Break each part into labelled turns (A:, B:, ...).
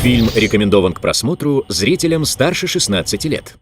A: Фильм рекомендован к просмотру зрителям старше 16 лет.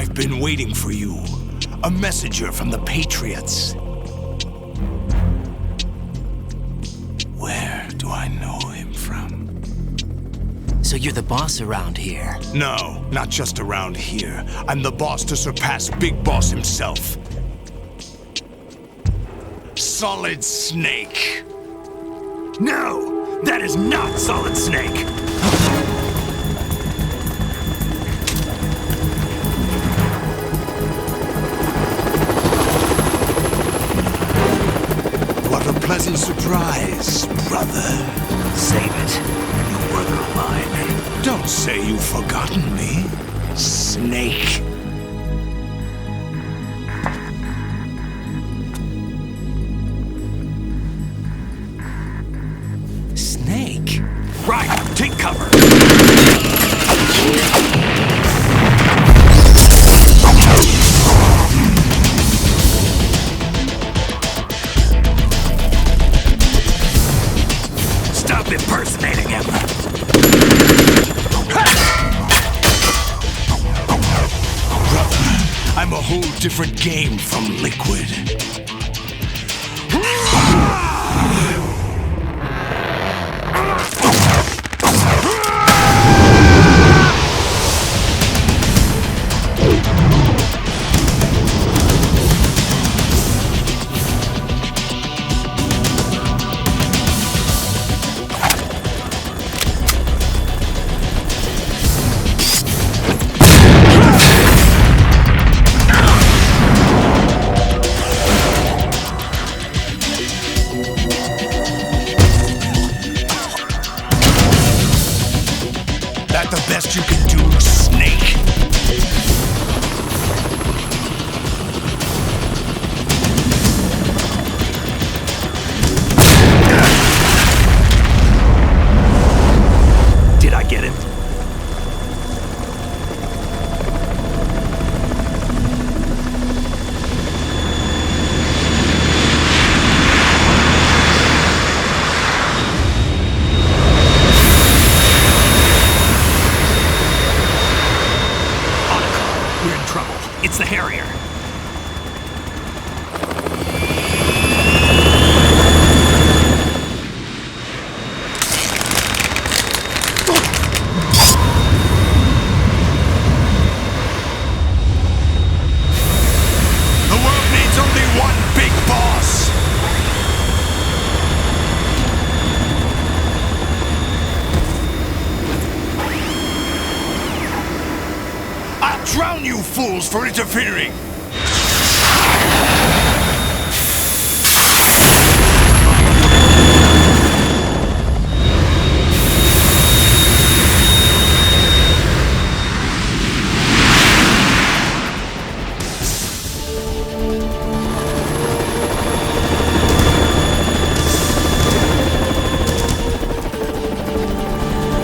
B: I've been waiting for you. A messenger from the Patriots. Where do I know him from?
C: you're the boss around here.
B: No, not just around here. I'm the boss to surpass Big Boss himself. Solid Snake. No, that is not Solid Snake. What a pleasant surprise, brother.
C: Save it. New worker of mine.
B: Don't say you've forgotten me, Snake.
C: Snake?
B: Right, take cover. Stop impersonating him. Brother, I'm a whole different game from Liquid. That the best you can do, Snake? Did I get it? We're in trouble. It's the Harrier. The world needs only one big boss. I'll drown you fools for interfering!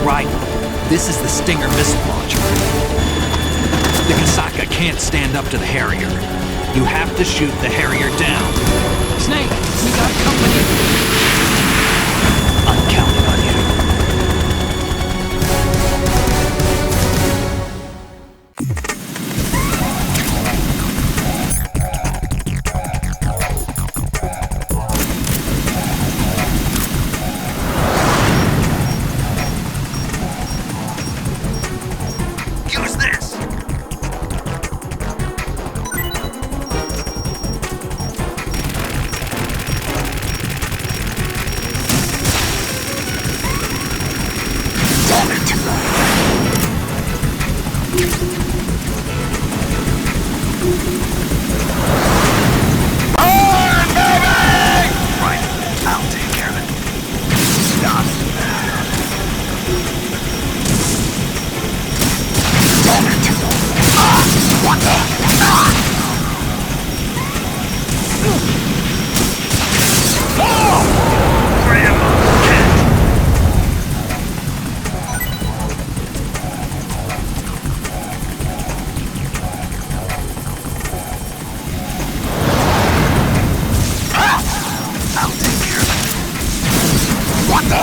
D: Right. This is the Stinger missile launcher. The Kasaka can't stand up to the Harrier. You have to shoot the Harrier down.
C: Snake, we got company.
D: I'm counting on you.
B: Use this! Right, I'll take care of it. Stop. What the? I'll take care of it. What the?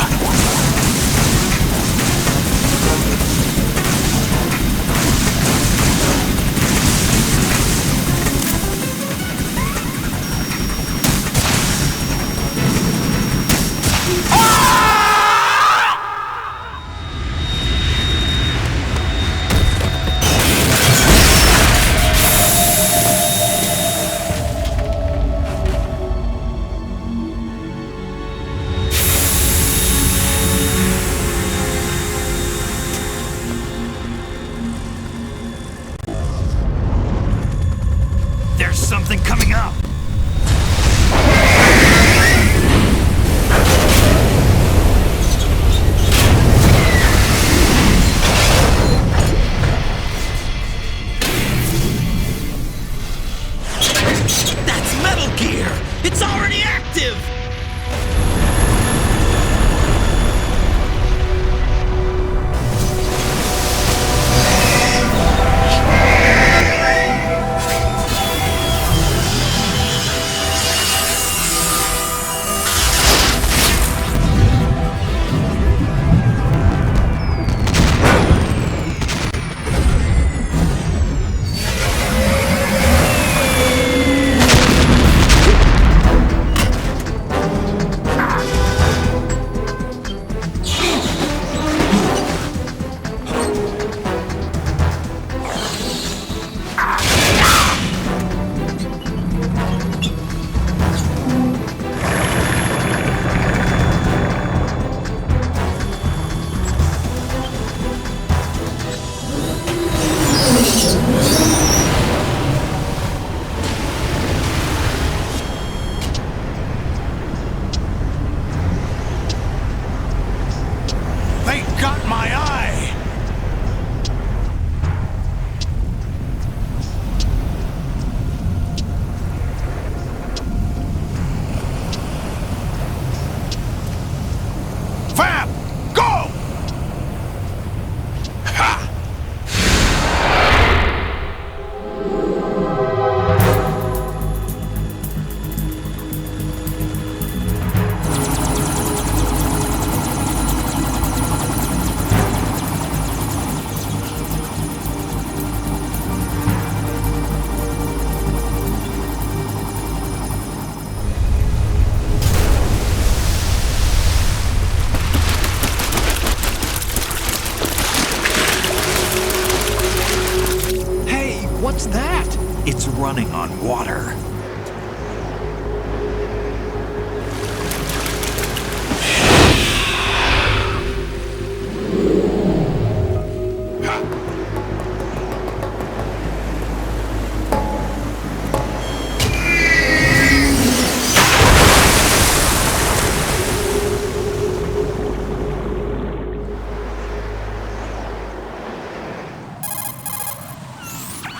D: It's running on water.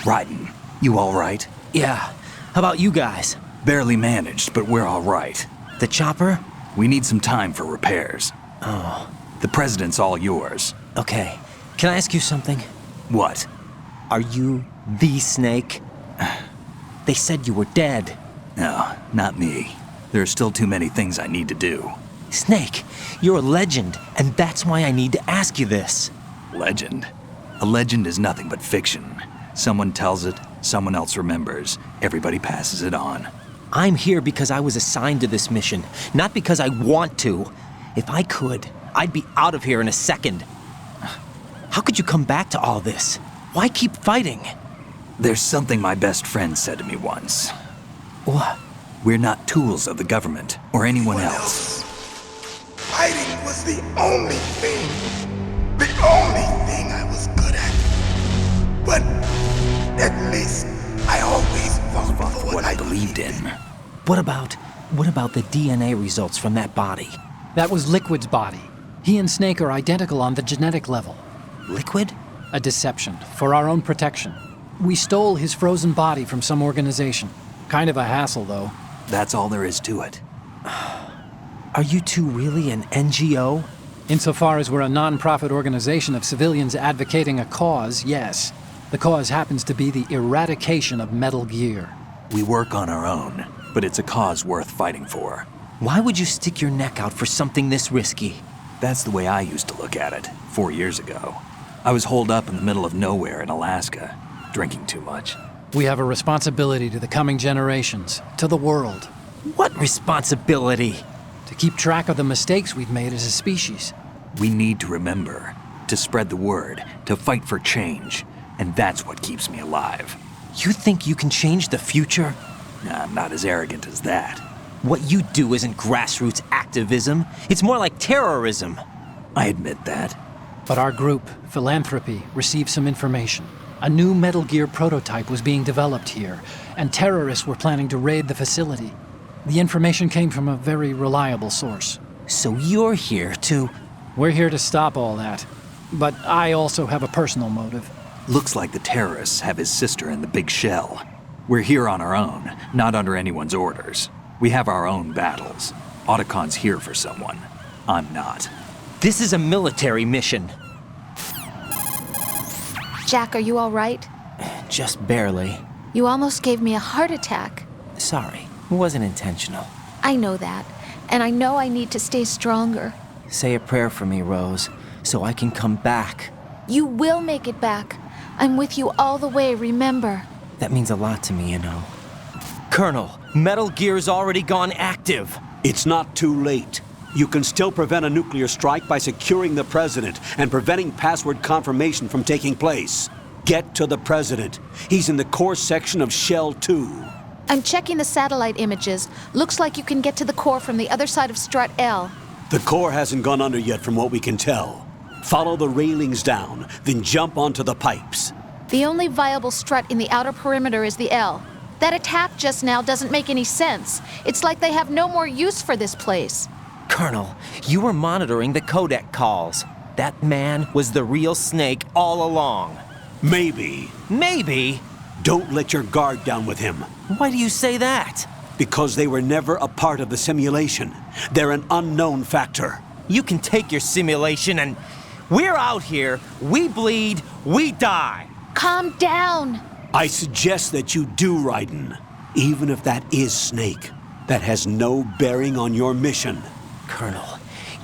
D: Raiden, you all right?
E: Yeah. How about you guys?
D: Barely managed, but we're all right.
E: The chopper?
D: We need some time for repairs.
E: Oh.
D: The president's all yours.
E: Okay. Can I ask you something?
D: What?
E: Are you the Snake? They said you were dead.
D: No, not me. There are still too many things I need to do.
E: Snake, you're a legend, and that's why I need to ask you this.
D: Legend? A legend is nothing but fiction. Someone tells it, someone else remembers. Everybody passes it on.
E: I'm here because I was assigned to this mission, not because I want to. If I could, I'd be out of here in a second. How could you come back to all this? Why keep fighting?
D: There's something my best friend said to me once.
E: What?
D: We're not tools of the government or anyone else.
B: Fighting was the only thing I was good at. But at least I always fought for
D: What I believed in.
E: What about the DNA results from that body?
F: That was Liquid's body. He and Snake are identical on the genetic level.
E: Liquid?
F: A deception, for our own protection. We stole his frozen body from some organization. Kind of a hassle, though.
D: That's all there is to it.
E: Are you two really an NGO?
F: Insofar as we're a non-profit organization of civilians advocating a cause, yes. The cause happens to be the eradication of Metal Gear.
D: We work on our own, but it's a cause worth fighting for.
E: Why would you stick your neck out for something this risky?
D: That's the way I used to look at it, 4 years ago. I was holed up in the middle of nowhere in Alaska, drinking too much.
F: We have a responsibility to the coming generations, to the world,
E: What responsibility?
F: to keep track of the mistakes we've made as a species.
D: We need to remember, to spread the word, to fight for change, and that's what keeps me alive.
E: You think you can change the future?
D: I'm not as arrogant as that.
E: What you do isn't grassroots activism. It's more like terrorism.
D: I admit that.
F: But our group, Philanthropy, received some information. A new Metal Gear prototype was being developed here, and terrorists were planning to raid the facility. The information came from a very reliable source.
E: So you're here to...
F: We're here to stop all that. But I also have a personal motive.
D: Looks like the terrorists have his sister in the big shell. We're here on our own, not under anyone's orders. We have our own battles. Otacon's here for someone. I'm not.
E: This is a military mission.
G: Jack, are you all right?
E: Just barely.
G: You almost gave me a heart attack.
E: Sorry, it wasn't intentional.
G: I know that, and I know I need to stay stronger.
E: Say a prayer for me, Rose, so I can come back.
G: You will make it back. I'm with you all the way, remember?
E: That means a lot to me, you know. Colonel, Metal Gear's already gone active.
H: It's not too late. You can still prevent a nuclear strike by securing the president and preventing password confirmation from taking place. Get to the president. He's in the core section of Shell 2.
G: I'm checking the satellite images. Looks like you can get to the core from the other side of Strut L.
H: The core hasn't gone under yet from what we can tell. Follow the railings down, then jump onto the pipes.
G: The only viable strut in the outer perimeter is the L. That attack just now doesn't make any sense. It's like they have no more use for this place.
E: Colonel, you were monitoring the codec calls. That man was the real Snake all along.
H: Maybe.
E: Maybe?
H: Don't let your guard down with him.
E: Why do you say that?
H: Because they were never a part of the simulation. They're an unknown factor.
E: You can take your simulation and... We're out here, we bleed, we die.
G: Calm down.
H: I suggest that you do, Raiden. Even if that is Snake. That has no bearing on your mission.
E: Colonel,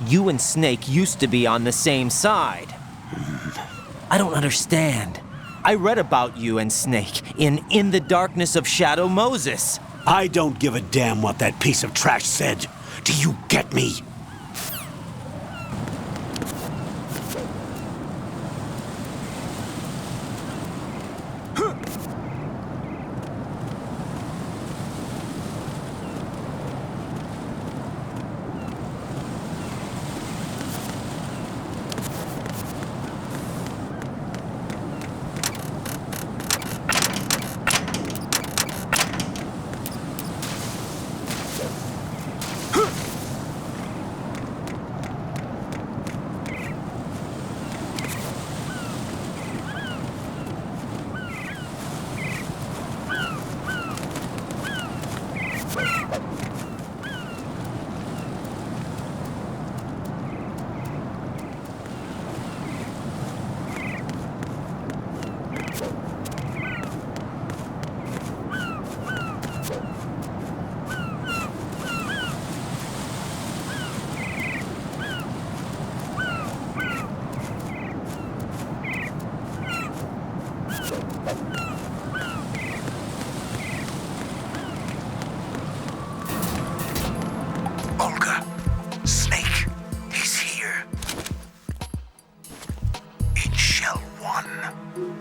E: you and Snake used to be on the same side. I don't understand. I read about you and Snake in the Darkness of Shadow Moses.
H: I don't give a damn what that piece of trash said. Do you get me?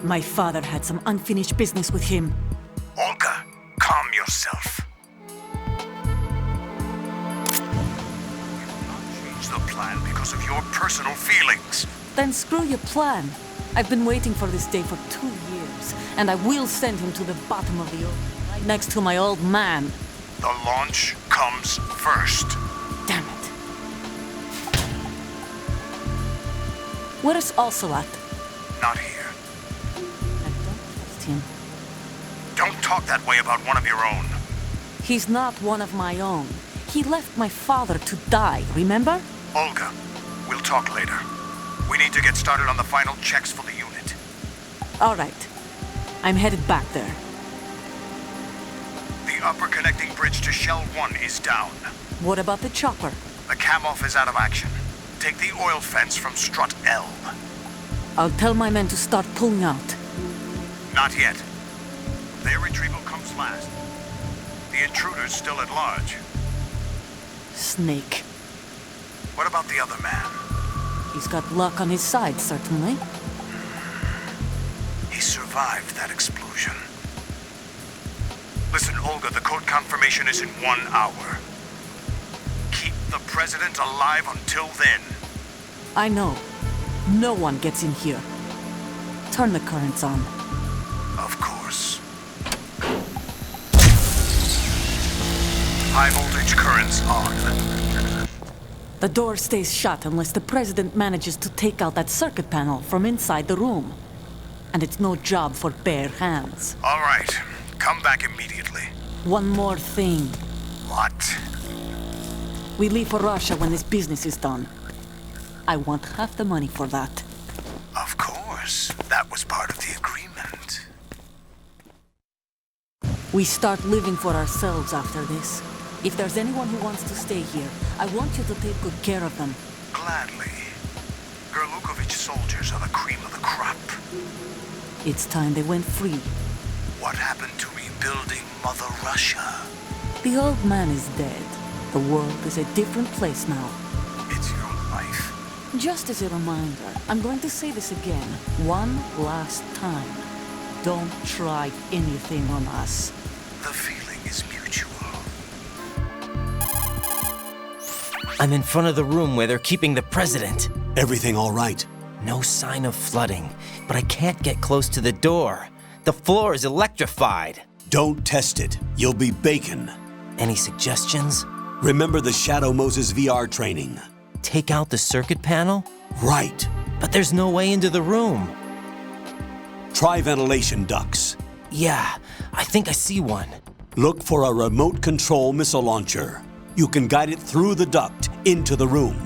I: My father had some unfinished business with him.
B: Olga, calm yourself. Change the plan because of your personal feelings.
I: Then screw your plan. I've been waiting for this day for 2 years, and I will send him to the bottom of the ocean, right next to my old man.
B: The launch comes first.
I: Damn it. Where is Ocelot?
B: Not here.
I: I don't trust him.
B: Don't talk that way about one of your own.
I: He's not one of my own. He left my father to die, remember?
B: Olga, we'll talk later. We need to get started on the final checks for the unit.
I: All right. I'm headed back there.
B: The upper connecting bridge to Shell 1 is down.
I: What about the chopper?
B: The cam-off is out of action. Take the oil fence from strut L.
I: I'll tell my men to start pulling out.
B: Not yet. Their retrieval comes last. The intruder's still at large.
I: Snake.
B: What about the other man?
I: He's got luck on his side, certainly.
B: He survived that explosion. Listen, Olga, the code confirmation is in 1 hour. Keep the president alive until then.
I: I know. No one gets in here. Turn the currents on.
B: Of course. High voltage currents on.
I: The door stays shut unless the president manages to take out that circuit panel from inside the room. And it's no job for bare hands.
B: All right. Come back immediately.
I: One more thing.
B: What?
I: We leave for Russia when this business is done. I want half the money for that.
B: Of course. That was part of the agreement.
I: We start living for ourselves after this. If there's anyone who wants to stay here, I want you to take good care of them.
B: Gladly. Gerlukovich soldiers are the cream of the crop.
I: It's time they went free.
B: What happened to rebuilding Mother Russia?
I: The old man is dead. The world is a different place now.
B: It's your life.
I: Just as a reminder, I'm going to say this again, one last time. Don't try anything on us.
B: The feeling is mutual.
E: I'm in front of the room where they're keeping the president.
H: Everything all right?
E: No sign of flooding, but I can't get close to the door. The floor is electrified.
H: Don't test it. You'll be bacon.
E: Any suggestions?
H: Remember the Shadow Moses VR training?
E: Take out the circuit panel?
H: Right.
E: But there's no way into the room.
H: Try ventilation ducts.
E: Yeah, I think I see one.
H: Look for a remote control missile launcher. You can guide it through the duct into the room.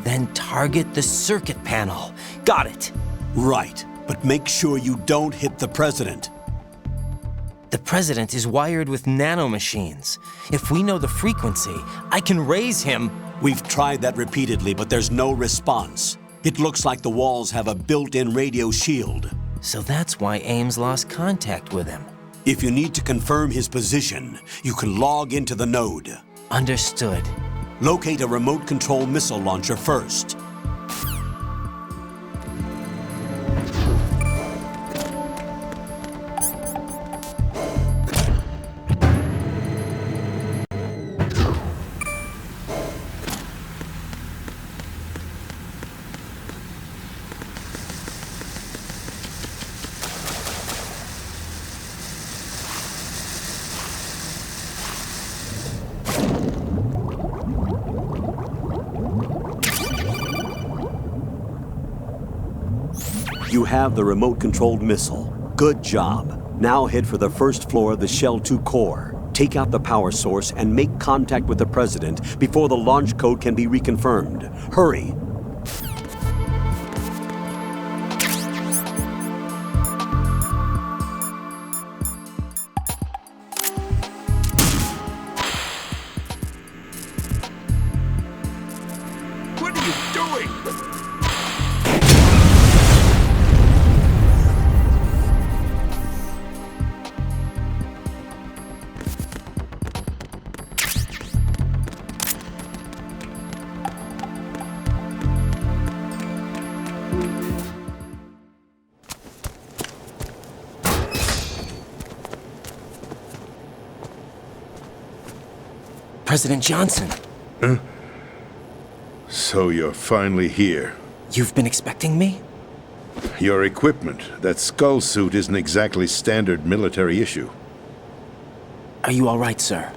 E: Then target the circuit panel. Got it.
H: Right, but make sure you don't hit the president.
E: The president is wired with nanomachines. If we know the frequency, I can raise him.
H: We've tried that repeatedly, but there's no response. It looks like the walls have a built-in radio shield.
E: So that's why Ames lost contact with him.
H: If you need to confirm his position, you can log into the node.
E: Understood.
H: Locate a remote control missile launcher first. You have the remote-controlled missile. Good job. Now head for the first floor of the Shell 2 core. Take out the power source and make contact with the president before the launch code can be reconfirmed. Hurry.
B: What are you doing?
E: President Johnson.
J: So you're finally here.
E: You've been expecting me?
J: Your equipment, that skull suit, isn't exactly standard military issue.
E: Are you all right, sir?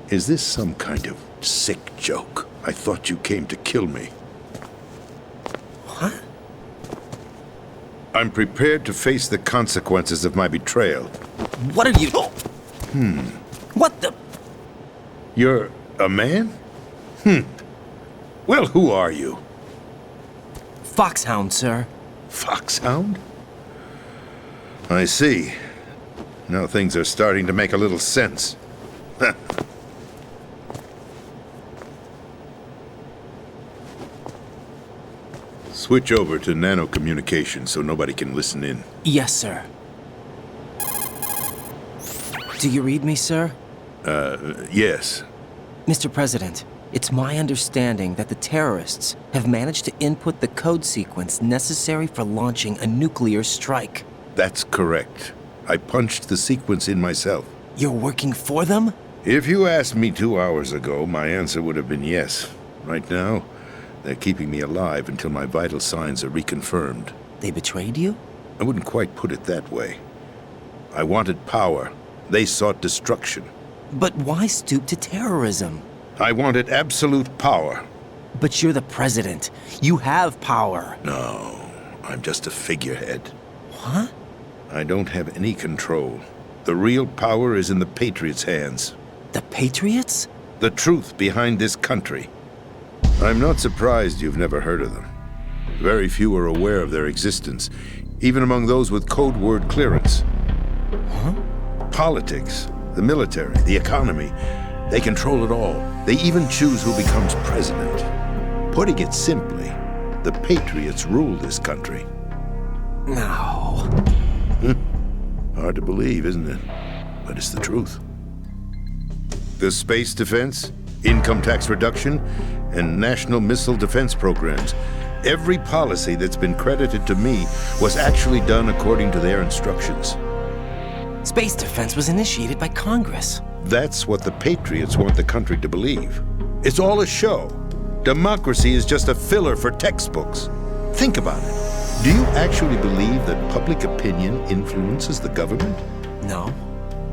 J: Is this some kind of sick joke? I thought you came to kill me.
E: What?
J: I'm prepared to face the consequences of my betrayal.
E: What are you... What the...
J: You're a man? Well, who are you?
E: Foxhound, sir.
J: Foxhound? I see. Now things are starting to make a little sense. Switch over to nano-communication so nobody can listen in.
E: Yes, sir. Do you read me, sir?
J: Yes.
E: Mr. President, it's my understanding that the terrorists have managed to input the code sequence necessary for launching a nuclear strike.
J: That's correct. I punched the sequence in myself.
E: You're working for them?
J: If you asked me 2 hours ago, my answer would have been yes. Right now, they're keeping me alive until my vital signs are reconfirmed.
E: They betrayed you?
J: I wouldn't quite put it that way. I wanted power. They sought destruction.
E: But why stoop to terrorism?
J: I wanted absolute power.
E: But you're the president. You have power.
J: No, I'm just a figurehead.
E: What?
J: I don't have any control. The real power is in the Patriots' hands.
E: The Patriots?
J: The truth behind this country. I'm not surprised you've never heard of them. Very few are aware of their existence, even among those with code word clearance.
E: Huh?
J: Politics, the military, the economy, they control it all. They even choose who becomes president. Putting it simply, the Patriots rule this country.
E: No.
J: Hard to believe, isn't it? But it's the truth. The space defense, income tax reduction, and national missile defense programs. Every policy that's been credited to me was actually done according to their instructions.
E: Space defense was initiated by Congress.
J: That's what the Patriots want the country to believe. It's all a show. Democracy is just a filler for textbooks. Think about it. Do you actually believe that public opinion influences the government?
E: No.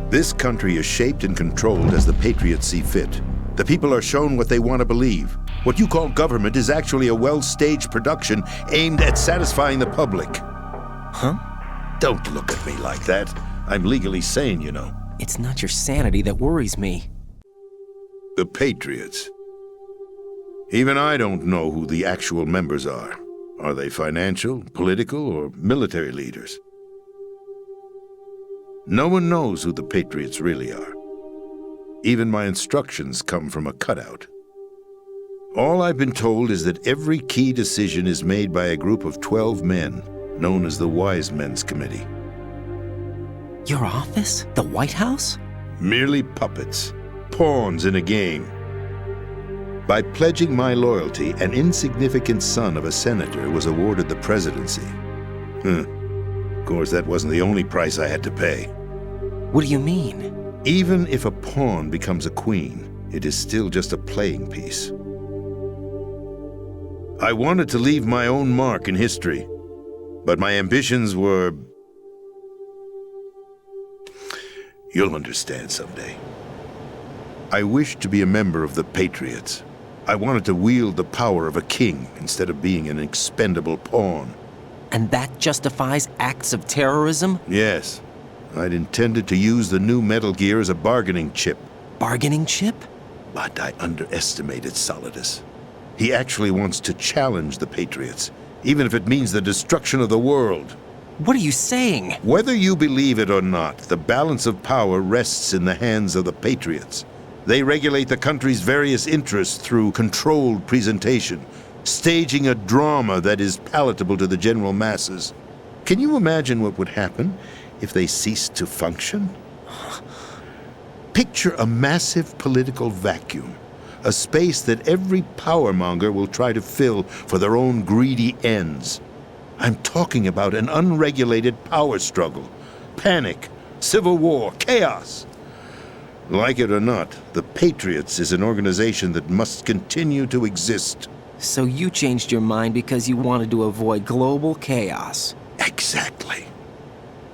J: This country is shaped and controlled as the Patriots see fit. The people are shown what they want to believe. What you call government is actually a well-staged production aimed at satisfying the public.
E: Huh?
J: Don't look at me like that. I'm legally sane, you know.
E: It's not your sanity that worries me.
J: The Patriots. Even I don't know who the actual members are. Are they financial, political, or military leaders? No one knows who the Patriots really are. Even my instructions come from a cutout. All I've been told is that every key decision is made by a group of 12 men, known as the Wise Men's Committee.
E: Your office? The White House?
J: Merely puppets, pawns in a game. By pledging my loyalty, an insignificant son of a senator was awarded the presidency. Of course, that wasn't the only price I had to pay.
E: What do you mean?
J: Even if a pawn becomes a queen, it is still just a playing piece. I wanted to leave my own mark in history, but my ambitions were... You'll understand someday. I wished to be a member of the Patriots. I wanted to wield the power of a king instead of being an expendable pawn.
E: And that justifies acts of terrorism?
J: Yes. I'd intended to use the new Metal Gear as a bargaining chip.
E: Bargaining chip?
J: But I underestimated Solidus. He actually wants to challenge the Patriots, even if it means the destruction of the world.
E: What are you saying?
J: Whether you believe it or not, the balance of power rests in the hands of the Patriots. They regulate the country's various interests through controlled presentation, staging a drama that is palatable to the general masses. Can you imagine what would happen if they ceased to function? Picture a massive political vacuum, a space that every powermonger will try to fill for their own greedy ends. I'm talking about an unregulated power struggle, panic, civil war, chaos. Like it or not, the Patriots is an organization that must continue to exist.
E: So you changed your mind because you wanted to avoid global chaos.
J: Exactly.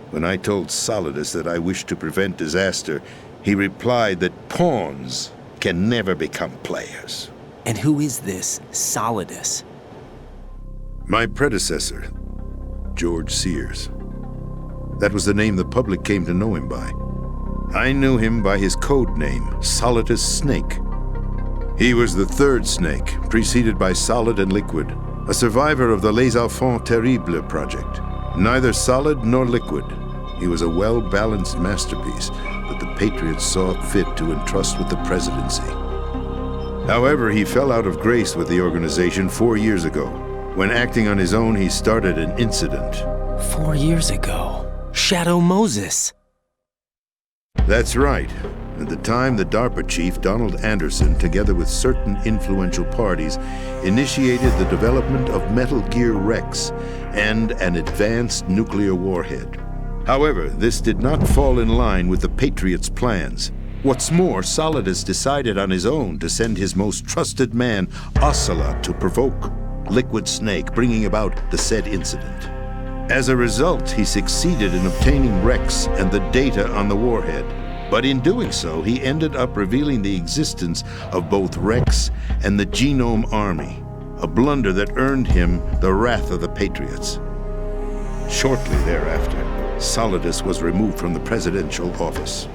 J: When I told Solidus that I wished to prevent disaster, he replied that pawns can never become players.
E: And who is this Solidus?
J: My predecessor, George Sears. That was the name the public came to know him by. I knew him by his code name, Solidus Snake. He was the third snake, preceded by Solid and Liquid, a survivor of the Les Enfants Terribles project. Neither solid nor liquid, he was a well-balanced masterpiece that the Patriots saw fit to entrust with the presidency. However, he fell out of grace with the organization 4 years ago. When acting on his own, he started an incident.
E: 4 years ago. Shadow Moses.
J: That's right. At the time, the DARPA chief, Donald Anderson, together with certain influential parties, initiated the development of Metal Gear Rex and an advanced nuclear warhead. However, this did not fall in line with the Patriots' plans. What's more, Solidus decided on his own to send his most trusted man, Ocelot, to provoke Liquid Snake, bringing about the said incident. As a result, he succeeded in obtaining Rex and the data on the warhead. But in doing so, he ended up revealing the existence of both Rex and the Genome Army, a blunder that earned him the wrath of the Patriots. Shortly thereafter, Solidus was removed from the presidential office.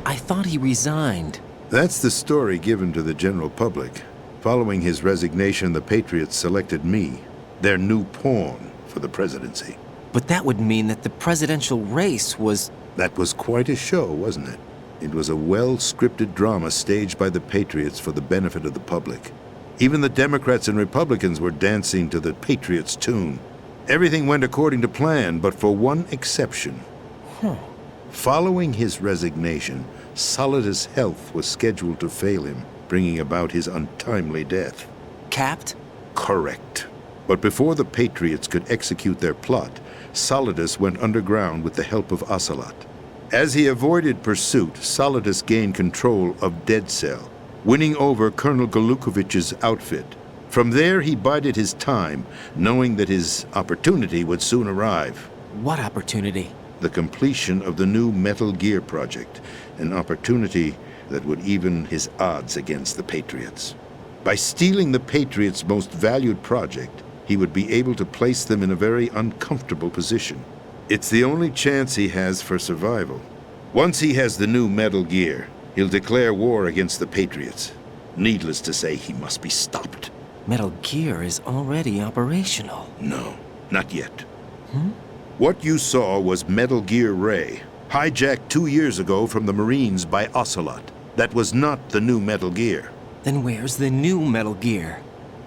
E: I thought he resigned.
J: That's the story given to the general public. Following his resignation, the Patriots selected me, their new pawn, for the presidency.
E: But that would mean that the presidential race was...
J: That was quite a show, wasn't it? It was a well-scripted drama staged by the Patriots for the benefit of the public. Even the Democrats and Republicans were dancing to the Patriots' tune. Everything went according to plan, but for one exception. Following his resignation, Solidus' health was scheduled to fail him, bringing about his untimely death.
E: Capped?
J: Correct. But before the Patriots could execute their plot, Solidus went underground with the help of Ocelot. As he avoided pursuit, Solidus gained control of Dead Cell, winning over Colonel Golukovich's outfit. From there, he bided his time, knowing that his opportunity would soon arrive.
E: What opportunity?
J: The completion of the new Metal Gear project, an opportunity that would even his odds against the Patriots. By stealing the Patriots' most valued project, he would be able to place them in a very uncomfortable position. It's the only chance he has for survival. Once he has the new Metal Gear, he'll declare war against the Patriots. Needless to say, he must be stopped.
E: Metal Gear is already operational.
J: No, not yet. What you saw was Metal Gear Ray, hijacked 2 years ago from the Marines by Ocelot. That was not the new Metal Gear.
E: Then where's the new Metal Gear?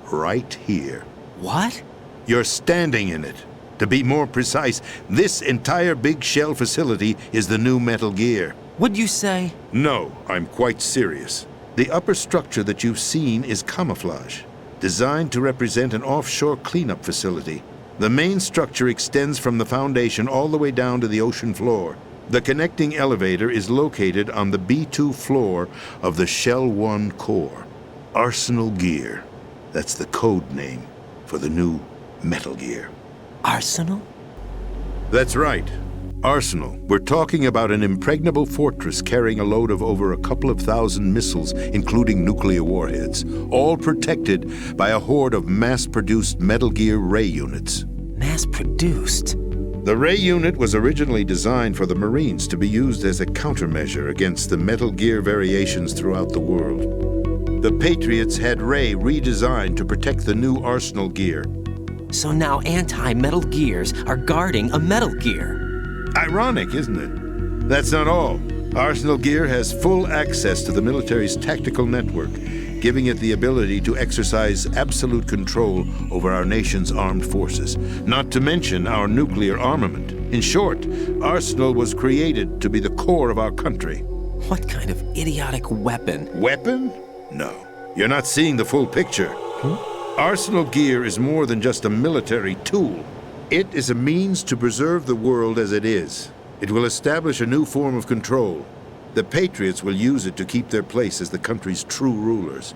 J: Right here.
E: What?
J: You're standing in it. To be more precise, this entire big shell facility is the new Metal Gear.
E: What'd you say?
J: No, I'm quite serious. The upper structure that you've seen is camouflage, designed to represent an offshore cleanup facility. The main structure extends from the foundation all the way down to the ocean floor. The connecting elevator is located on the B2 floor of the Shell 1 core. Arsenal Gear. That's the code name for the new Metal Gear.
E: Arsenal?
J: That's right. Arsenal. We're talking about an impregnable fortress carrying a load of over a couple of thousand missiles, including nuclear warheads, all protected by a horde of mass-produced Metal Gear Ray units.
E: Mass-produced?
J: The Ray unit was originally designed for the Marines to be used as a countermeasure against the Metal Gear variations throughout the world. The Patriots had Ray redesigned to protect the new Arsenal Gear.
E: So now anti-Metal Gears are guarding a Metal Gear.
J: Ironic, isn't it? That's not all. Arsenal Gear has full access to the military's tactical network, giving it the ability to exercise absolute control over our nation's armed forces, not to mention our nuclear armament. In short, Arsenal was created to be the core of our country.
E: What kind of idiotic weapon?
J: Weapon? No. You're not seeing the full picture. Arsenal Gear is more than just a military tool. It is a means to preserve the world as it is. It will establish a new form of control. The Patriots will use it to keep their place as the country's true rulers.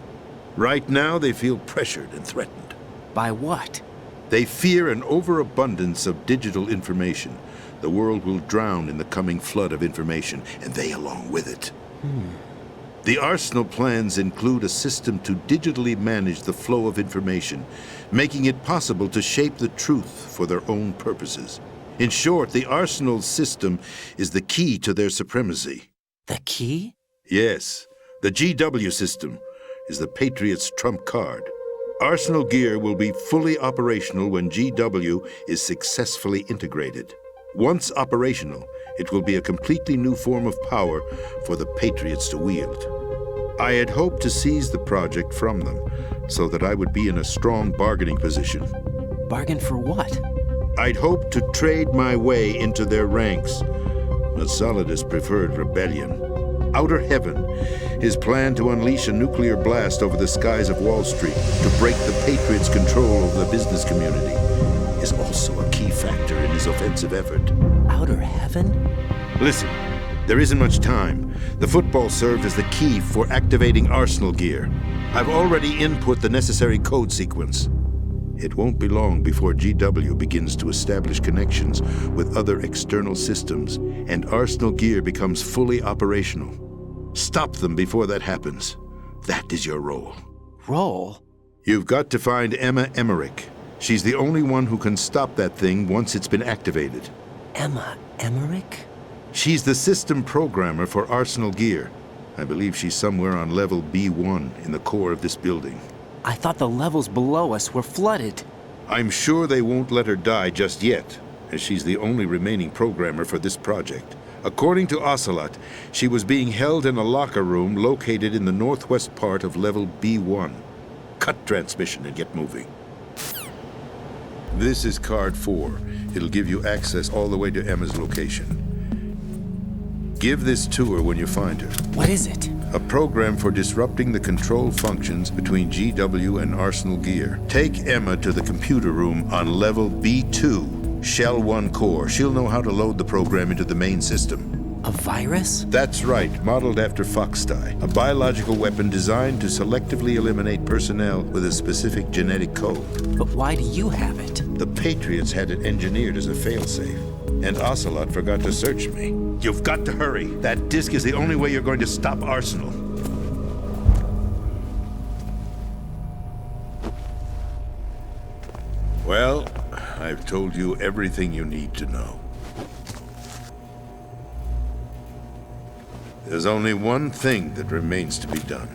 J: Right now, they feel pressured and threatened.
E: By what?
J: They fear an overabundance of digital information. The world will drown in the coming flood of information, and they along with it. The Arsenal plans include a system to digitally manage the flow of information, making it possible to shape the truth for their own purposes. In short, the Arsenal system is the key to their supremacy.
E: The key?
J: Yes, the GW system is the Patriots' trump card. Arsenal gear will be fully operational when GW is successfully integrated. Once operational, it will be a completely new form of power for the Patriots to wield. I had hoped to seize the project from them so that I would be in a strong bargaining position.
E: Bargain for what?
J: I'd hoped to trade my way into their ranks, but Solidus preferred rebellion. Outer Heaven, his plan to unleash a nuclear blast over the skies of Wall Street to break the Patriots' control over the business community, is also a key factor in his offensive effort.
E: Outer Heaven?
J: Listen, there isn't much time. The football served as the key for activating Arsenal gear. I've already input the necessary code sequence. It won't be long before GW begins to establish connections with other external systems, and Arsenal gear becomes fully operational. Stop them before that happens. That is your role.
E: Role?
J: You've got to find Emma Emmerich. She's the only one who can stop that thing once it's been activated.
E: Emma Emmerich?
J: She's the system programmer for Arsenal gear. I believe she's somewhere on level B1 in the core of this building.
E: I thought the levels below us were flooded.
J: I'm sure they won't let her die just yet, as she's the only remaining programmer for this project. According to Ocelot, she was being held in a locker room located in the northwest part of level B1. Cut transmission and get moving. This is card 4. It'll give you access all the way to Emma's location. Give this to her when you find her.
E: What is it?
J: A program for disrupting the control functions between GW and Arsenal gear. Take Emma to the computer room on level B2, Shell 1 core. She'll know how to load the program into the main system.
E: A virus?
J: That's right, modeled after Foxdie, a biological weapon designed to selectively eliminate personnel with a specific genetic code.
E: But why do you have it?
J: The Patriots had it engineered as a failsafe, and Ocelot forgot to search me. You've got to hurry. That disk is the only way you're going to stop Arsenal. Well, I've told you everything you need to know. There's only one thing that remains to be done.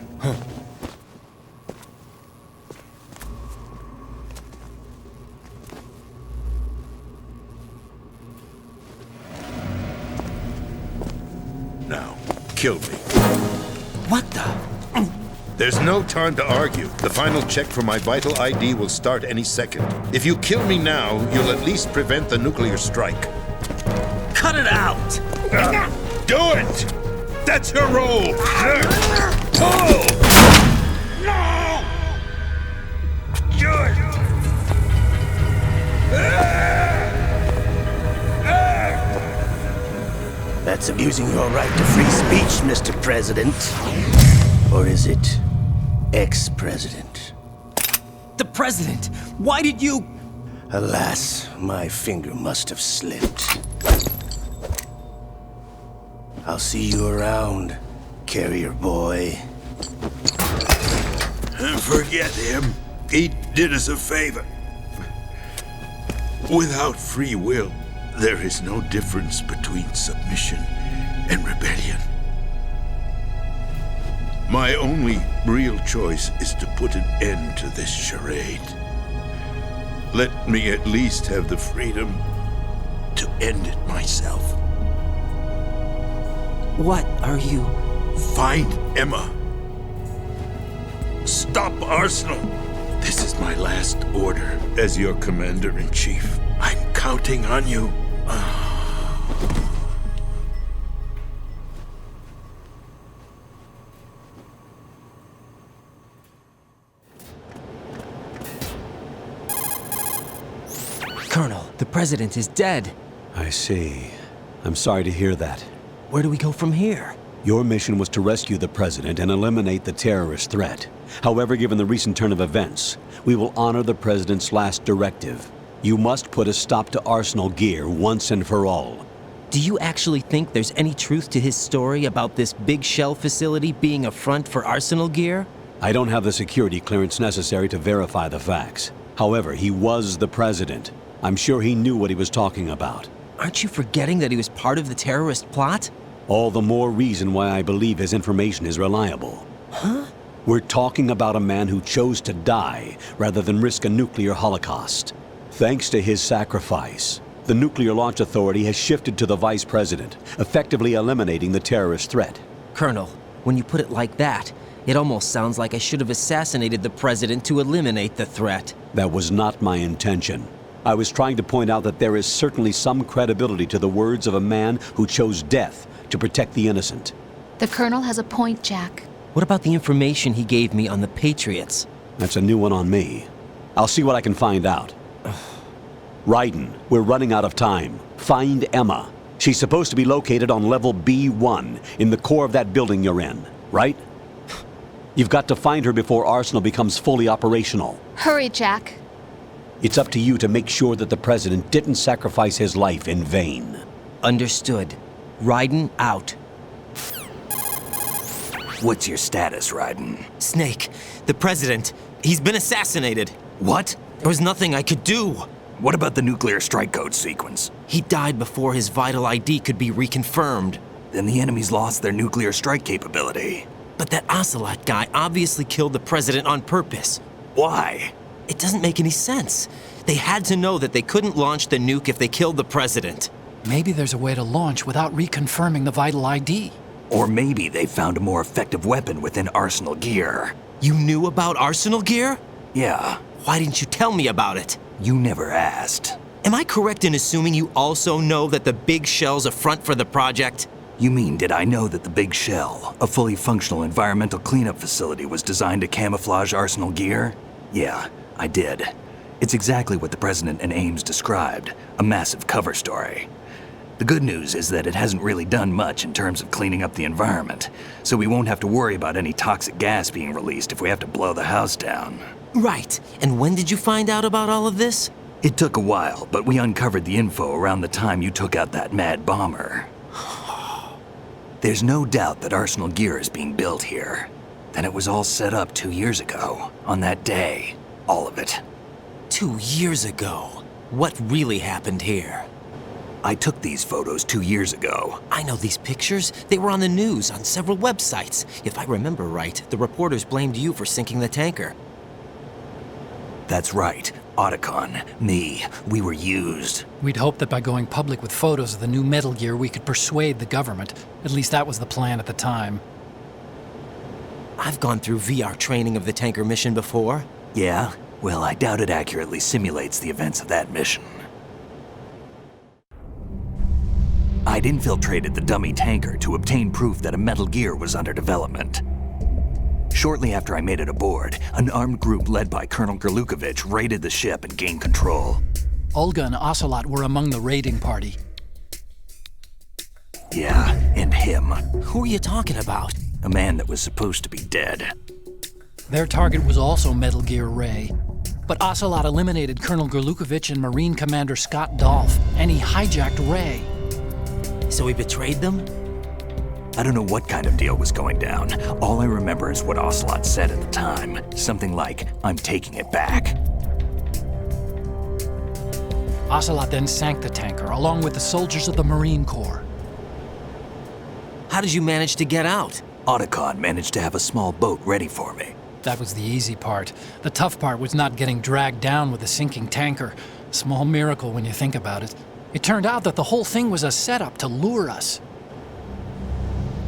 J: Now, kill me.
E: What the?
J: There's no time to argue. The final check for my vital ID will start any second. If you kill me now, you'll at least prevent the nuclear strike.
E: Cut it out!
J: Do it! That's your role! Pull!
B: No! Do it!
K: That's abusing your right to free speech, Mr. President. Or is it ex-president?
E: The president! Why did you...
K: Alas, my finger must have slipped. I'll see you around, carrier boy.
J: Forget him. He did us a favor. Without free will, there is no difference between submission and rebellion. My only real choice is to put an end to this charade. Let me at least have the freedom to end it myself.
E: What are you...
J: Find Emma. Stop Arsenal. This is my last order as your commander-in-chief. I'm counting on you.
E: Colonel, the president is dead.
L: I see. I'm sorry to hear that.
E: Where do we go from here?
H: Your mission was to rescue the president and eliminate the terrorist threat. However, given the recent turn of events, we will honor the president's last directive. You must put a stop to Arsenal Gear once and for all.
E: Do you actually think there's any truth to his story about this big shell facility being a front for Arsenal Gear?
H: I don't have the security clearance necessary to verify the facts. However, he was the president. I'm sure he knew what he was talking about.
E: Aren't you forgetting that he was part of the terrorist plot?
H: All the more reason why I believe his information is reliable.
E: Huh?
H: We're talking about a man who chose to die rather than risk a nuclear holocaust. Thanks to his sacrifice, the Nuclear Launch Authority has shifted to the vice president, effectively eliminating the terrorist threat.
E: Colonel, when you put it like that, it almost sounds like I should have assassinated the president to eliminate the threat.
H: That was not my intention. I was trying to point out that there is certainly some credibility to the words of a man who chose death to protect the innocent.
G: The Colonel has a point, Jack.
E: What about the information he gave me on the Patriots?
H: That's a new one on me. I'll see what I can find out. Raiden, we're running out of time. Find Emma. She's supposed to be located on level B1 in the core of that building you're in, right? You've got to find her before Arsenal becomes fully operational.
G: Hurry, Jack.
H: It's up to you to make sure that the president didn't sacrifice his life in vain.
E: Understood. Raiden out.
D: What's your status, Raiden?
E: Snake, the president, he's been assassinated.
D: What?
E: There was nothing I could do.
D: What about the nuclear strike code sequence?
E: He died before his vital ID could be reconfirmed.
D: Then the enemy's lost their nuclear strike capability.
E: But that Ocelot guy obviously killed the president on purpose.
D: Why?
E: It doesn't make any sense. They had to know that they couldn't launch the nuke if they killed the president.
F: Maybe there's a way to launch without reconfirming the vital ID.
D: Or maybe they found a more effective weapon within Arsenal Gear.
E: You knew about Arsenal Gear?
D: Yeah.
E: Why didn't you tell me about it?
D: You never asked.
E: Am I correct in assuming you also know that the Big Shell's a front for the project?
D: You mean, did I know that the Big Shell, a fully functional environmental cleanup facility, was designed to camouflage Arsenal Gear? Yeah, I did. It's exactly what the President and Ames described, a massive cover story. The good news is that it hasn't really done much in terms of cleaning up the environment, so we won't have to worry about any toxic gas being released if we have to blow the house down.
E: Right. And when did you find out about all of this?
D: It took a while, but we uncovered the info around the time you took out that mad bomber. There's no doubt that Arsenal Gear is being built here. Then it was all set up 2 years ago, on that day. All of it.
E: 2 years ago? What really happened here?
D: I took these photos 2 years ago.
E: I know these pictures. They were on the news, on several websites. If I remember right, the reporters blamed you for sinking the tanker.
D: That's right. Otacon, me, we were used.
F: We'd hoped that by going public with photos of the new Metal Gear, we could persuade the government. At least that was the plan at the time.
E: I've gone through VR training of the tanker mission before.
D: Yeah? Well, I doubt it accurately simulates the events of that mission. I'd infiltrated the dummy tanker to obtain proof that a Metal Gear was under development. Shortly after I made it aboard, an armed group led by Colonel Gerlukovich raided the ship and gained control.
F: Olga and Ocelot were among the raiding party.
D: Yeah, and him.
E: Who are you talking about?
D: A man that was supposed to be dead.
F: Their target was also Metal Gear Ray. But Ocelot eliminated Colonel Gerlukovich and Marine Commander Scott Dolph, and he hijacked Ray.
E: So he betrayed them?
D: I don't know what kind of deal was going down. All I remember is what Ocelot said at the time. Something like, "I'm taking it back."
F: Ocelot then sank the tanker, along with the soldiers of the Marine Corps.
E: How did you manage to get out?
D: Otacon managed to have a small boat ready for me.
F: That was the easy part. The tough part was not getting dragged down with a sinking tanker. Small miracle when you think about it. It turned out that the whole thing was a setup to lure us.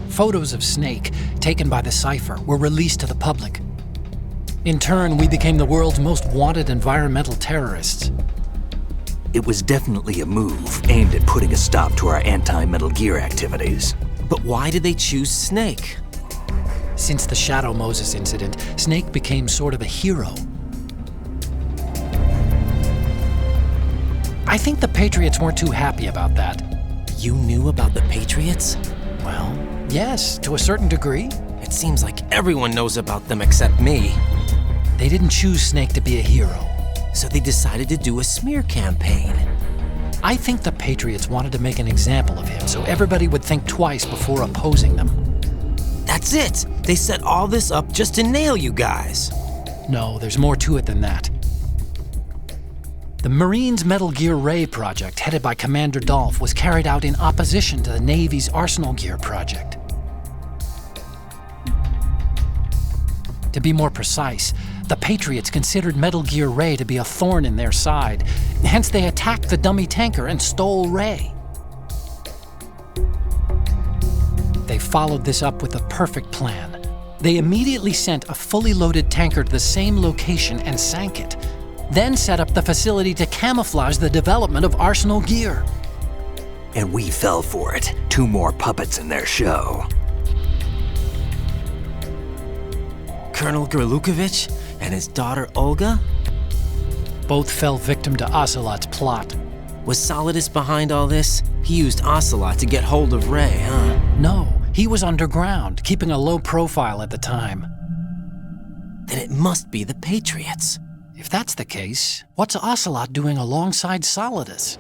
F: Photos of Snake, taken by the Cypher, were released to the public. In turn, we became the world's most wanted environmental terrorists.
D: It was definitely a move aimed at putting a stop to our anti-Metal Gear activities.
E: But why did they choose Snake?
F: Since the Shadow Moses incident, Snake became sort of a hero. I think the Patriots weren't too happy about that.
E: You knew about the Patriots?
F: Well, Yes, to a certain degree.
E: It seems like everyone knows about them except me.
F: They didn't choose Snake to be a hero.
E: So they decided to do a smear campaign.
F: I think the Patriots wanted to make an example of him so everybody would think twice before opposing them.
E: That's it! They set all this up just to nail you guys.
F: No, there's more to it than that. The Marines' Metal Gear Ray project, headed by Commander Dolph, was carried out in opposition to the Navy's Arsenal Gear project. To be more precise, the Patriots considered Metal Gear Ray to be a thorn in their side. Hence, they attacked the dummy tanker and stole Ray. They followed this up with a perfect plan. They immediately sent a fully loaded tanker to the same location and sank it, then set up the facility to camouflage the development of Arsenal Gear.
D: And we fell for it. 2 more puppets in their show.
E: Colonel Gerlukovich and his daughter Olga?
F: Both fell victim to Ocelot's plot.
E: Was Solidus behind all this? He used Ocelot to get hold of Ray, huh?
F: No, he was underground, keeping a low profile at the time.
E: Then it must be the Patriots.
F: If that's the case, what's Ocelot doing alongside Solidus?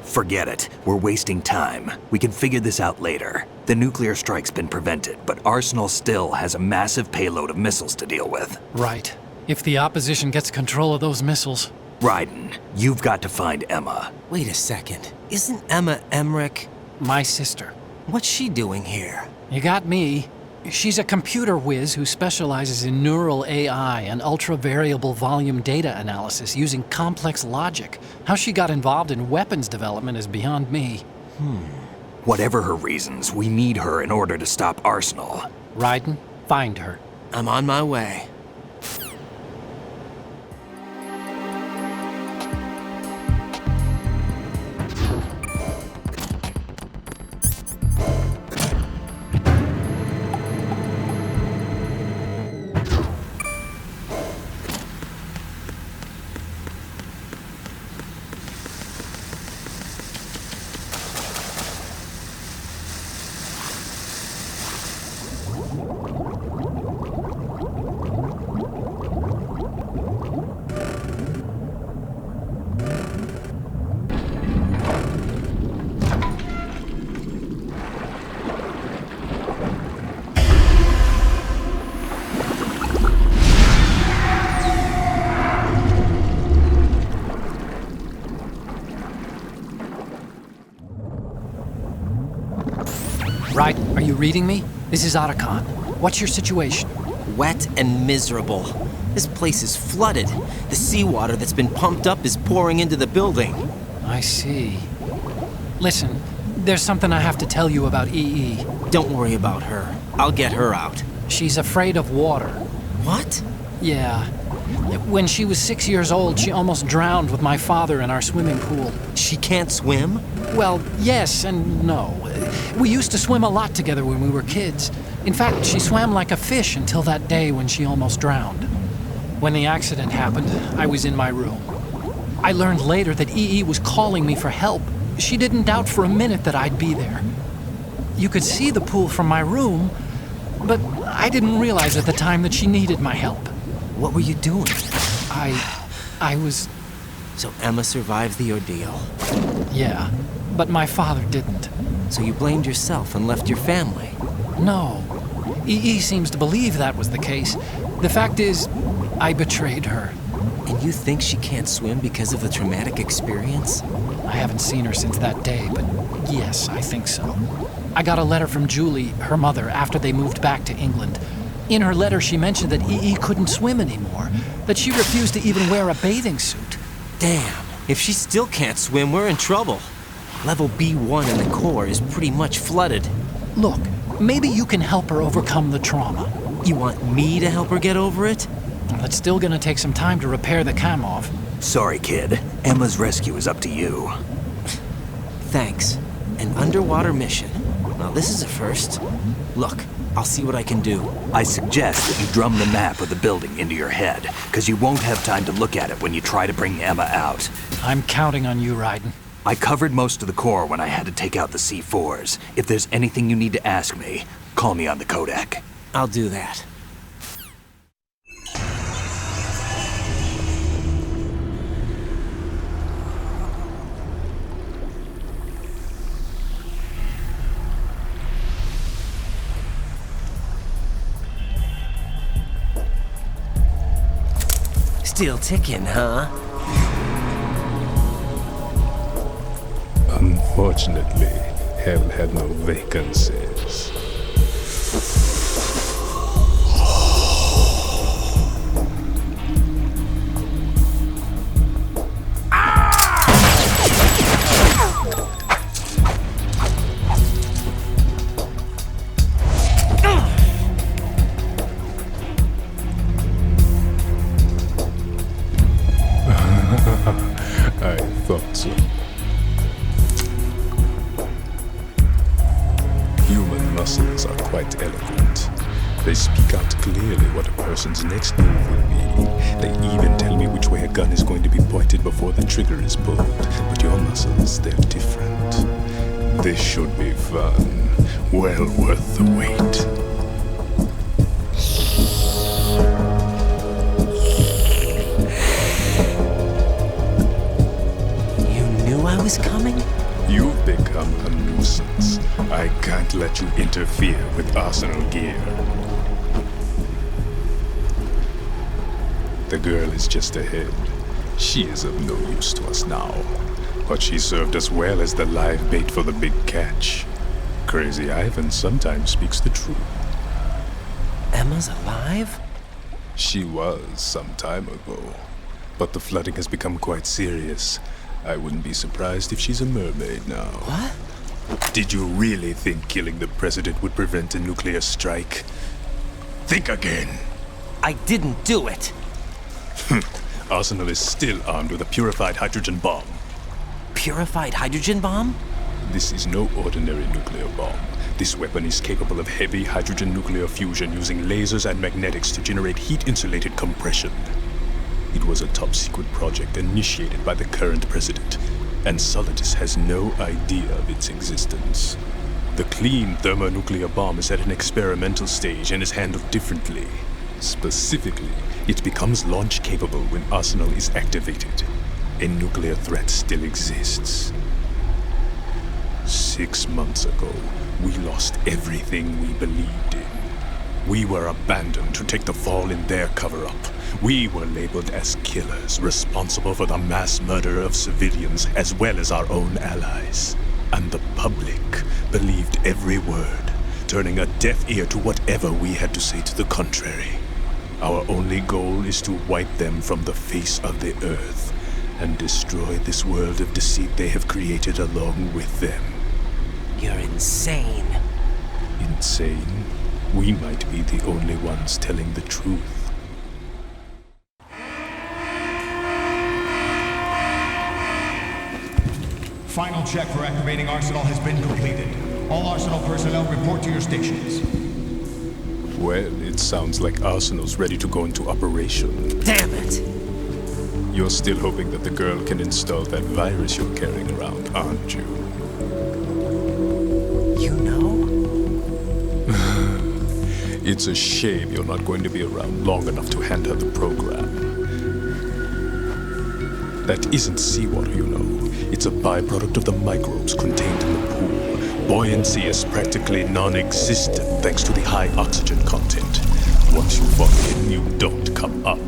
D: Forget it. We're wasting time. We can figure this out later. The nuclear strike's been prevented, but Arsenal still has a massive payload of missiles to deal with.
F: Right. If the opposition gets control of those missiles...
D: Raiden, you've got to find Emma.
E: Wait a second. Isn't Emma Emmerich?
F: My sister.
E: What's she doing here?
F: You got me. She's a computer whiz who specializes in neural AI and ultra-variable volume data analysis using complex logic. How she got involved in weapons development is beyond me.
D: Whatever her reasons, we need her in order to stop Arsenal.
F: Raiden, find her.
E: I'm on my way.
F: Right, are you reading me? This is Otacon. What's your situation?
E: Wet and miserable. This place is flooded. The seawater that's been pumped up is pouring into the building.
F: I see. Listen, there's something I have to tell you about EE.
E: Don't worry about her. I'll get her out.
F: She's afraid of water.
E: What?
F: Yeah. When she was 6 years old, she almost drowned with my father in our swimming pool.
E: She can't swim?
F: Well, yes and no. We used to swim a lot together when we were kids. In fact, she swam like a fish until that day when she almost drowned. When the accident happened, I was in my room. I learned later that EE was calling me for help. She didn't doubt for a minute that I'd be there. You could see the pool from my room, but I didn't realize at the time that she needed my help.
E: What were you doing?
F: I was...
E: So Emma survived the ordeal.
F: Yeah, but my father didn't.
E: So you blamed yourself and left your family?
F: No. EE seems to believe that was the case. The fact is, I betrayed her.
E: And you think she can't swim because of the traumatic experience?
F: I haven't seen her since that day, but yes, I think so. I got a letter from Julie, her mother, after they moved back to England. In her letter, she mentioned that EE couldn't swim anymore, that she refused to even wear a bathing suit.
E: Damn, if she still can't swim, we're in trouble. Level B1 in the core is pretty much flooded.
F: Look, maybe you can help her overcome the trauma.
E: You want me to help her get over it?
F: Well, it's still gonna take some time to repair the Kamov.
D: Sorry, kid. Emma's rescue is up to you.
E: Thanks. An underwater mission. Now this is a first. Look, I'll see what I can do.
D: I suggest that you drum the map of the building into your head, because you won't have time to look at it when you try to bring Emma out.
F: I'm counting on you, Raiden.
D: I covered most of the core when I had to take out the C4s. If there's anything you need to ask me, call me on the codec.
E: I'll do that. Still ticking, huh?
L: Unfortunately, hell had no vacancies. I thought so. Human muscles are quite eloquent. They speak out clearly what a person's next move will be. They even tell me which way a gun is going to be pointed before the trigger is pulled. But your muscles, they're different. This should be fun. Well worth the wait.
E: I was coming?
L: You've become a nuisance. I can't let you interfere with Arsenal gear. The girl is just ahead. She is of no use to us now. But she served us well as the live bait for the big catch. Crazy Ivan sometimes speaks the truth.
E: Emma's alive?
L: She was some time ago. But the flooding has become quite serious. I wouldn't be surprised if she's a mermaid now.
E: What?
L: Did you really think killing the president would prevent a nuclear strike? Think again.
E: I didn't do it.
L: Arsenal is still armed with a purified hydrogen bomb.
E: Purified hydrogen bomb?
L: This is no ordinary nuclear bomb. This weapon is capable of heavy hydrogen nuclear fusion using lasers and magnetics to generate heat-insulated compression. It was a top-secret project initiated by the current president, and Solidus has no idea of its existence. The clean thermonuclear bomb is at an experimental stage and is handled differently. Specifically, it becomes launch-capable when Arsenal is activated. A nuclear threat still exists. 6 months ago, we lost everything we believed in. We were abandoned to take the fall in their cover-up. We were labeled as killers, responsible for the mass murder of civilians as well as our own allies. And the public believed every word, turning a deaf ear to whatever we had to say to the contrary. Our only goal is to wipe them from the face of the earth and destroy this world of deceit they have created along with them.
E: You're insane.
L: Insane? We might be the only ones telling the truth.
M: Final check for activating Arsenal has been completed. All Arsenal personnel report to your stations.
L: Well, it sounds like Arsenal's ready to go into operation.
E: Damn it!
L: You're still hoping that the girl can install that virus you're carrying around, aren't you?
E: You know?
L: It's a shame you're not going to be around long enough to hand her the program. That isn't seawater, you know. It's a byproduct of the microbes contained in the pool. Buoyancy is practically non-existent thanks to the high oxygen content. Once you fall in, you don't come up.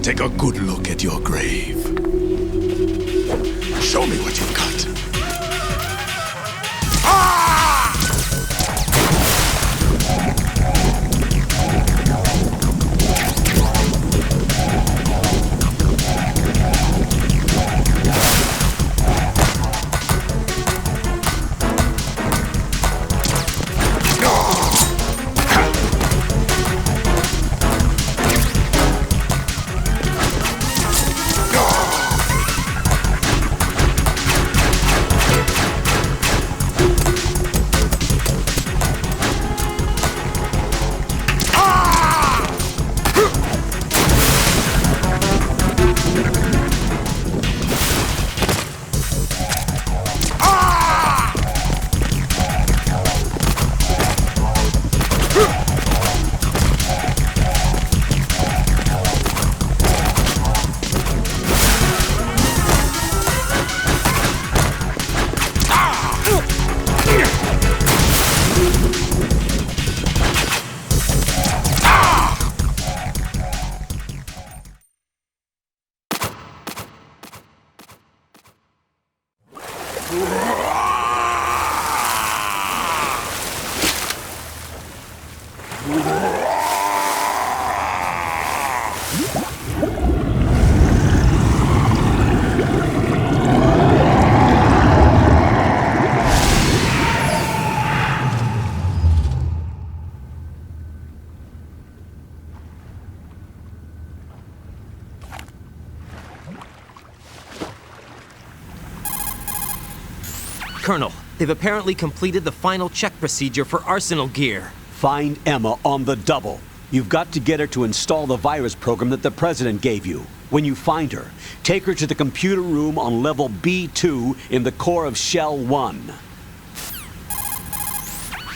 L: Take a good look at your grave. Show me what you've got.
E: Colonel, they've apparently completed the final check procedure for arsenal gear.
H: Find Emma on the double. You've got to get her to install the virus program that the President gave you. When you find her, take her to the computer room on level B2 in the core of Shell 1.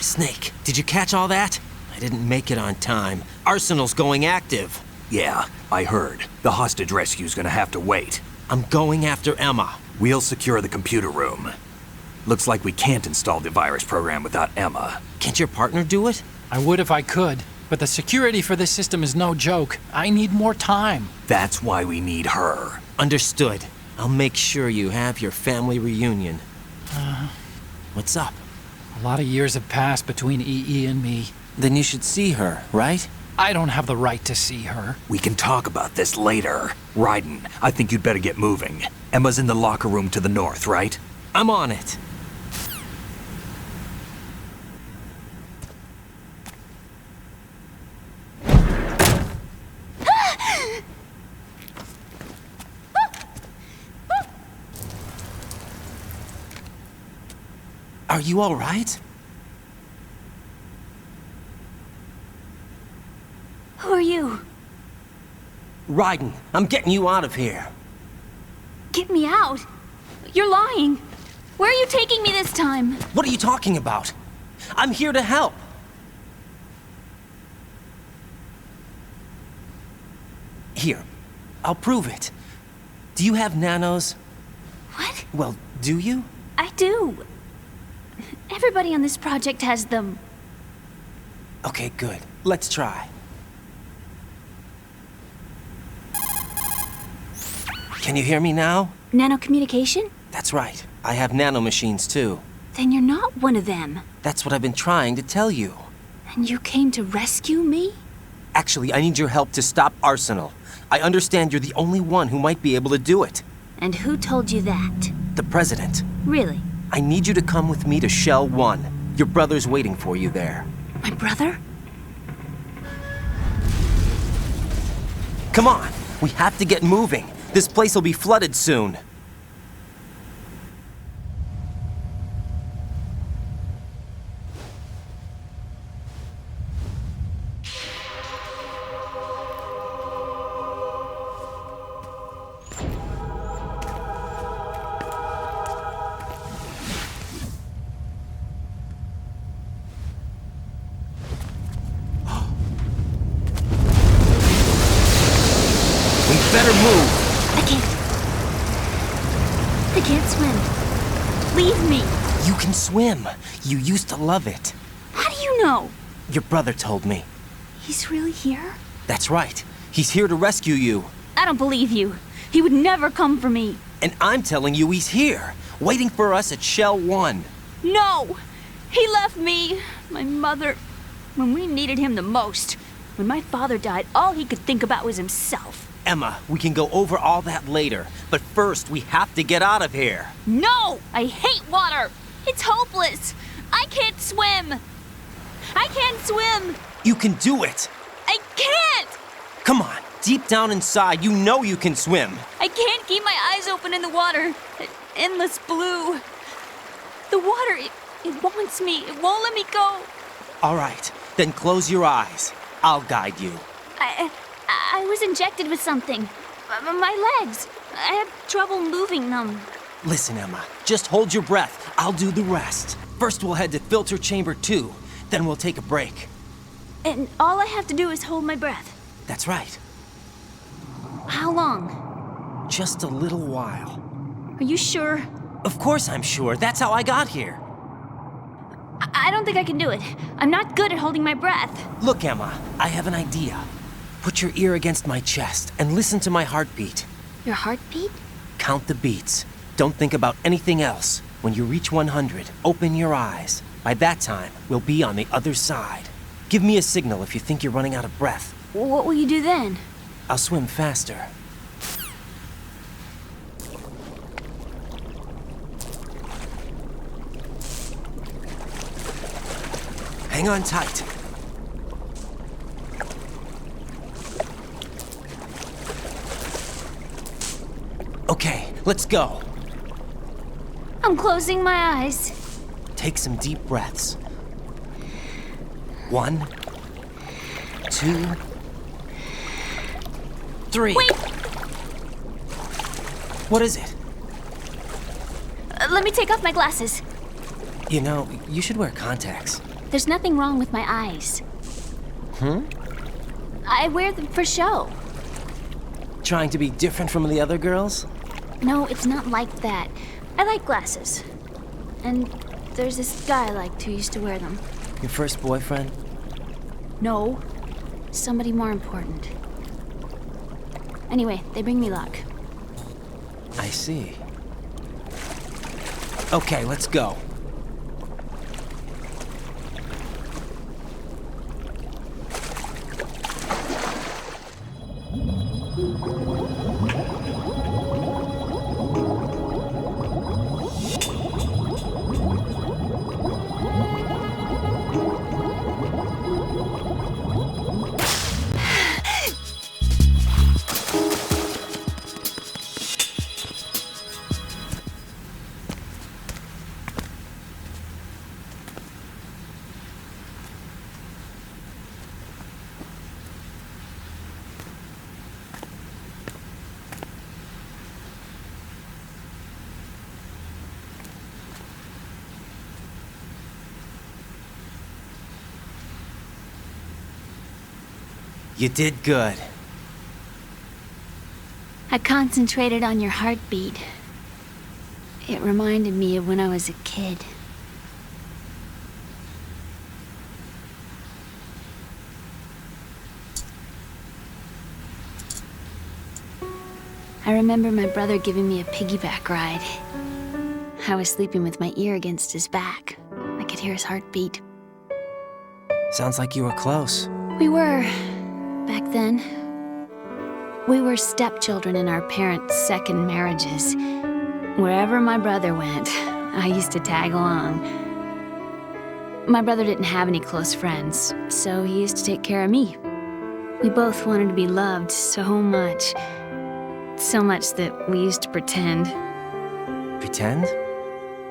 E: Snake, did you catch all that? I didn't make it on time. Arsenal's going active.
D: Yeah, I heard. The hostage rescue's gonna have to wait.
E: I'm going after Emma.
D: We'll secure the computer room. Looks like we can't install the virus program without Emma.
E: Can't your partner do it?
F: I would if I could, but the security for this system is no joke. I need more time.
D: That's why we need her.
E: Understood. I'll make sure you have your family reunion. What's up?
F: A lot of years have passed between EE and me.
E: Then you should see her, right?
F: I don't have the right to see her.
D: We can talk about this later. Raiden, I think you'd better get moving. Emma's in the locker room to the north, right?
E: I'm on it. Are you all right?
N: Who are you?
E: Raiden, I'm getting you out of here.
N: Get me out? You're lying. Where are you taking me this time?
E: What are you talking about? I'm here to help. Here, I'll prove it. Do you have nanos?
N: What?
E: Well, do you?
N: I do. Everybody on this project has them.
E: Okay, good. Let's try. Can you hear me now?
N: Nanocommunication?
E: That's right. I have nanomachines too.
N: Then you're not one of them.
E: That's what I've been trying to tell you.
N: And you came to rescue me?
E: Actually, I need your help to stop Arsenal. I understand you're the only one who might be able to do it.
N: And who told you that?
E: The President.
N: Really?
E: I need you to come with me to Shell 1. Your brother's waiting for you there.
N: My brother?
E: Come on! We have to get moving. This place will be flooded soon. Better move!
N: I can't swim. Leave me.
E: You can swim. You used to love it.
N: How do you know?
E: Your brother told me.
N: He's really here?
E: That's right. He's here to rescue you.
N: I don't believe you. He would never come for me.
E: And I'm telling you he's here, waiting for us at Shell 1.
N: No! He left me, my mother, when we needed him the most. When my father died, all he could think about was himself.
E: Emma, we can go over all that later, but first we have to get out of here.
N: No! I hate water! It's hopeless! I can't swim! I can't swim!
E: You can do it!
N: I can't!
E: Come on, deep down inside, you know you can swim.
N: I can't keep my eyes open in the water. Endless blue. The water, it wants me. It won't let me go.
E: All right, then close your eyes. I'll guide you.
N: I was injected with something. My legs. I have trouble moving them.
E: Listen, Emma, just hold your breath. I'll do the rest. First we'll head to filter chamber 2, then we'll take a break.
N: And all I have to do is hold my breath.
E: That's right.
N: How long?
E: Just a little while.
N: Are you sure?
E: Of course I'm sure. That's how I got here.
N: I don't think I can do it. I'm not good at holding my breath.
E: Look, Emma, I have an idea. Put your ear against my chest and listen to my heartbeat.
N: Your heartbeat?
E: Count the beats. Don't think about anything else. When you reach 100, open your eyes. By that time, we'll be on the other side. Give me a signal if you think you're running out of breath.
N: What will you do then?
E: I'll swim faster. Hang on tight. Okay, let's go.
N: I'm closing my eyes.
E: Take some deep breaths. 1, 2, 3.
N: Wait!
E: What is it?
N: Let me take off my glasses.
E: You know, you should wear contacts.
N: There's nothing wrong with my eyes. I wear them for show.
E: Trying to be different from the other girls?
N: No, it's not like that. I like glasses. And there's this guy I liked who used to wear them.
E: Your first boyfriend?
N: No, somebody more important. Anyway, they bring me luck.
E: I see. Okay, let's go. You did good.
N: I concentrated on your heartbeat. It reminded me of when I was a kid. I remember my brother giving me a piggyback ride. I was sleeping with my ear against his back. I could hear his heartbeat.
E: Sounds like you were close.
N: We were, back then. We were stepchildren in our parents' second marriages. Wherever my brother went, I used to tag along. My brother didn't have any close friends, so he used to take care of me. We both wanted to be loved so much. So much that we used to pretend.
E: Pretend?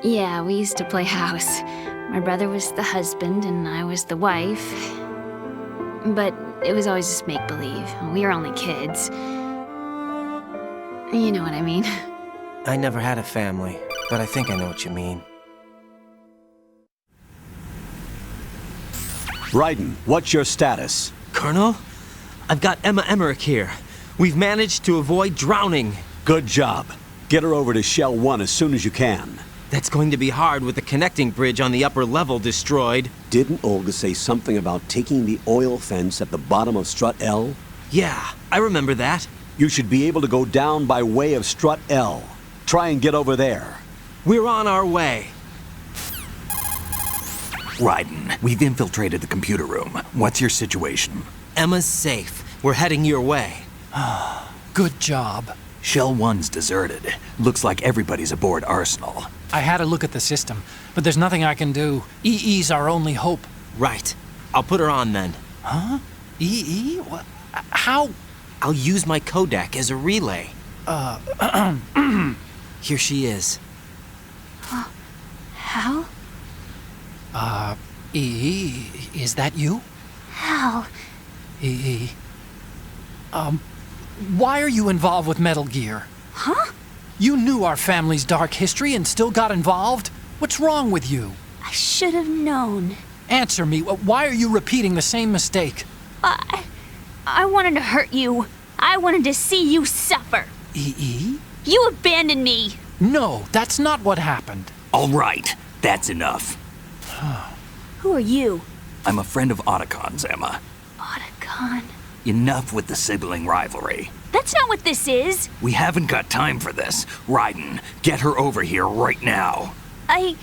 N: Yeah, we used to play house. My brother was the husband and I was the wife. But it was always just make-believe. We were only kids. You know what I mean.
E: I never had a family, but I think I know what you mean.
H: Raiden, what's your status?
E: Colonel, I've got Emma Emmerich here. We've managed to avoid drowning.
H: Good job. Get her over to Shell 1 as soon as you can.
E: That's going to be hard with the connecting bridge on the upper level destroyed.
H: Didn't Olga say something about taking the oil fence at the bottom of Strut L?
E: Yeah, I remember that.
H: You should be able to go down by way of Strut L. Try and get over there.
E: We're on our way.
D: Raiden, we've infiltrated the computer room. What's your situation?
E: Emma's safe. We're heading your way.
F: Good job.
D: Shell 1's deserted. Looks like everybody's aboard Arsenal.
F: I had a look at the system, but there's nothing I can do. EE's our only hope.
E: Right. I'll put her on then.
F: Huh? EE? What? How?
E: I'll use my Kodak as a relay. Here she is.
N: Hal?
F: EE, is that you?
N: Hal?
F: EE. Why are you involved with Metal Gear?
N: Huh?
F: You knew our family's dark history and still got involved? What's wrong with you?
N: I should have known.
F: Answer me. Why are you repeating the same mistake?
N: I wanted to hurt you. I wanted to see you suffer.
F: EE?
N: You abandoned me.
F: No, that's not what happened.
D: All right, that's enough.
N: Who are you?
D: I'm a friend of Otacon's, Emma.
N: Otacon?
D: Enough with the sibling rivalry.
N: That's not what this is.
D: We haven't got time for this. Raiden, get her over here right now.
N: I...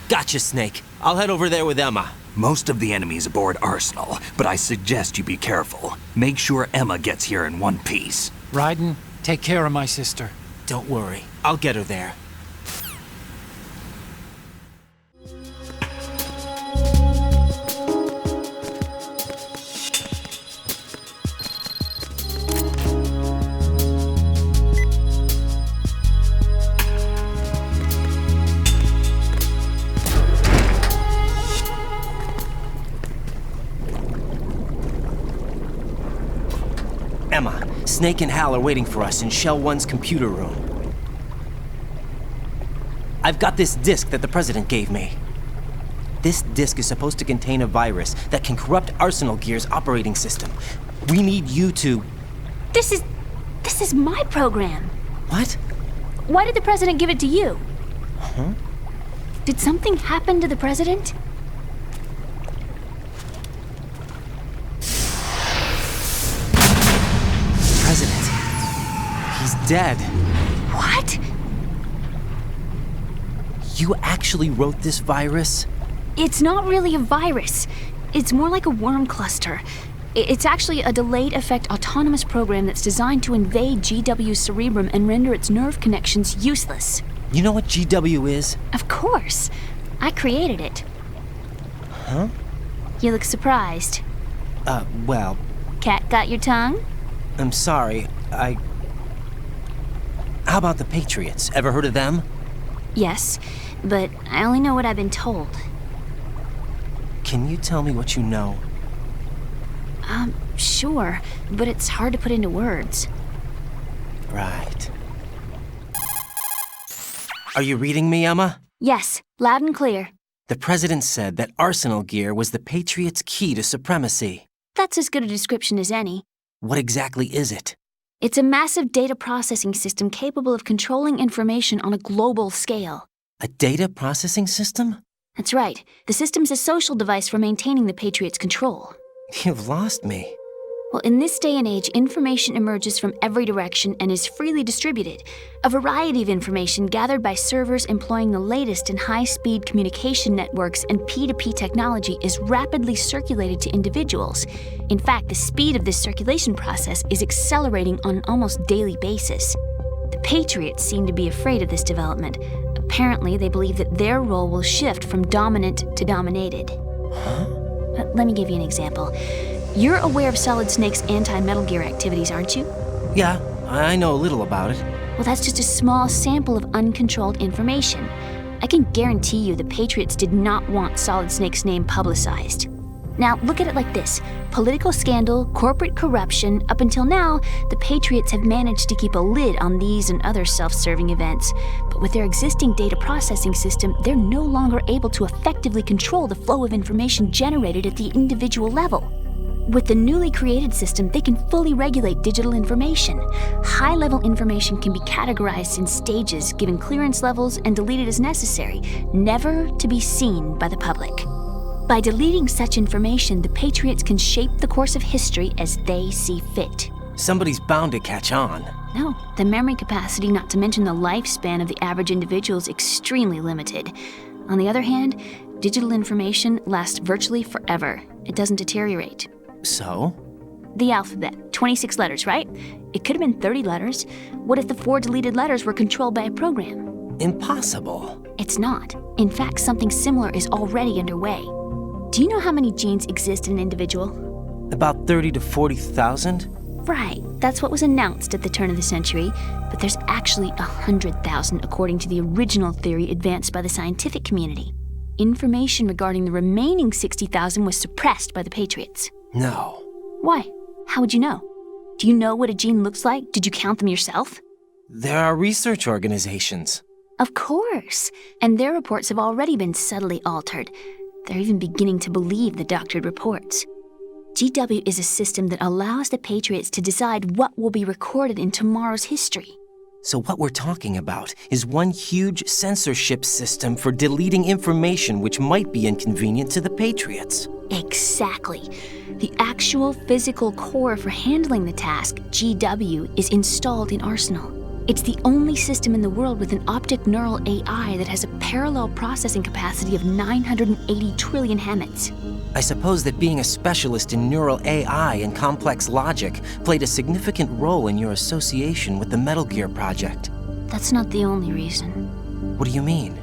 E: Gotcha, Snake. I'll head over there with Emma.
D: Most of the enemy's aboard Arsenal, but I suggest you be careful. Make sure Emma gets here in one piece.
F: Raiden, take care of my sister.
E: Don't worry. I'll get her there. Emma, Snake and Hal are waiting for us in Shell 1's computer room. I've got this disk that the President gave me. This disk is supposed to contain a virus that can corrupt Arsenal Gear's operating system. We need you to...
N: This is my program.
E: What?
N: Why did the President give it to you?
E: Huh?
N: Did something happen to the President?
E: President. He's dead.
N: What?
E: You actually wrote this virus?
N: It's not really a virus. It's more like a worm cluster. It's actually a delayed effect autonomous program that's designed to invade GW's cerebrum and render its nerve connections useless.
E: You know what GW is?
N: Of course. I created it.
E: Huh?
N: You look surprised.
E: Well...
N: Cat got your tongue?
E: I'm sorry, How about the Patriots? Ever heard of them?
N: Yes, but I only know what I've been told.
E: Can you tell me what you know?
N: Sure, but it's hard to put into words.
E: Right. Are you reading me, Emma?
N: Yes, loud and clear.
E: The President said that Arsenal Gear was the Patriots' key to supremacy.
N: That's as good a description as any.
E: What exactly is it?
N: It's a massive data processing system capable of controlling information on a global scale.
E: A data processing system?
N: That's right. The system's a social device for maintaining the Patriots' control.
E: You've lost me.
N: Well, in this day and age, information emerges from every direction and is freely distributed. A variety of information gathered by servers employing the latest in high-speed communication networks and P2P technology is rapidly circulated to individuals. In fact, the speed of this circulation process is accelerating on an almost daily basis. The Patriots seem to be afraid of this development. Apparently, they believe that their role will shift from dominant to dominated.
E: Huh?
N: Let me give you an example. You're aware of Solid Snake's anti-Metal Gear activities, aren't you?
E: Yeah, I know a little about it.
N: Well, that's just a small sample of uncontrolled information. I can guarantee you the Patriots did not want Solid Snake's name publicized. Now, look at it like this. Political scandal, corporate corruption, up until now, the Patriots have managed to keep a lid on these and other self-serving events. But with their existing data processing system, they're no longer able to effectively control the flow of information generated at the individual level. With the newly created system, they can fully regulate digital information. High-level information can be categorized in stages, given clearance levels, and deleted as necessary, never to be seen by the public. By deleting such information, the Patriots can shape the course of history as they see fit.
E: Somebody's bound to catch on.
N: No, the memory capacity, not to mention the lifespan of the average individual, is extremely limited. On the other hand, digital information lasts virtually forever. It doesn't deteriorate.
E: So?
N: The alphabet, 26 letters, right? It could have been 30 letters. What if the 4 deleted letters were controlled by a program?
E: Impossible.
N: It's not. In fact, something similar is already underway. Do you know how many genes exist in an individual?
E: About 30 to 40,000?
N: Right, that's what was announced at the turn of the century, but there's actually 100,000 according to the original theory advanced by the scientific community. Information regarding the remaining 60,000 was suppressed by the Patriots.
E: No.
N: Why? How would you know? Do you know what a gene looks like? Did you count them yourself?
E: There are research organizations.
N: Of course. And their reports have already been subtly altered. They're even beginning to believe the doctored reports. GW is a system that allows the Patriots to decide what will be recorded in tomorrow's history.
E: So what we're talking about is one huge censorship system for deleting information which might be inconvenient to the Patriots.
N: Exactly. The actual physical core for handling the task, GW, is installed in Arsenal. It's the only system in the world with an optic neural AI that has a parallel processing capacity of 980 trillion Hammets.
E: I suppose that being a specialist in neural AI and complex logic played a significant role in your association with the Metal Gear project.
N: That's not the only reason.
E: What do you mean?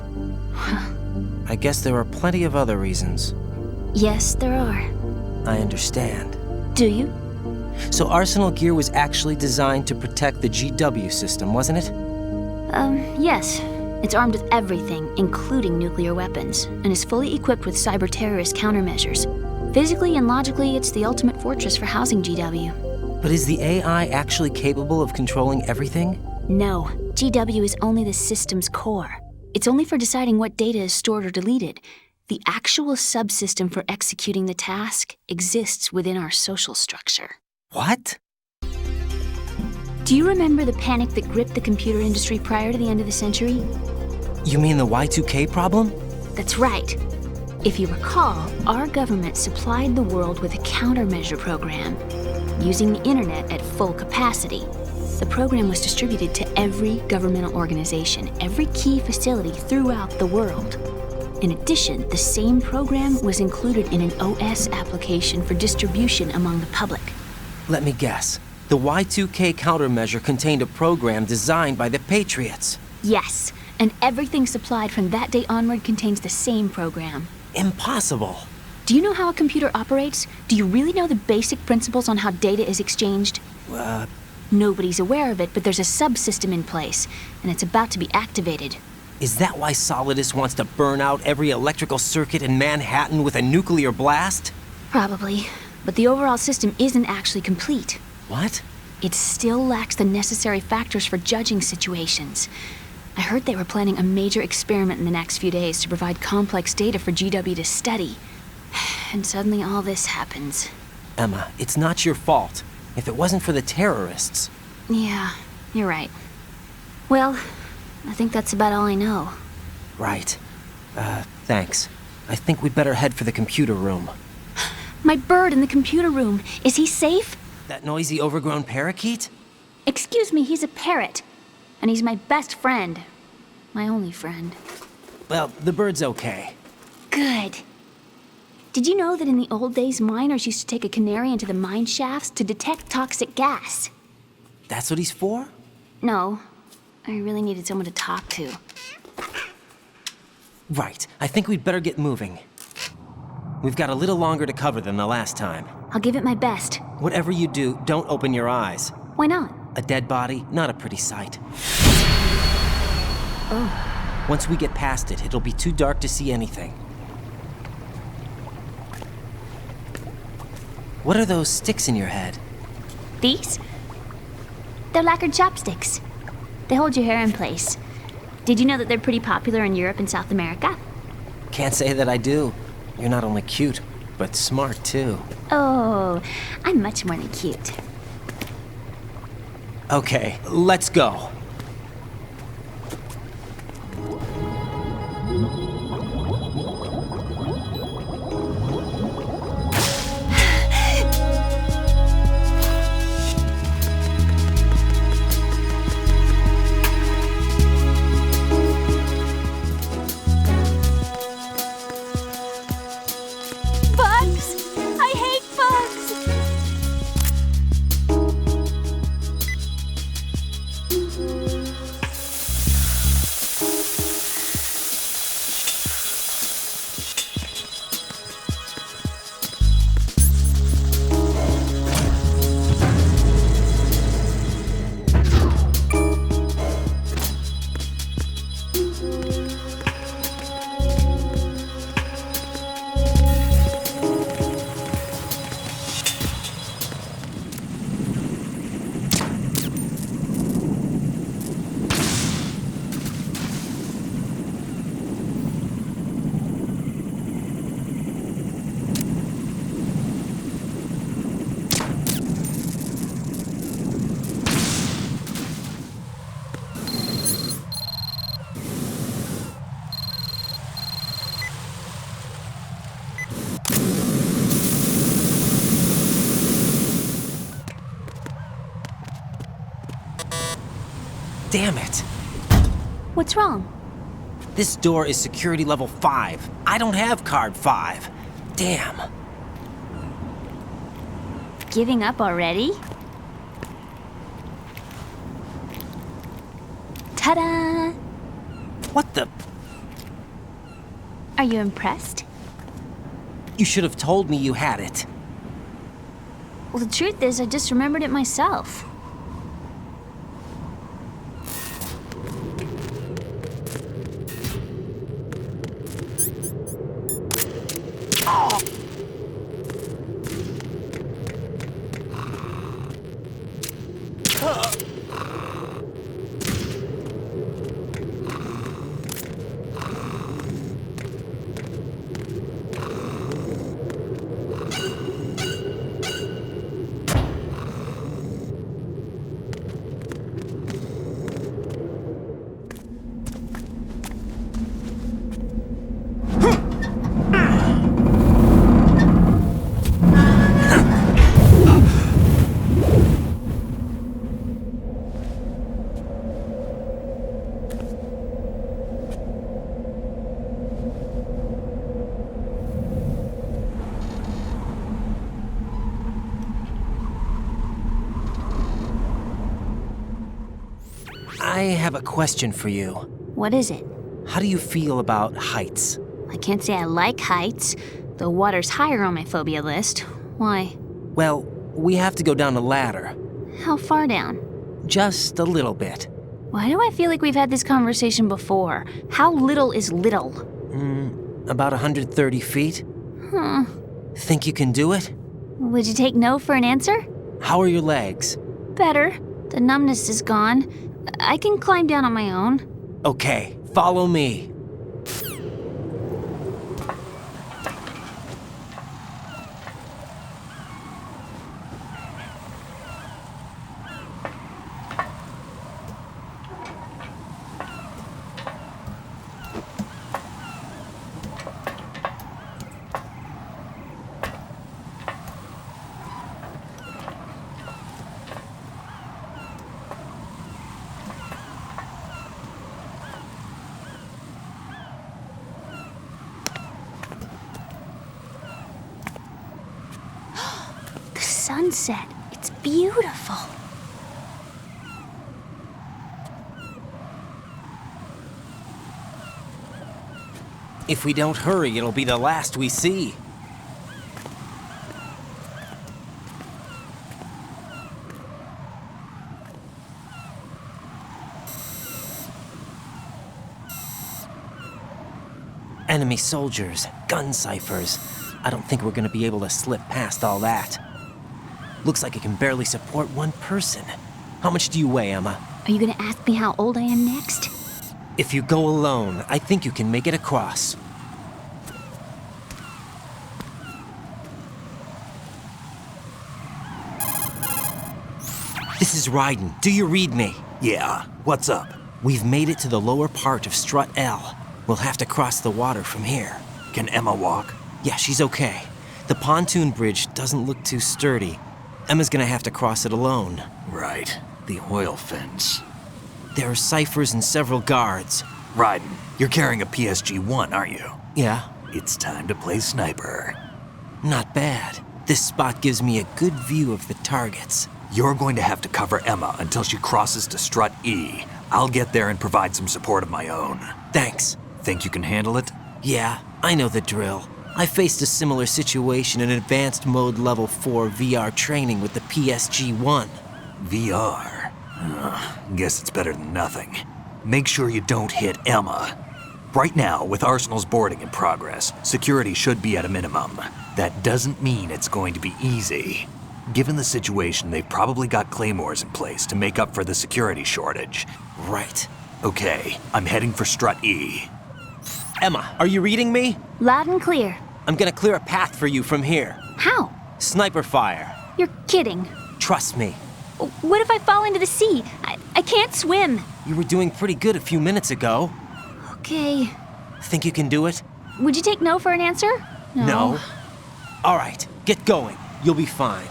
E: I guess there are plenty of other reasons.
N: Yes, there are.
E: I understand.
N: Do you?
E: So Arsenal Gear was actually designed to protect the GW system, wasn't it?
N: Yes. It's armed with everything, including nuclear weapons, and is fully equipped with cyber-terrorist countermeasures. Physically and logically, it's the ultimate fortress for housing GW.
E: But is the AI actually capable of controlling everything?
N: No, GW is only the system's core. It's only for deciding what data is stored or deleted. The actual subsystem for executing the task exists within our social structure.
E: What?
N: Do you remember the panic that gripped the computer industry prior to the end of the century?
E: You mean the Y2K problem?
N: That's right. If you recall, our government supplied the world with a countermeasure program, using the internet at full capacity. The program was distributed to every governmental organization, every key facility throughout the world. In addition, the same program was included in an OS application for distribution among the public.
E: Let me guess. The Y2K countermeasure contained a program designed by the Patriots.
N: Yes, and everything supplied from that day onward contains the same program.
E: Impossible.
N: Do you know how a computer operates? Do you really know the basic principles on how data is exchanged? Nobody's aware of it, but there's a subsystem in place, and it's about to be activated.
E: Is that why Solidus wants to burn out every electrical circuit in Manhattan with a nuclear blast?
N: Probably, but the overall system isn't actually complete.
E: What?
N: It still lacks the necessary factors for judging situations. I heard they were planning a major experiment in the next few days to provide complex data for GW to study. And suddenly all this happens.
E: Emma, it's not your fault. If it wasn't for the terrorists...
N: Yeah, you're right. Well, I think that's about all I know.
E: Right. Thanks. I think we'd better head for the computer room.
N: My bird in the computer room. Is he safe?
E: That noisy, overgrown parakeet?
N: Excuse me, he's a parrot. And he's my best friend. My only friend.
E: Well, the bird's okay.
N: Good. Did you know that in the old days, miners used to take a canary into the mine shafts to detect toxic gas?
E: That's what he's for?
N: No. I really needed someone to talk to.
E: Right. I think we'd better get moving. We've got a little longer to cover than the last time.
N: I'll give it my best.
E: Whatever you do, don't open your eyes.
N: Why not?
E: A dead body, not a pretty sight.
N: Oh.
E: Once we get past it, it'll be too dark to see anything. What are those sticks in your head?
N: These? They're lacquered chopsticks. They hold your hair in place. Did you know that they're pretty popular in Europe and South America?
E: Can't say that I do. You're not only cute, but smart too.
N: Oh, I'm much more than cute.
E: Okay, let's go. Damn it.
N: What's wrong?
E: This door is security level 5. I don't have card 5. Damn.
N: Giving up already? Ta-da!
E: What the?
N: Are you impressed?
E: You should have told me you had it.
N: Well, the truth is, I just remembered it myself.
E: I have a question for you.
N: What is it?
E: How do you feel about heights?
N: I can't say I like heights. The water's higher on my phobia list. Why?
E: Well, we have to go down a ladder.
N: How far down?
E: Just a little bit.
N: Why do I feel like we've had this conversation before? How little is little?
E: About 130 feet. Think you can do it?
N: Would you take no for an answer?
E: How are your legs?
N: Better. The numbness is gone. I can climb down on my own.
E: Okay, follow me.
N: Sunset. It's beautiful.
E: If we don't hurry, it'll be the last we see. Enemy soldiers, gun ciphers. I don't think we're gonna be able to slip past all that. Looks like it can barely support one person. How much do you weigh, Emma?
N: Are you gonna ask me how old I am next?
E: If you go alone, I think you can make it across. This is Ryden. Do you read me?
D: Yeah, what's up?
E: We've made it to the lower part of Strut L. We'll have to cross the water from here.
D: Can Emma walk?
E: Yeah, she's okay. The pontoon bridge doesn't look too sturdy. Emma's gonna have to cross it alone.
D: Right. The oil fence.
E: There are ciphers and several guards.
D: Ryden, you're carrying a PSG-1, aren't you?
E: Yeah.
D: It's time to play sniper.
E: Not bad. This spot gives me a good view of the targets.
D: You're going to have to cover Emma until she crosses to Strut E. I'll get there and provide some support of my own.
E: Thanks.
D: Think you can handle it?
E: Yeah, I know the drill. I faced a similar situation in Advanced Mode Level 4 VR training with the PSG-1.
D: VR? Guess it's better than nothing. Make sure you don't hit Emma. Right now, with Arsenal's boarding in progress, security should be at a minimum. That doesn't mean it's going to be easy. Given the situation, they've probably got claymores in place to make up for the security shortage.
E: Right.
D: Okay, I'm heading for Strut E.
E: Emma, are you reading me?
N: Loud and clear.
E: I'm gonna clear a path for you from here.
N: How?
E: Sniper fire.
N: You're kidding.
E: Trust me.
N: What if I fall into the sea? I can't swim.
E: You were doing pretty good a few minutes ago.
N: Okay.
E: Think you can do it?
N: Would you take no for an answer?
E: No. All right, get going. You'll be fine.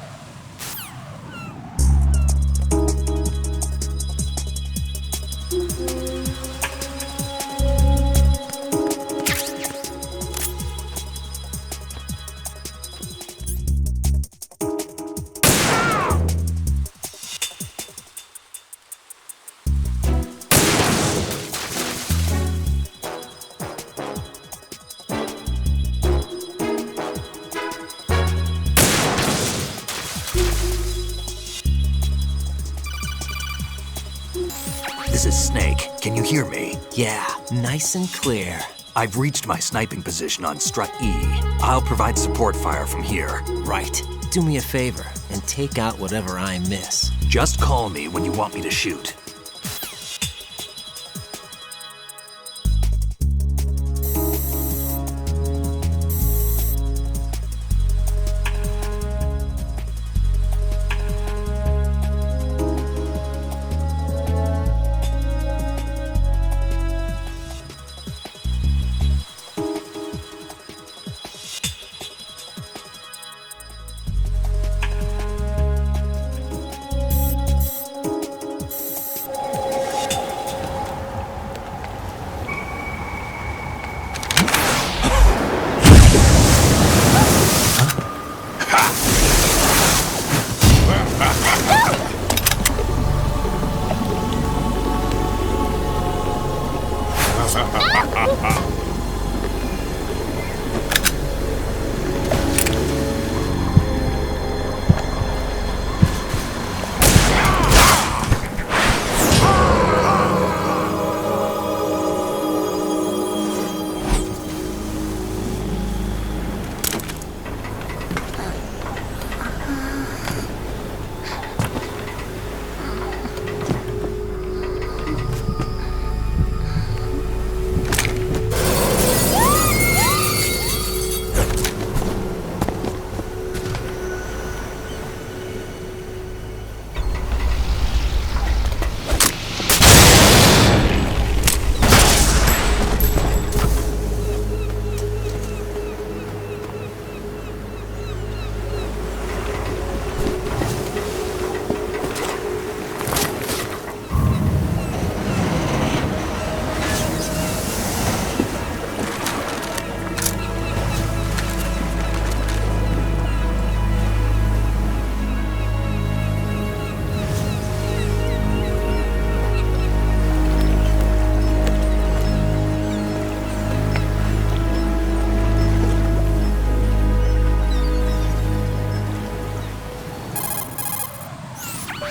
D: This is Snake. Can you hear me?
E: Yeah, nice and clear.
D: I've reached my sniping position on Strut E. I'll provide support fire from here.
E: Right. do me a favor and take out whatever I miss.
D: Just call me when you want me to shoot.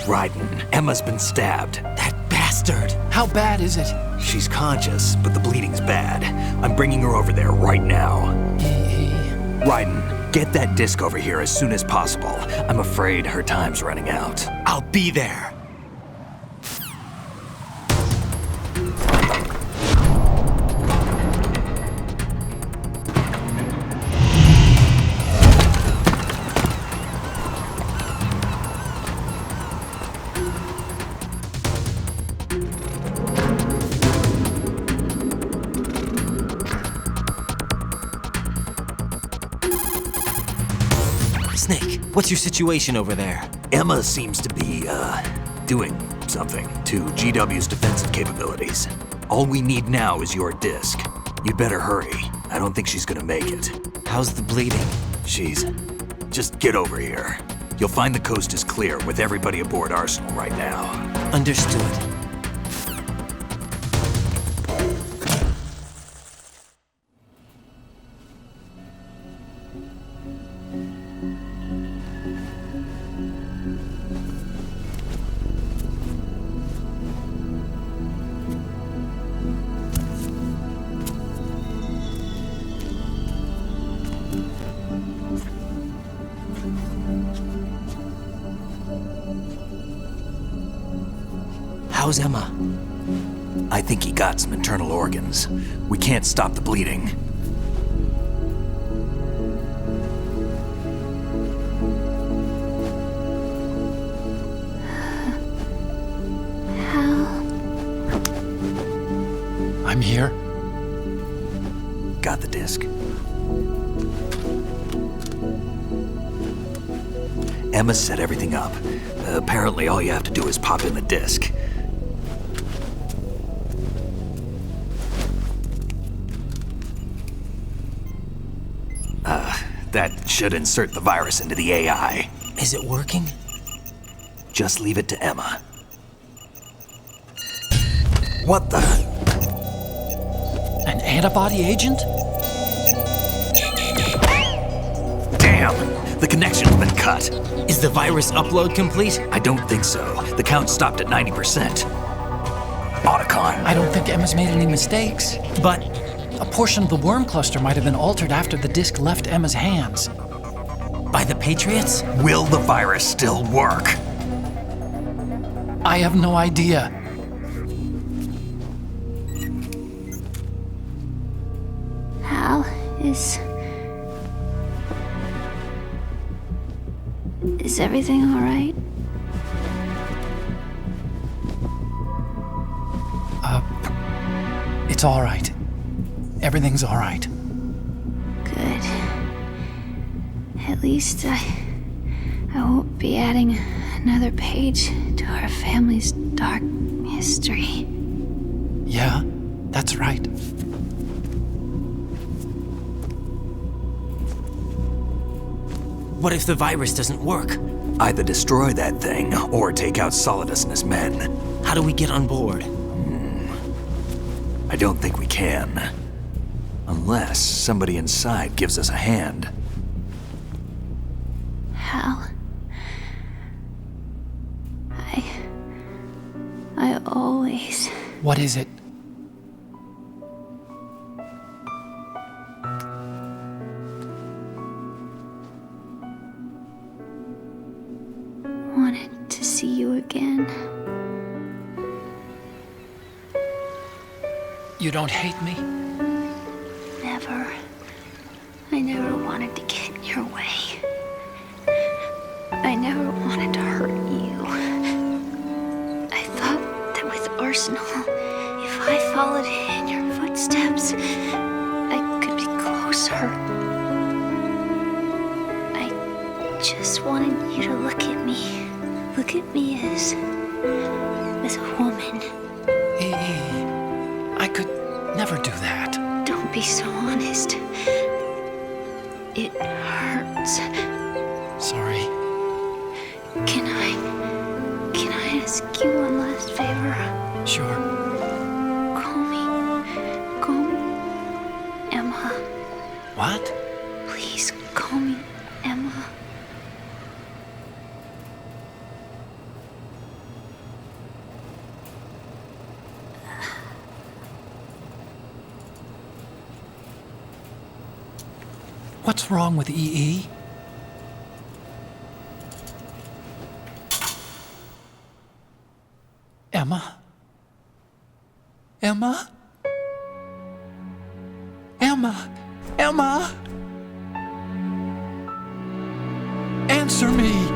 D: Raiden, Emma's been stabbed.
E: That bastard!
F: How bad is it?
D: She's conscious, but the bleeding's bad. I'm bringing her over there right now. Raiden, get that disc over here as soon as possible. I'm afraid her time's running out.
E: I'll be there. Snake, what's your situation over there?
D: Emma seems to be, doing something to GW's defensive capabilities. All we need now is your disc. You'd better hurry. I don't think she's gonna make it.
E: How's the bleeding?
D: Just get over here. You'll find the coast is clear with everybody aboard Arsenal right now.
E: Understood. How's Emma?
D: I think he got some internal organs. We can't stop the bleeding.
F: I'm here.
D: Got the disc. Emma set everything up. Apparently all you have to do is pop in the disc. That should insert the virus into the AI.
E: Is it working?
D: Just leave it to Emma. What the?
F: An antibody agent?
D: Damn! The connection's been cut.
E: Is the virus upload complete?
D: I don't think so. The count stopped at 90%. Otacon.
F: I don't think Emma's made any mistakes.
E: But
F: a portion of the worm cluster might have been altered after the disc left Emma's hands.
E: By the Patriots?
D: Will the virus still work?
F: I have no idea.
N: Hal, is everything all right?
F: It's all right. Everything's all right.
N: Good. At least I won't be adding another page to our family's dark history.
F: Yeah, that's right.
E: What if the virus doesn't work?
D: Either destroy that thing or take out Solidus and his men.
E: How do we get on board?
D: I don't think we can. Unless somebody inside gives us a hand.
N: Hal, I always...
F: What is it?
N: wanted to see you again.
F: You don't hate me?
N: Never. I never wanted to get in your way. I never wanted to hurt you. I thought that with Arsenal, if I followed in your footsteps, I could be closer. I just wanted you to look at me. Look at me as a woman.
F: I could never do that.
N: Don't be so honest. It hurts.
F: Sorry.
N: Can I ask you one last favor?
F: Sure.
N: Call me Emma.
F: What?
N: Please call me Emma.
F: What's wrong with EE? Emma? Emma? Emma? Emma? Answer me!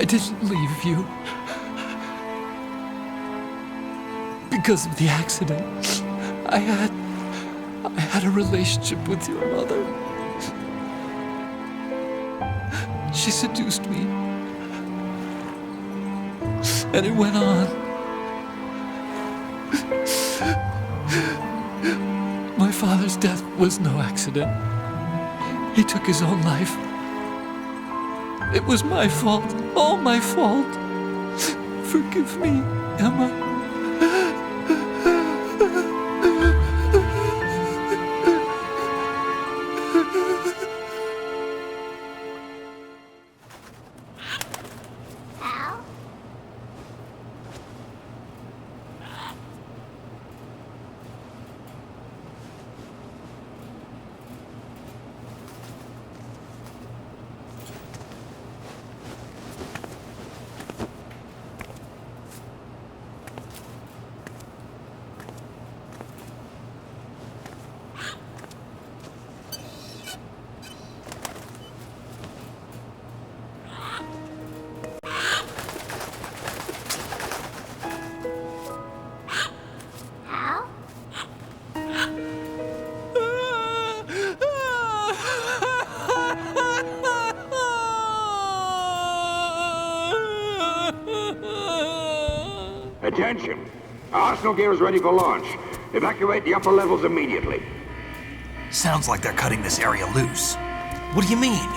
F: I didn't leave you. Because of the accident, I had a relationship with your mother. She seduced me. And it went on. My father's death was no accident. He took his own life. It was my fault, all my fault. Forgive me, Emma.
O: Attention! Arsenal gear is ready for launch. Evacuate the upper levels immediately.
D: Sounds like they're cutting this area loose.
E: What do you mean?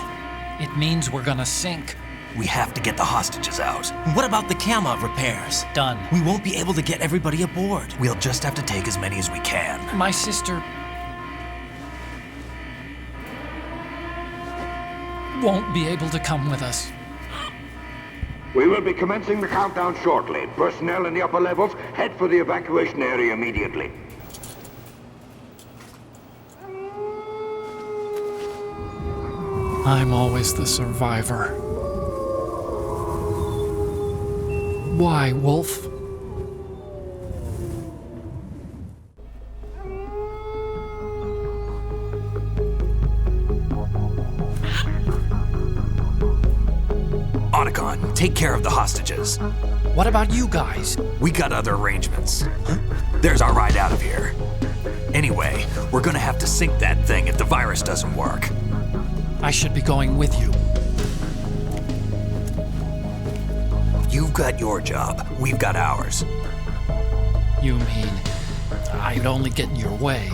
F: It means we're gonna sink.
D: We have to get the hostages out.
E: What about the camo repairs?
F: Done.
E: We won't be able to get everybody aboard.
D: We'll just have to take as many as we can.
F: My sister won't be able to come with us.
O: We will be commencing the countdown shortly. Personnel in the upper levels, head for the evacuation area immediately.
F: I'm always the survivor. Why, Wolf?
D: Otacon, take care of the hostages.
F: What about you guys?
D: We got other arrangements. There's our ride out of here. Anyway, we're gonna have to sink that thing if the virus doesn't work.
F: I should be going with you.
D: You've got your job, we've got ours.
F: You mean I'd only get in your way?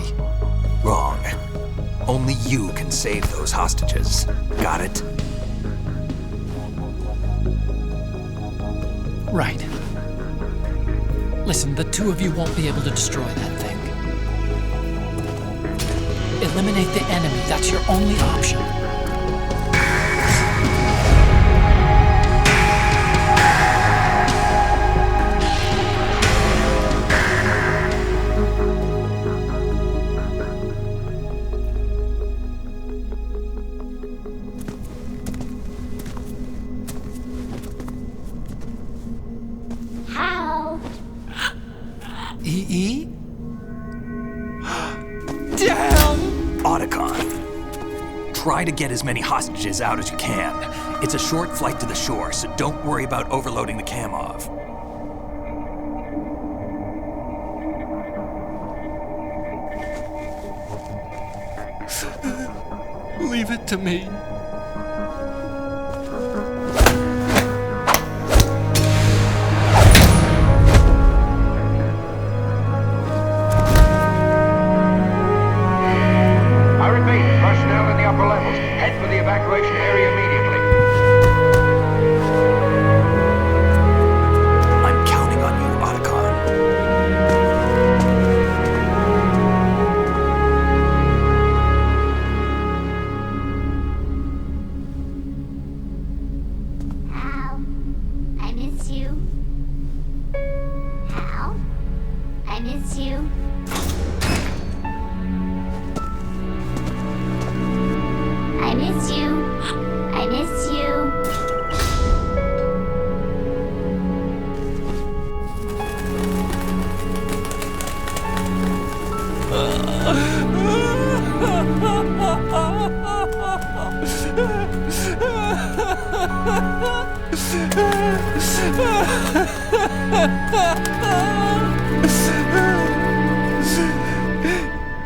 D: Wrong. Only you can save those hostages. Got it?
F: Right. Listen, the two of you won't be able to destroy that thing. Eliminate the enemy. That's your only option. E? Damn!
D: Otacon, try to get as many hostages out as you can. It's a short flight to the shore, so don't worry about overloading the Kamov.
F: Leave it to me.
O: Evacuation area immediately.
D: I'm counting on you, Otacon.
P: Hal, I miss you. Hal, I miss you. I miss you. I miss you.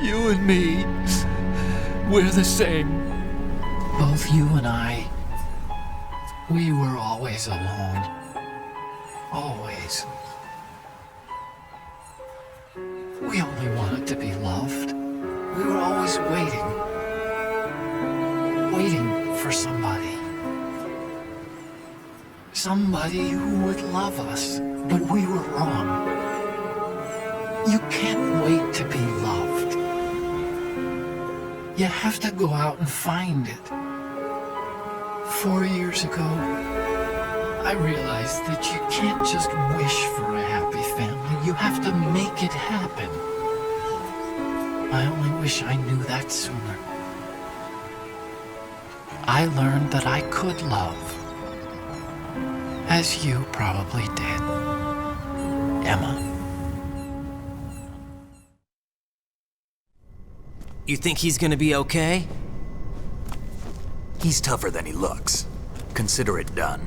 F: You and me, we're the same. Both you and I, we were always alone. Always. We only wanted to be loved. We were always waiting. Waiting for somebody. Somebody who would love us. But we were wrong. You can't wait to be loved. You have to go out and find it. 4 years ago, I realized that you can't just wish for a happy family. You have to make it happen. I only wish I knew that sooner. I learned that I could love, as you probably did, Emma.
E: You think he's gonna be okay?
D: He's tougher than he looks. Consider it done.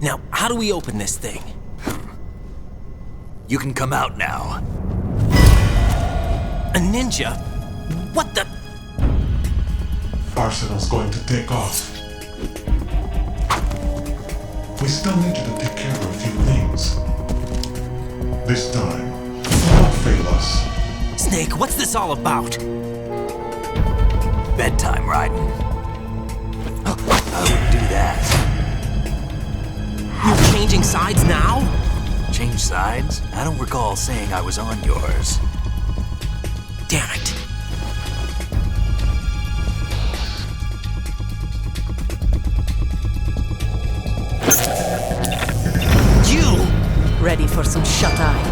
E: Now, how do we open this thing?
D: You can come out now.
E: A ninja? What the?
L: Arsenal's going to take off. We still need you to take care of a few things.
Q: This time, do not fail us.
E: Snake, what's this all about?
D: Bedtime riding. I wouldn't do that.
E: You're changing sides now?
D: Change sides? I don't recall saying I was on yours.
E: Damn it. You!
I: Ready for some shut-eye?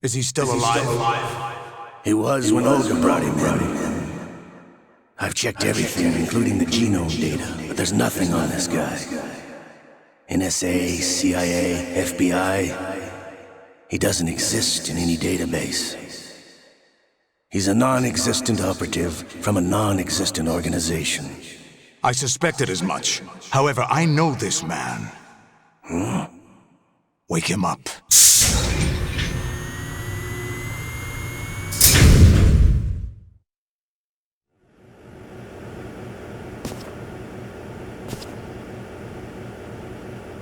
H: Is he still alive?
K: He was when Olga brought him in. I've checked everything, including the genome data, but there's nothing on this guy. NSA, CIA, FBI. He doesn't exist in any database. He's a non-existent operative from a non-existent organization.
B: I suspected as much. However, I know this man. Wake him up.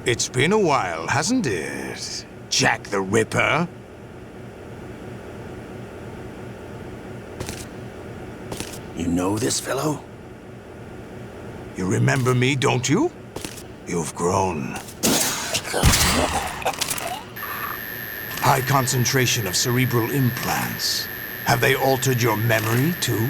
B: It's been a while, hasn't it? Jack the Ripper?
K: You know this fellow?
B: You remember me, don't you? You've grown. High concentration of cerebral implants. Have they altered your memory, too?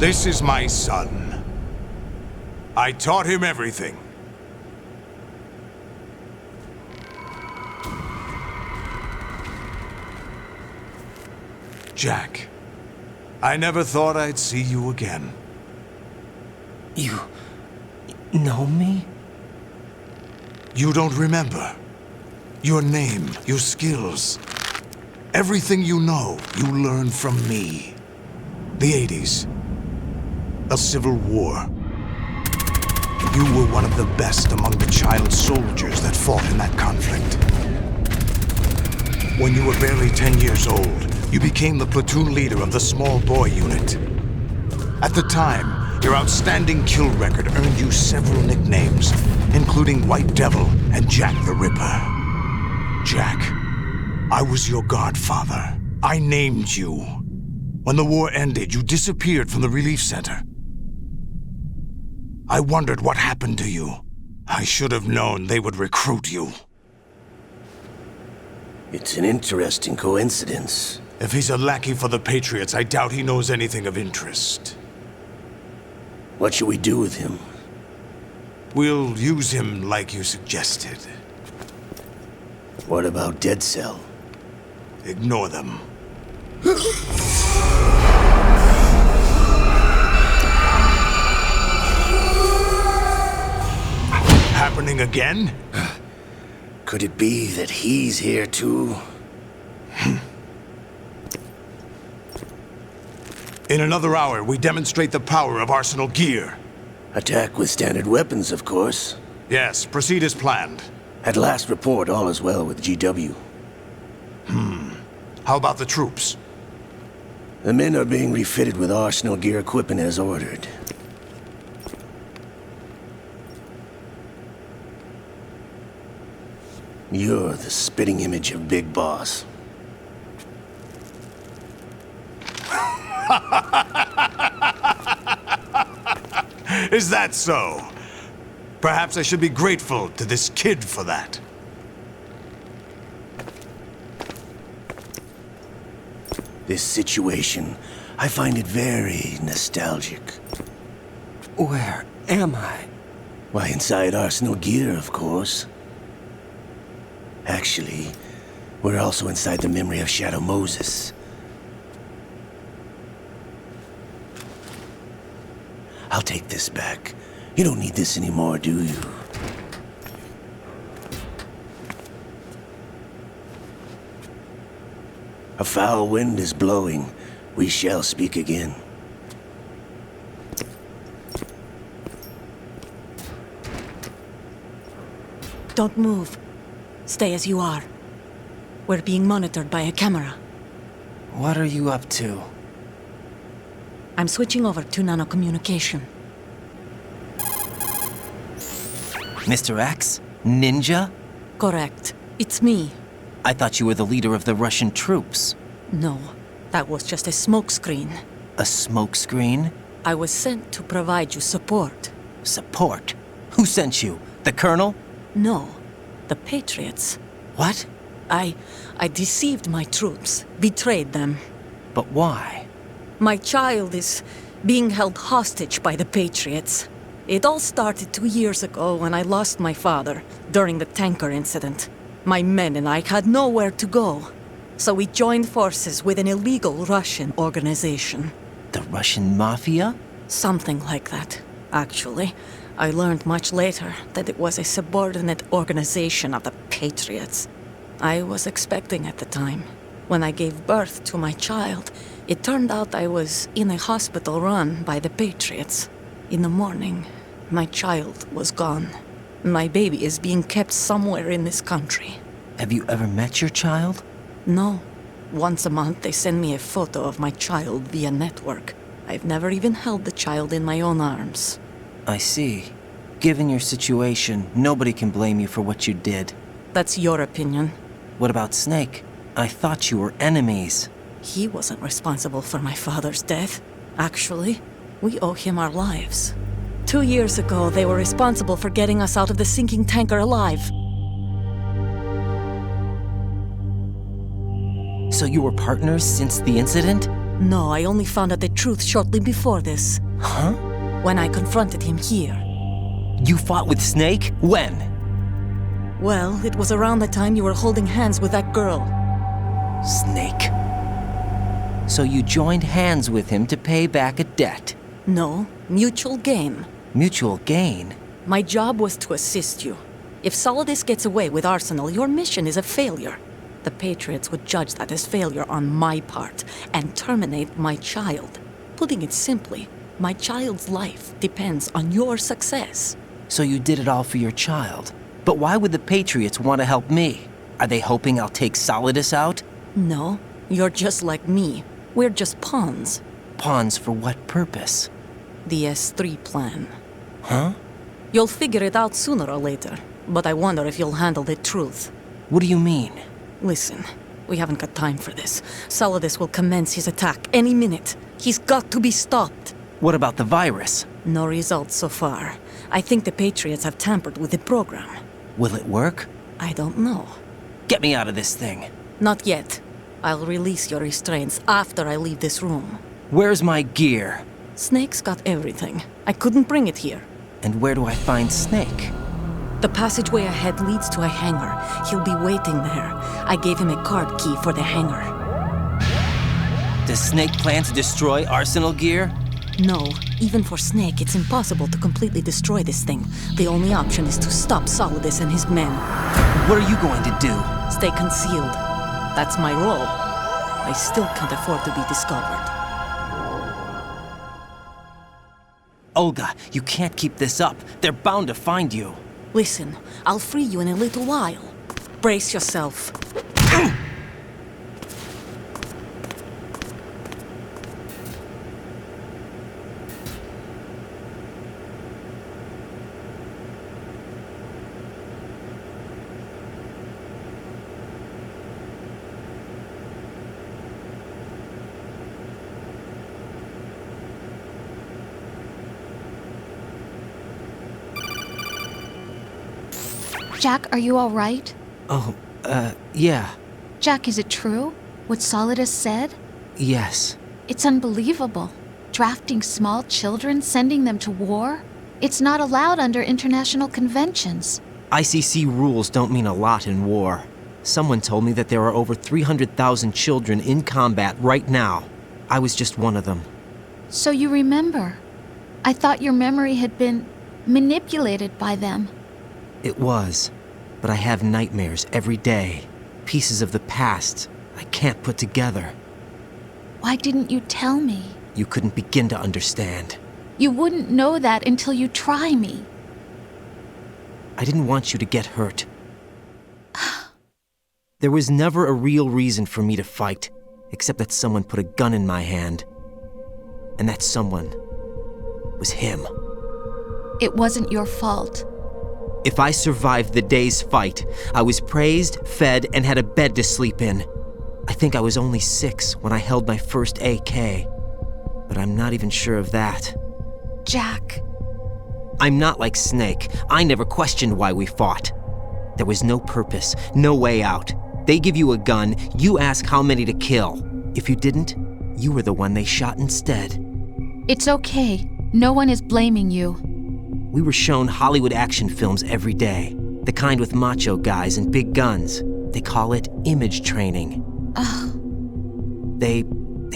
B: This is my son. I taught him everything. Jack, I never thought I'd see you again.
E: You know me?
B: You don't remember. Your name, your skills. Everything you know, you learned from me. The 80s. A civil war. You were one of the best among the child soldiers that fought in that conflict. When you were barely 10 years old, you became the platoon leader of the small boy unit. At the time, your outstanding kill record earned you several nicknames, including White Devil and Jack the Ripper. Jack, I was your godfather. I named you. When the war ended, you disappeared from the relief center. I wondered what happened to you. I should have known they would recruit you.
K: It's an interesting coincidence.
B: If he's a lackey for the Patriots, I doubt he knows anything of interest.
K: What should we do with him?
B: We'll use him like you suggested.
K: What about Dead Cell?
B: Ignore them. Happening again?
K: Could it be that he's here too?
B: In another hour, we demonstrate the power of Arsenal gear.
K: Attack with standard weapons, of course.
B: Yes, proceed as planned.
K: At last report, all is well with GW.
B: How about the troops?
K: The men are being refitted with Arsenal gear equipment as ordered. You're the spitting image of Big Boss.
B: Is that so? Perhaps I should be grateful to this kid for that.
K: This situation, I find it very nostalgic.
E: Where am I?
K: Why, inside Arsenal Gear, of course. Actually, we're also inside the memory of Shadow Moses. I'll take this back. You don't need this anymore, do you? A foul wind is blowing. We shall speak again.
I: Don't move. Stay as you are. We're being monitored by a camera.
E: What are you up to?
I: I'm switching over to nanocommunication.
E: Mr. X? Ninja?
I: Correct. It's me.
E: I thought you were the leader of the Russian troops.
I: No, that was just a smokescreen.
E: A smokescreen?
I: I was sent to provide you support.
E: Support? Who sent you? The Colonel?
I: No, the Patriots.
E: What?
I: I deceived my troops, betrayed them.
E: But why?
I: My child is being held hostage by the Patriots. It all started 2 years ago when I lost my father during the tanker incident. My men and I had nowhere to go, so we joined forces with an illegal Russian organization.
E: The Russian Mafia?
I: Something like that, actually. I learned much later that it was a subordinate organization of the Patriots. I was expecting at the time. When I gave birth to my child, it turned out I was in a hospital run by the Patriots. In the morning, my child was gone. My baby is being kept somewhere in this country.
E: Have you ever met your child?
I: No. Once a month, they send me a photo of my child via network. I've never even held the child in my own arms.
E: I see. Given your situation, nobody can blame you for what you did.
I: That's your opinion.
E: What about Snake? I thought you were enemies.
I: He wasn't responsible for my father's death. Actually, we owe him our lives. 2 years ago, they were responsible for getting us out of the sinking tanker alive.
E: So you were partners since the incident?
I: No, I only found out the truth shortly before this.
E: Huh?
I: When I confronted him here.
E: You fought with Snake? When?
I: Well, it was around the time you were holding hands with that girl.
E: Snake. So you joined hands with him to pay back a debt?
I: No, mutual gain.
E: Mutual gain?
I: My job was to assist you. If Solidus gets away with Arsenal, your mission is a failure. The Patriots would judge that as failure on my part and terminate my child. Putting it simply, my child's life depends on your success.
E: So you did it all for your child. But why would the Patriots want to help me? Are they hoping I'll take Solidus out?
I: No, you're just like me. We're just pawns.
E: Pawns for what purpose?
I: The S3 plan.
E: Huh?
I: You'll figure it out sooner or later, but I wonder if you'll handle the truth.
E: What do you mean?
I: Listen, we haven't got time for this. Solidus will commence his attack any minute. He's got to be stopped.
E: What about the virus?
I: No results so far. I think the Patriots have tampered with the program.
E: Will it work?
I: I don't know.
E: Get me out of this thing.
I: Not yet. I'll release your restraints after I leave this room.
E: Where's my gear?
I: Snake's got everything. I couldn't bring it here.
E: And where do I find Snake?
I: The passageway ahead leads to a hangar. He'll be waiting there. I gave him a card key for the hangar.
E: Does Snake plan to destroy Arsenal gear?
I: No. Even for Snake, it's impossible to completely destroy this thing. The only option is to stop Solidus and his men.
E: What are you going to do?
I: Stay concealed. That's my role. I still can't afford to be discovered.
E: Olga, you can't keep this up. They're bound to find you.
I: Listen, I'll free you in a little while. Brace yourself.
G: Jack, are you all right?
E: Oh, yeah.
G: Jack, is it true? What Solidus said?
E: Yes.
G: It's unbelievable. Drafting small children, sending them to war? It's not allowed under international conventions.
E: ICC rules don't mean a lot in war. Someone told me that there are over 300,000 children in combat right now. I was just one of them.
G: So you remember. I thought your memory had been manipulated by them.
E: It was, but I have nightmares every day. Pieces of the past I can't put together.
G: Why didn't you tell me?
E: You couldn't begin to understand.
G: You wouldn't know that until you try me.
E: I didn't want you to get hurt. There was never a real reason for me to fight, except that someone put a gun in my hand. And that someone was him.
G: It wasn't your fault.
E: If I survived the day's fight, I was praised, fed, and had a bed to sleep in. I think I was only 6 when I held my first AK. But I'm not even sure of that.
G: Jack.
E: I'm not like Snake. I never questioned why we fought. There was no purpose, no way out. They give you a gun, you ask how many to kill. If you didn't, you were the one they shot instead.
G: It's okay. No one is blaming you.
E: We were shown Hollywood action films every day. The kind with macho guys and big guns. They call it image training.
G: Ugh.
E: They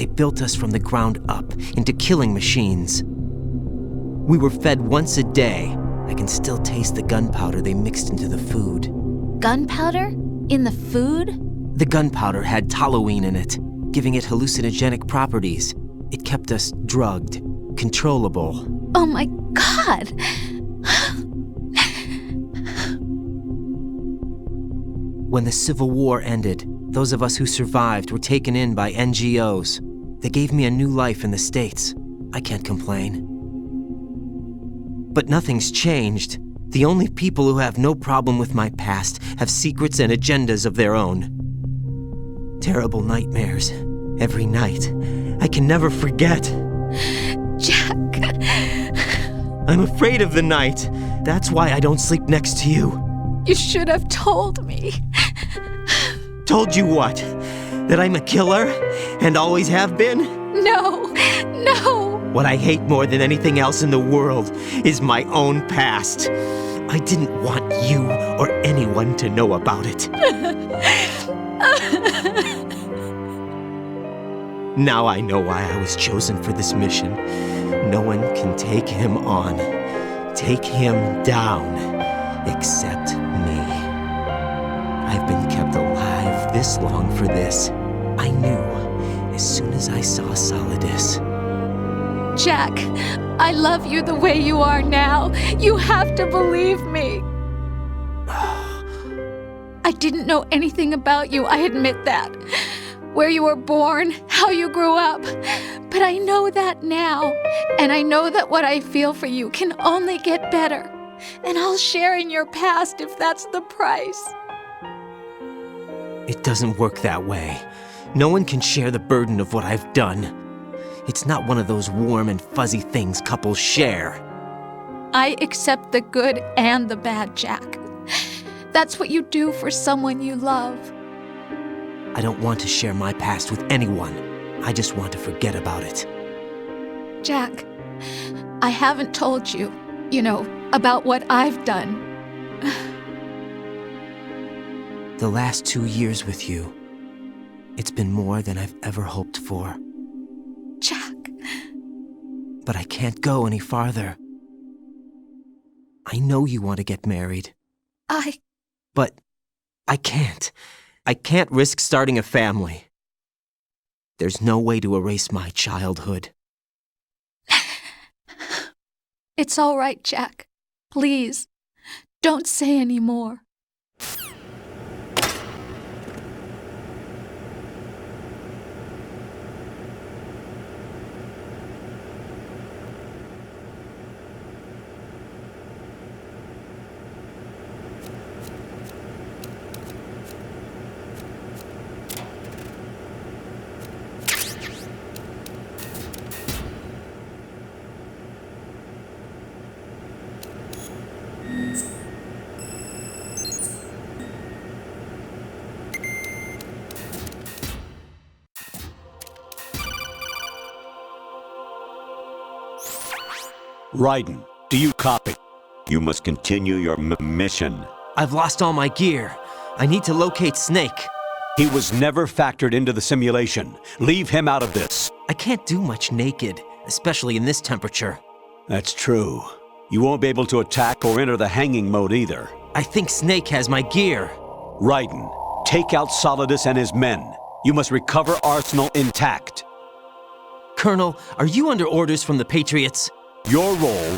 E: built us from the ground up into killing machines. We were fed once a day. I can still taste the gunpowder they mixed into the food.
G: Gunpowder? In the food?
E: The gunpowder had toluene in it, giving it hallucinogenic properties. It kept us drugged, controllable.
G: Oh my God!
E: When the Civil War ended, those of us who survived were taken in by NGOs. They gave me a new life in the States. I can't complain. But nothing's changed. The only people who have no problem with my past have secrets and agendas of their own. Terrible nightmares. Every night. I can never forget.
G: Jack.
E: I'm afraid of the night. That's why I don't sleep next to you.
G: You should have told me.
E: Told you what? That I'm a killer? And always have been?
G: No.
E: What I hate more than anything else in the world is my own past. I didn't want you or anyone to know about it. Now I know why I was chosen for this mission. No one can take him on, take him down, except me. I've been kept alive this long for this. I knew as soon as I saw Solidus.
G: Jack, I love you the way you are now. You have to believe me. I didn't know anything about you, I admit that. Where you were born, how you grew up. But I know that now. And I know that what I feel for you can only get better. And I'll share in your past if that's the price.
E: It doesn't work that way. No one can share the burden of what I've done. It's not one of those warm and fuzzy things couples share.
G: I accept the good and the bad, Jack. That's what you do for someone you love.
E: I don't want to share my past with anyone. I just want to forget about it.
G: Jack, I haven't told you, about what I've done.
E: The last 2 years with you, it's been more than I've ever hoped for.
G: Jack.
E: But I can't go any farther. I know you want to get married. But I can't. I can't risk starting a family. There's no way to erase my childhood.
G: It's all right, Jack. Please, don't say any more.
H: Raiden, do you copy? You must continue your mission.
E: I've lost all my gear. I need to locate Snake.
H: He was never factored into the simulation. Leave him out of this.
E: I can't do much naked, especially in this temperature.
H: That's true. You won't be able to attack or enter the hanging mode either.
E: I think Snake has my gear.
H: Raiden, take out Solidus and his men. You must recover Arsenal intact.
E: Colonel, are you under orders from the Patriots?
H: Your role,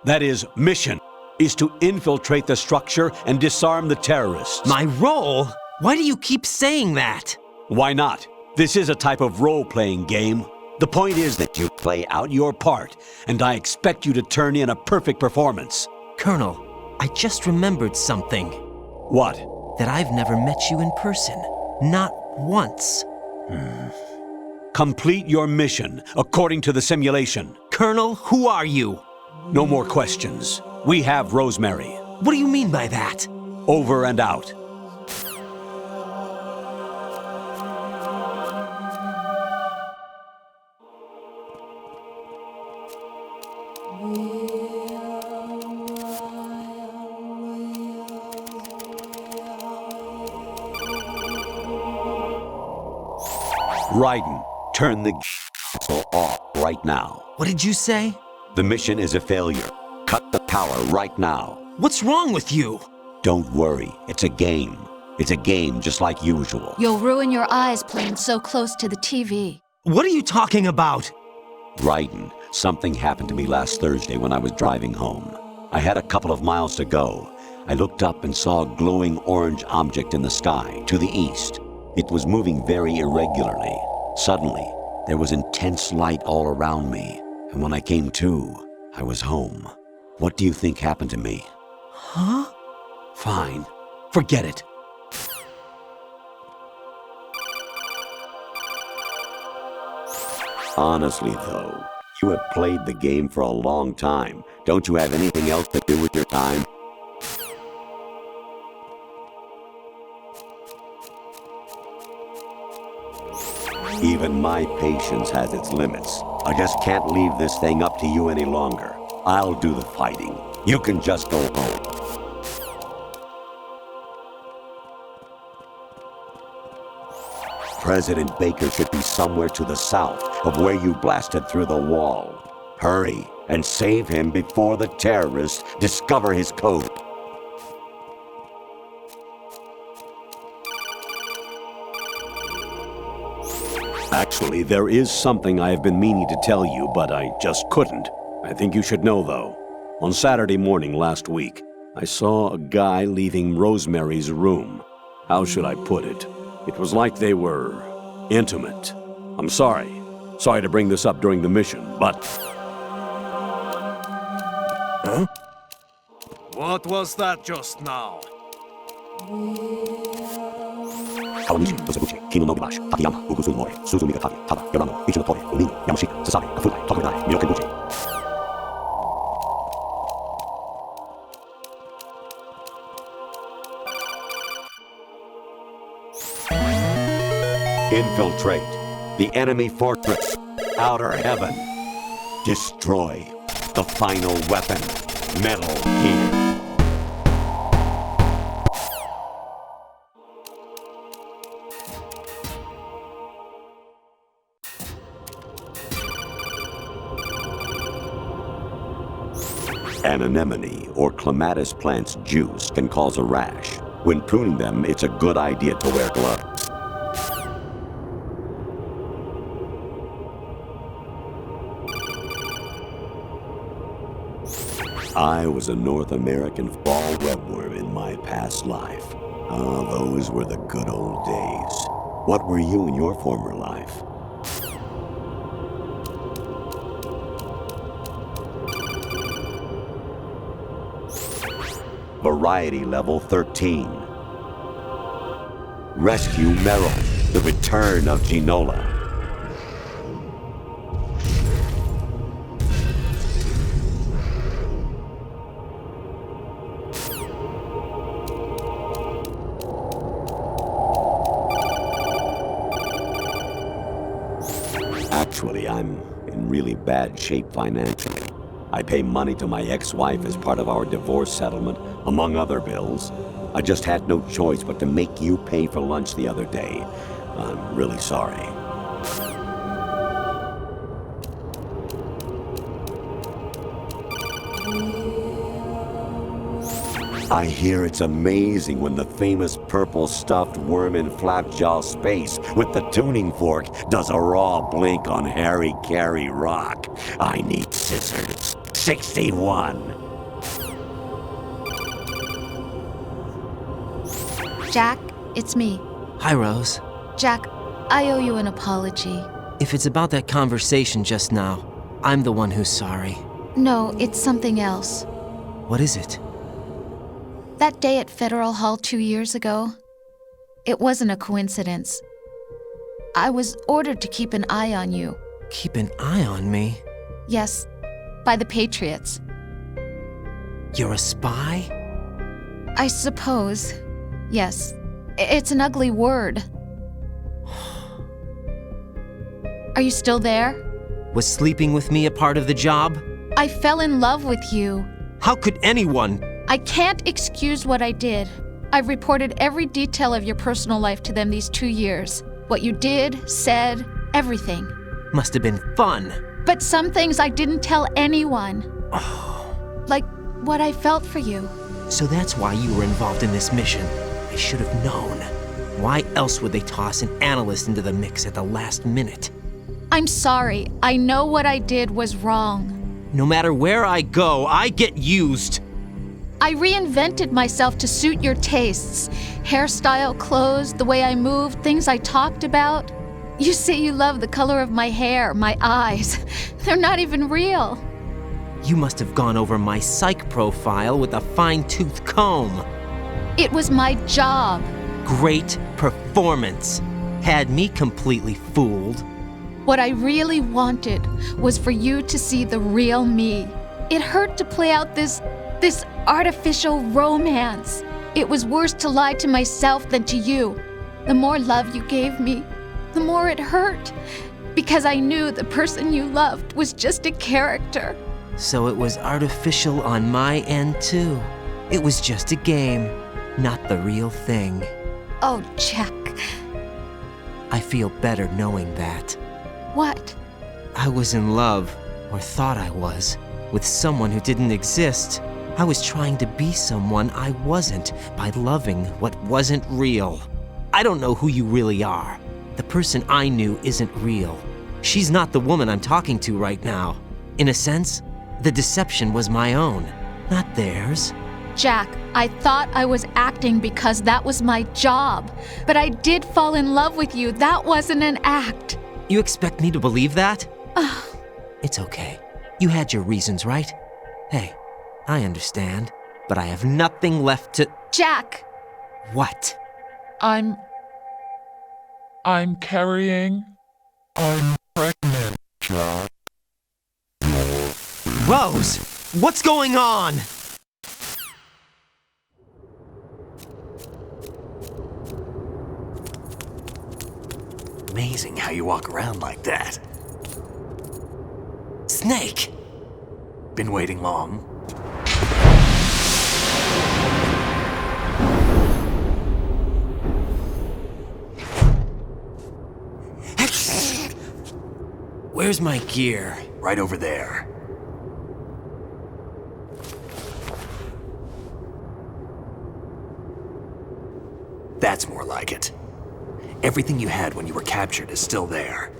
H: that is, mission, is to infiltrate the structure and disarm the terrorists.
E: My role? Why do you keep saying that?
H: Why not? This is a type of role-playing game. The point is that you play out your part, and I expect you to turn in a perfect performance.
E: Colonel, I just remembered something.
H: What?
E: That I've never met you in person. Not once.
H: Complete your mission, according to the simulation.
E: Colonel, who are you?
H: No more questions. We have Rosemary.
E: What do you mean by that?
H: Over and out. Raiden, turn the off right now.
E: What did you say?
H: The mission is a failure. Cut the power right now.
E: What's wrong with you?
H: Don't worry, it's a game. It's a game just like usual.
G: You'll ruin your eyes playing so close to the TV.
E: What are you talking about?
H: Raiden, something happened to me last Thursday when I was driving home. I had a couple of miles to go. I looked up and saw a glowing orange object in the sky to the east. It was moving very irregularly. Suddenly, there was intense light all around me, and when I came to, I was home. What do you think happened to me?
E: Huh?
H: Fine. Forget it. Honestly, though, you have played the game for a long time. Don't you have anything else to do with your time? Even my patience has its limits. I just can't leave this thing up to you any longer. I'll do the fighting. You can just go home. President Baker should be somewhere to the south of where you blasted through the wall. Hurry and save him before the terrorists discover his code. Actually, there is something I have been meaning to tell you, but I just couldn't. I think you should know, though. On Saturday morning last week, I saw a guy leaving Rosemary's room. How should I put it? It was like they were intimate. I'm sorry. Sorry to bring this up during the mission, but... Huh?
R: What was that just now?
H: Infiltrate the enemy fortress, Outer Heaven. Destroy the final weapon, Metal Gear. An anemone or clematis plant's juice can cause a rash. When pruning them, it's a good idea to wear gloves. I was a North American fall webworm in my past life. Ah, those were the good old days. What were you in your former life? Variety level 13. Rescue Meryl, the return of Ginola. Actually, I'm in really bad shape financially. I pay money to my ex-wife as part of our divorce settlement, among other bills. I just had no choice but to make you pay for lunch the other day. I'm really sorry. I hear it's amazing when the famous purple stuffed worm in Flapjaw Space with the tuning fork does a raw blink on Harry Carey Rock. I need scissors. 61.
G: Jack, it's me.
E: Hi, Rose.
G: Jack, I owe you an apology.
E: If it's about that conversation just now, I'm the one who's sorry.
G: No, it's something else.
E: What is it?
G: That day at Federal Hall 2 years ago, it wasn't a coincidence. I was ordered to keep an eye on you.
E: Keep an eye on me?
G: Yes, by the Patriots.
E: You're a spy?
G: I suppose. Yes. It's an ugly word. Are you still there?
E: Was sleeping with me a part of the job?
G: I fell in love with you.
E: How could anyone?
G: I can't excuse what I did. I've reported every detail of your personal life to them these 2 years. What you did, said, everything.
E: Must have been fun.
G: But some things I didn't tell anyone. Like what I felt for you.
E: So that's why you were involved in this mission. I should have known. Why else would they toss an analyst into the mix at the last minute?
G: I'm sorry. I know what I did was wrong.
E: No matter where I go, I get used.
G: I reinvented myself to suit your tastes. Hairstyle, clothes, the way I moved, things I talked about. You say you love the color of my hair, my eyes. They're not even real.
E: You must have gone over my psych profile with a fine-tooth comb.
G: It was my job.
E: Great performance. Had me completely fooled.
G: What I really wanted was for you to see the real me. It hurt to play out this artificial romance. It was worse to lie to myself than to you. The more love you gave me, the more it hurt. Because I knew the person you loved was just a character.
E: So it was artificial on my end too. It was just a game, not the real thing.
G: Oh, Jack.
E: I feel better knowing that.
G: What?
E: I was in love, or thought I was, with someone who didn't exist. I was trying to be someone I wasn't by loving what wasn't real. I don't know who you really are. The person I knew isn't real. She's not the woman I'm talking to right now. In a sense, the deception was my own, not theirs.
G: Jack, I thought I was acting because that was my job. But I did fall in love with you. That wasn't an act.
E: You expect me to believe that? It's okay. You had your reasons, right? Hey, I understand, but I have nothing left to—
G: Jack!
E: What?
S: I'm carrying. I'm pregnant, Jack.
E: Rose! What's going on?
D: Amazing how you walk around like that.
E: Snake!
D: Been waiting long?
E: Where's my gear?
D: Right over there. That's more like it. Everything you had when you were captured is still there.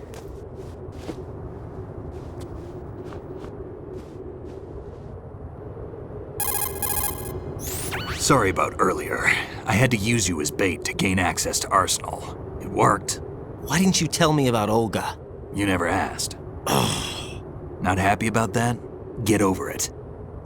D: Sorry about earlier. I had to use you as bait to gain access to Arsenal. It worked.
E: Why didn't you tell me about Olga?
D: You never asked. Not happy about that? Get over it.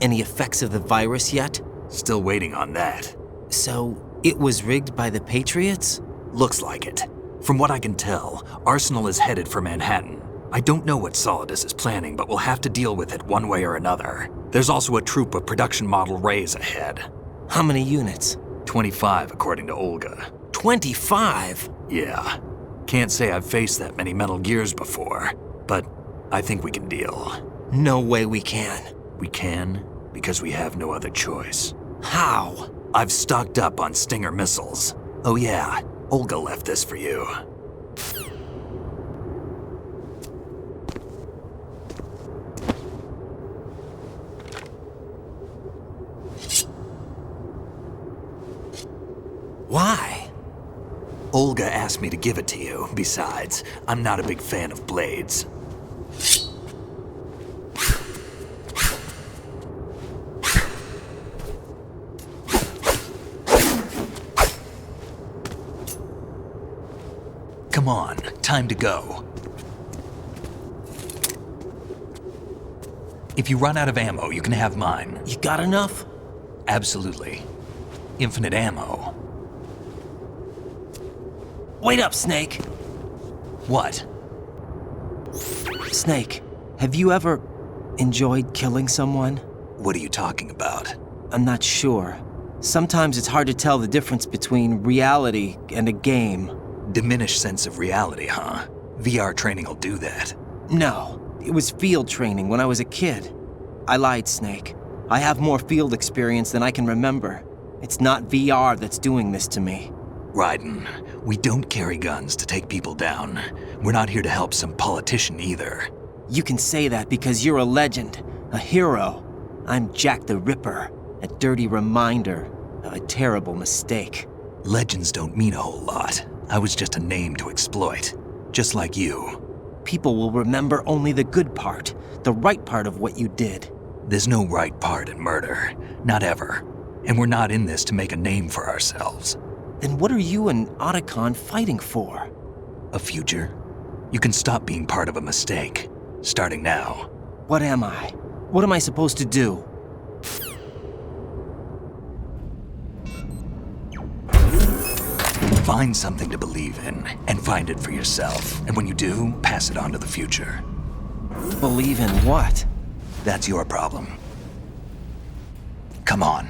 E: Any effects of the virus yet?
D: Still waiting on that.
E: So, it was rigged by the Patriots?
D: Looks like it. From what I can tell, Arsenal is headed for Manhattan. I don't know what Solidus is planning, but we'll have to deal with it one way or another. There's also a troop of production model Rays ahead.
E: How many units?
D: 25, according to Olga.
E: 25?
D: Yeah. Can't say I've faced that many Metal Gears before, but I think we can deal.
E: No way we can.
D: we can because we have no other choice.
E: How?
D: I've stocked up on Stinger missiles. Oh yeah, Olga left this for you.
E: Why?
D: Olga asked me to give it to you. Besides, I'm not a big fan of blades. Come on, time to go. If you run out of ammo, you can have mine.
E: You got enough?
D: Absolutely. Infinite ammo.
E: Wait up, Snake.
D: What?
E: Snake, have you ever enjoyed killing someone?
D: What are you talking about?
E: I'm not sure. Sometimes it's hard to tell the difference between reality and a game.
D: Diminished sense of reality, huh? VR training will do that.
E: No, it was field training when I was a kid. I lied, Snake. I have more field experience than I can remember. It's not VR that's doing this to me.
D: Raiden, we don't carry guns to take people down. We're not here to help some politician either.
E: You can say that because you're a legend, a hero. I'm Jack the Ripper, a dirty reminder of a terrible mistake.
D: Legends don't mean a whole lot. I was just a name to exploit, just like you.
E: People will remember only the good part, the right part of what you did.
D: There's no right part in murder, not ever. And we're not in this to make a name for ourselves.
E: Then what are you and Otacon fighting for?
D: A future. You can stop being part of a mistake, starting now.
E: What am I? What am I supposed to do?
D: Find something to believe in, and find it for yourself. And when you do, pass it on to the future.
E: Believe in what?
D: That's your problem. Come on.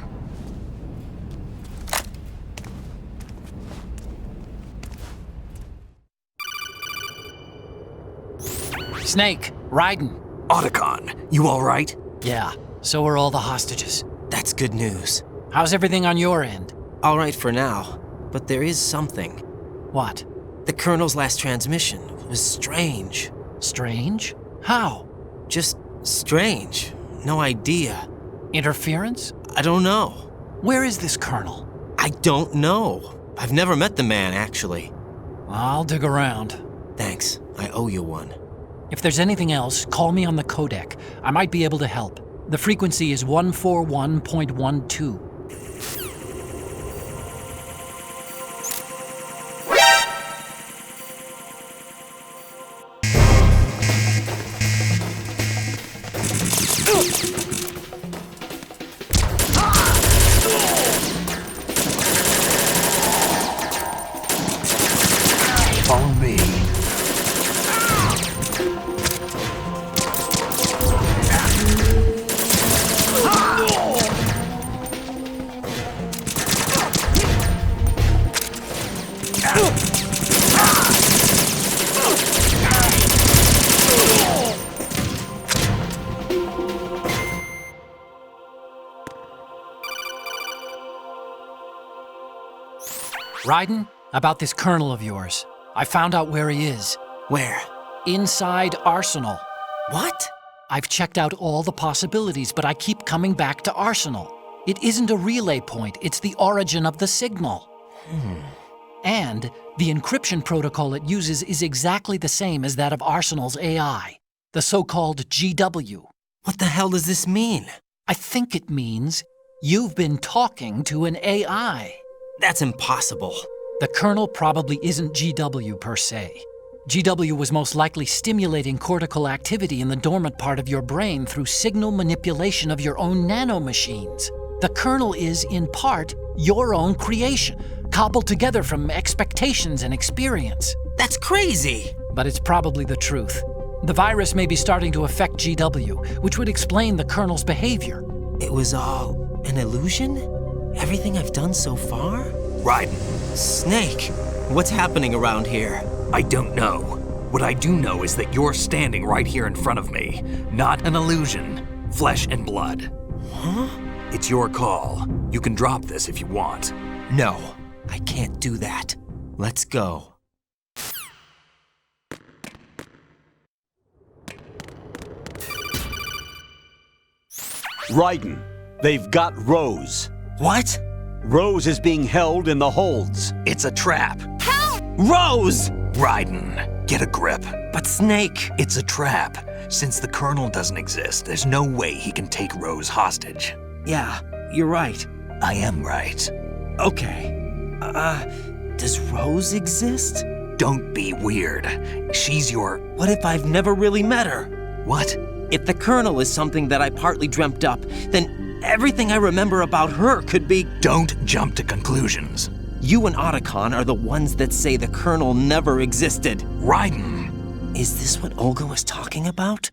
F: Snake, Raiden.
D: Otacon, you all right?
F: Yeah, so are all the hostages.
E: That's good news.
F: How's everything on your end?
E: All right for now, but there is something.
F: What?
E: The Colonel's last transmission was strange.
F: Strange? How?
E: Just strange. No idea.
F: Interference?
E: I don't know.
F: Where is this Colonel?
E: I don't know. I've never met the man, actually.
F: I'll dig around.
E: Thanks. I owe you one.
F: If there's anything else, call me on the codec. I might be able to help. The frequency is 141.12.
D: Follow me.
F: Raiden, about this Colonel of yours. I found out where he is.
E: Where?
F: Inside Arsenal.
E: What?
F: I've checked out all the possibilities, but I keep coming back to Arsenal. It isn't a relay point, it's the origin of the signal. And the encryption protocol it uses is exactly the same as that of Arsenal's AI, the so-called GW.
E: What the hell does this mean?
F: I think it means you've been talking to an AI.
E: That's impossible.
F: The Colonel probably isn't GW per se. GW was most likely stimulating cortical activity in the dormant part of your brain through signal manipulation of your own nanomachines. The Colonel is, in part, your own creation, cobbled together from expectations and experience.
E: That's crazy!
F: But it's probably the truth. The virus may be starting to affect GW, which would explain the Colonel's behavior.
E: It was all an illusion? Everything I've done so far?
D: Raiden.
E: Snake, what's happening around here?
D: I don't know. What I do know is that you're standing right here in front of me. Not an illusion. Flesh and blood.
E: Huh?
D: It's your call. You can drop this if you want.
E: No, I can't do that. Let's go.
H: Raiden, they've got Rose.
E: What?
H: Rose is being held in the holds.
D: It's a trap.
E: Help! Rose!
D: Raiden, get a grip.
E: But Snake...
D: It's a trap. Since the Colonel doesn't exist, there's no way he can take Rose hostage.
E: Yeah, you're right.
D: I am right.
E: Okay. Does Rose exist?
D: Don't be weird. She's your...
E: What if I've never really met her?
D: What?
E: If the Colonel is something that I partly dreamt up, then everything I remember about her could be...
D: Don't jump to conclusions.
E: You and Otacon are the ones that say the Colonel never existed.
D: Raiden!
E: Is this what Olga was talking about?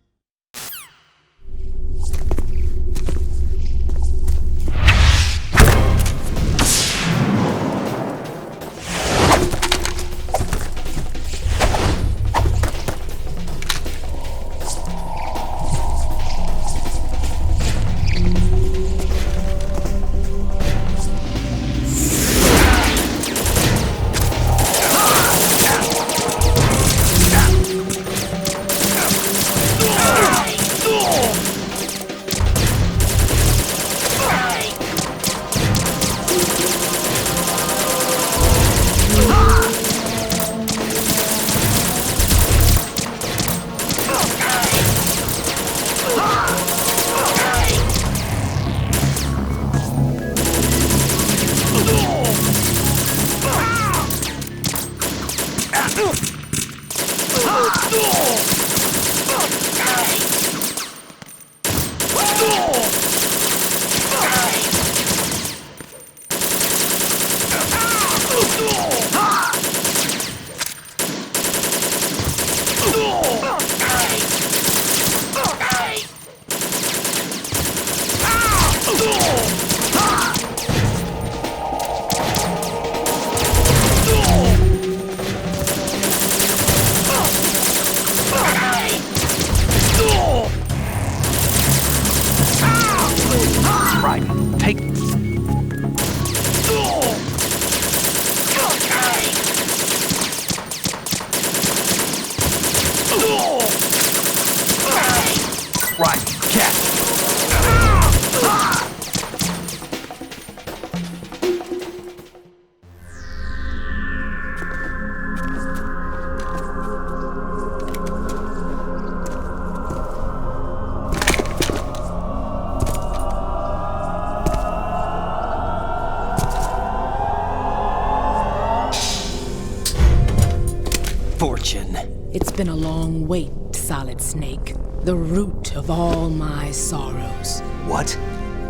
E: Fortune.
T: It's been a long wait, Solid Snake. The root of all my sorrows.
D: What?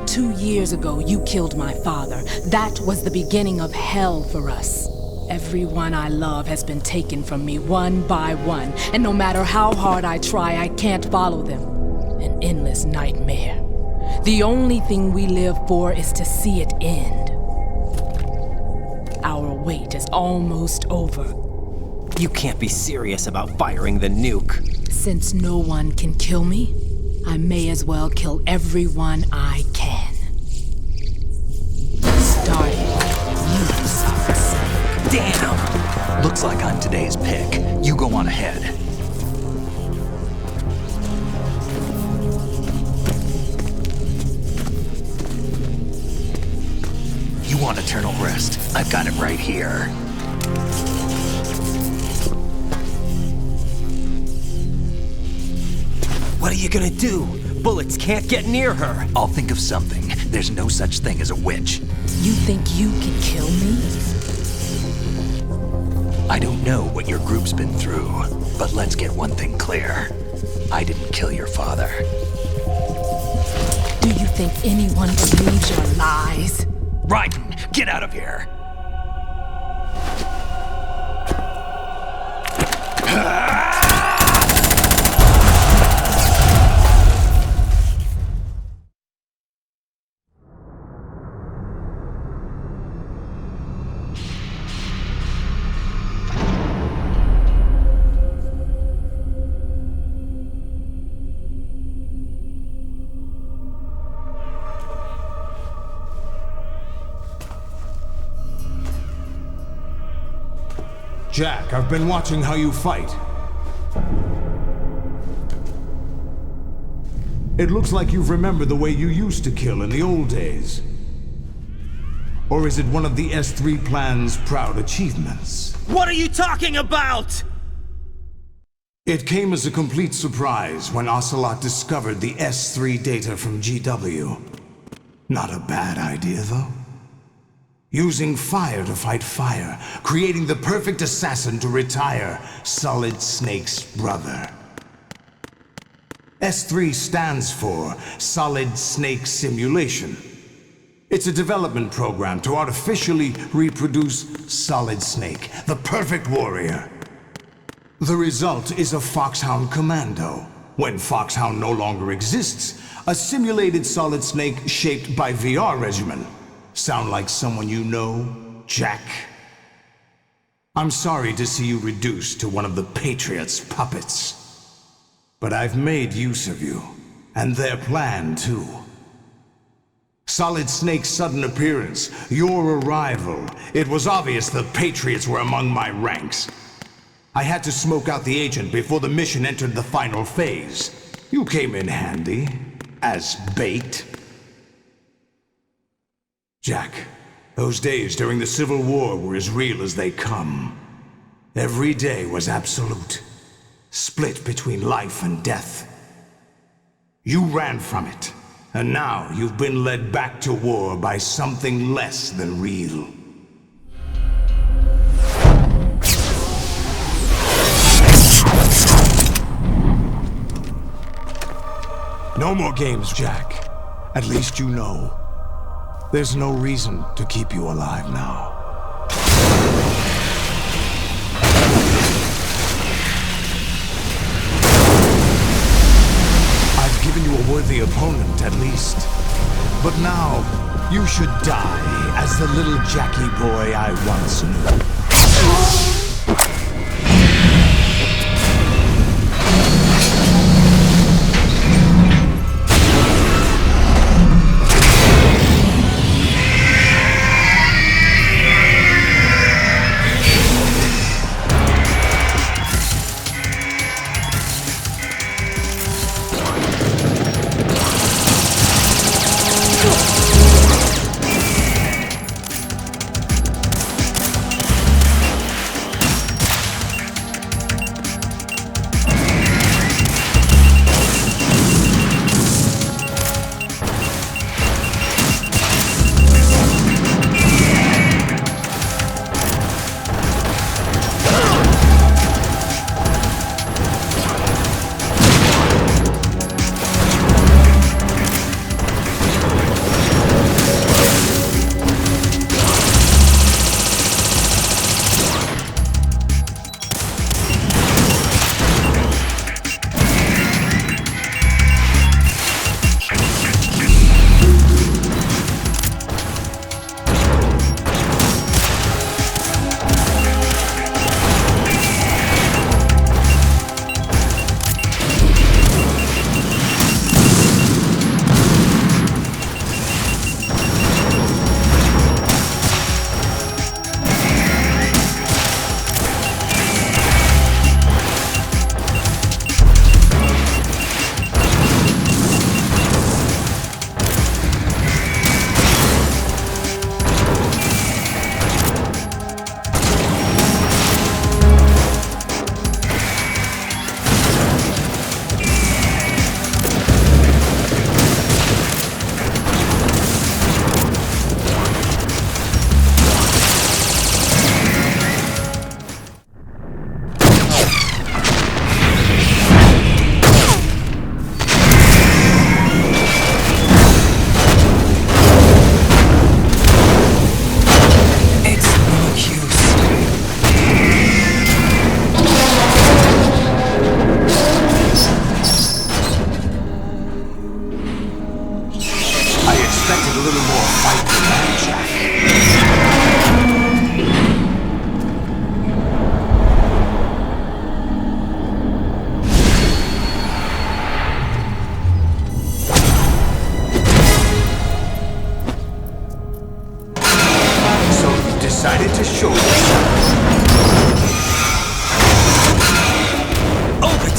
T: 2 years ago, you killed my father. That was the beginning of hell for us. Everyone I love has been taken from me one by one, and no matter how hard I try, I can't follow them. An endless nightmare. The only thing we live for is to see it end. Our wait is almost over.
E: You can't be serious about firing the nuke.
T: Since no one can kill me, I may as well kill everyone I can. Starting you, Solid Snake.
D: Damn! Looks like I'm today's pick. You go on ahead. You want eternal rest? I've got it right here.
E: What are you gonna do? Bullets can't get near her.
D: I'll think of something. There's no such thing as a witch.
T: You think you can kill me?
D: I don't know what your group's been through, but let's get one thing clear. I didn't kill your father.
T: Do you think anyone believes your lies?
D: Raiden, get out of here!
M: Jack, I've been watching how you fight. It looks like you've remembered the way you used to kill in the old days. Or is it one of the S3 plan's proud achievements?
E: What are you talking about?
M: It came as a complete surprise when Ocelot discovered the S3 data from GW. Not a bad idea, though. Using fire to fight fire, creating the perfect assassin to retire Solid Snake's brother. S3 stands for Solid Snake Simulation. It's a development program to artificially reproduce Solid Snake, the perfect warrior. The result is a Foxhound Commando. When Foxhound no longer exists, a simulated Solid Snake shaped by VR regimen. Sound like someone you know, Jack? I'm sorry to see you reduced to one of the Patriots' puppets. But I've made use of you, and their plan too. Solid Snake's sudden appearance, your arrival, it was obvious the Patriots were among my ranks. I had to smoke out the agent before the mission entered the final phase. You came in handy, as bait. Jack, those days during the Civil War were as real as they come. Every day was absolute, split between life and death. You ran from it, and now you've been led back to war by something less than real. No more games, Jack. At least you know. There's no reason to keep you alive now. I've given you a worthy opponent, at least. But now, you should die as the little Jackie boy I once knew.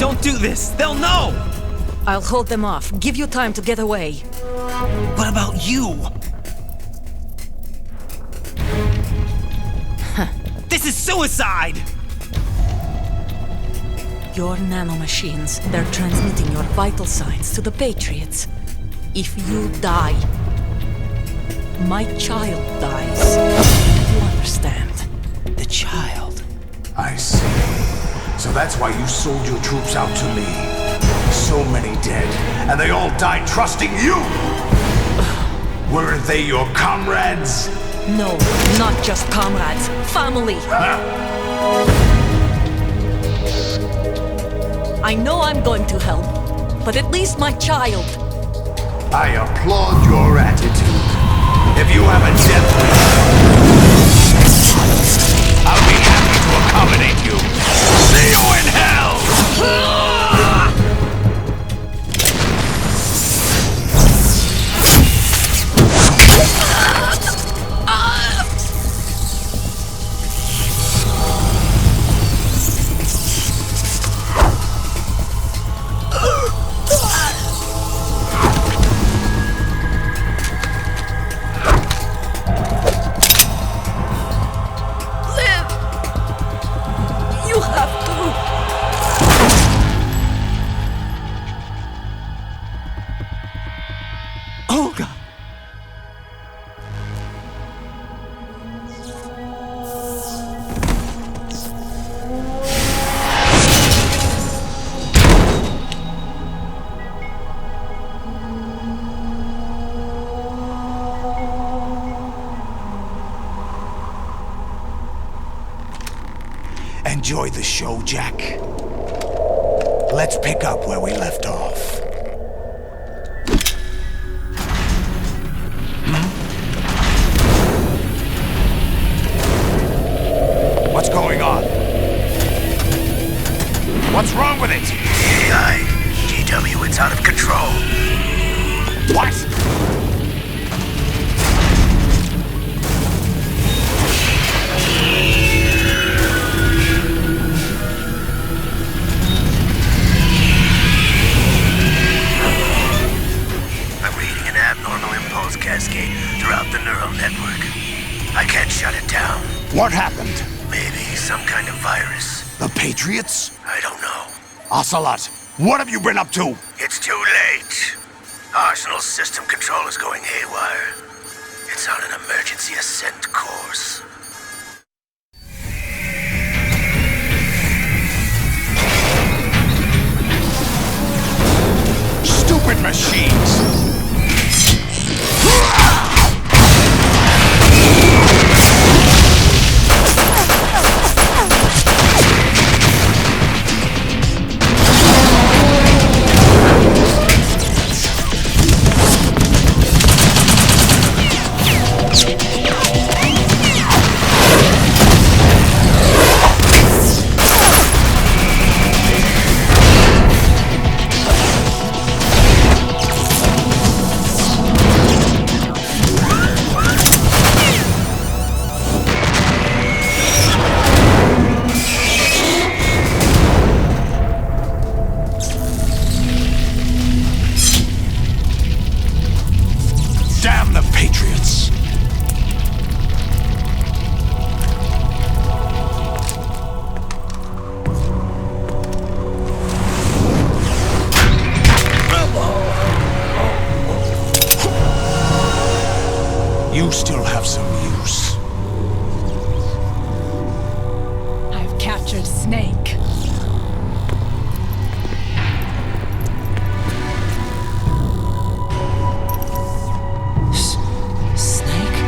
E: Don't do this! They'll know!
I: I'll hold them off. Give you time to get away.
E: What about you? This is suicide!
I: Your nanomachines, they're transmitting your vital signs to the Patriots. If you die, my child dies. Do you understand?
E: The child.
M: I see. So that's why you sold your troops out to me. So many dead, and they all died trusting you! Weren't they your comrades?
I: No, not just comrades. Family. I know I'm going to help, but at least my child.
M: I applaud your attitude. If you have a death wish, I'll be happy to accommodate you. See you in hell! Enjoy the show, Jack. Let's pick up where we left off. What's going on? What's wrong with it?
K: AI, GW, it's out of control.
M: What?
K: Cascade throughout the neural network. I can't shut it down.
M: What happened?
K: Maybe some kind of virus.
M: The Patriots?
K: I don't know.
M: Ocelot, what have you been up to?
K: It's too late. Arsenal's system control is going haywire. It's on an emergency ascent course.
M: Stupid machines! You still have some use.
T: I've captured Snake.
I: Snake?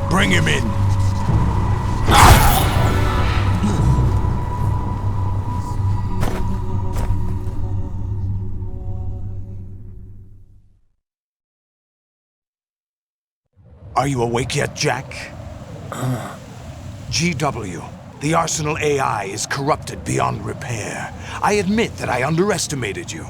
M: Bring him in. Are you awake yet, Jack? GW, the Arsenal AI is corrupted beyond repair. I admit that I underestimated you.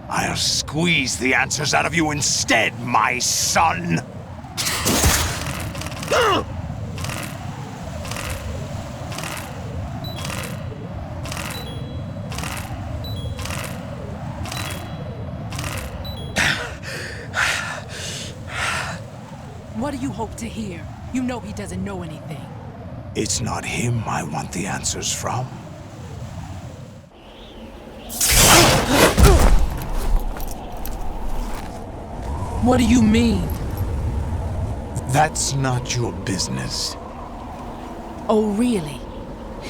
M: I'll squeeze the answers out of you instead, my son!
T: What do you hope to hear? You know he doesn't know anything.
M: It's not him I want the answers from.
T: What do you mean?
M: That's not your business.
T: Oh, really?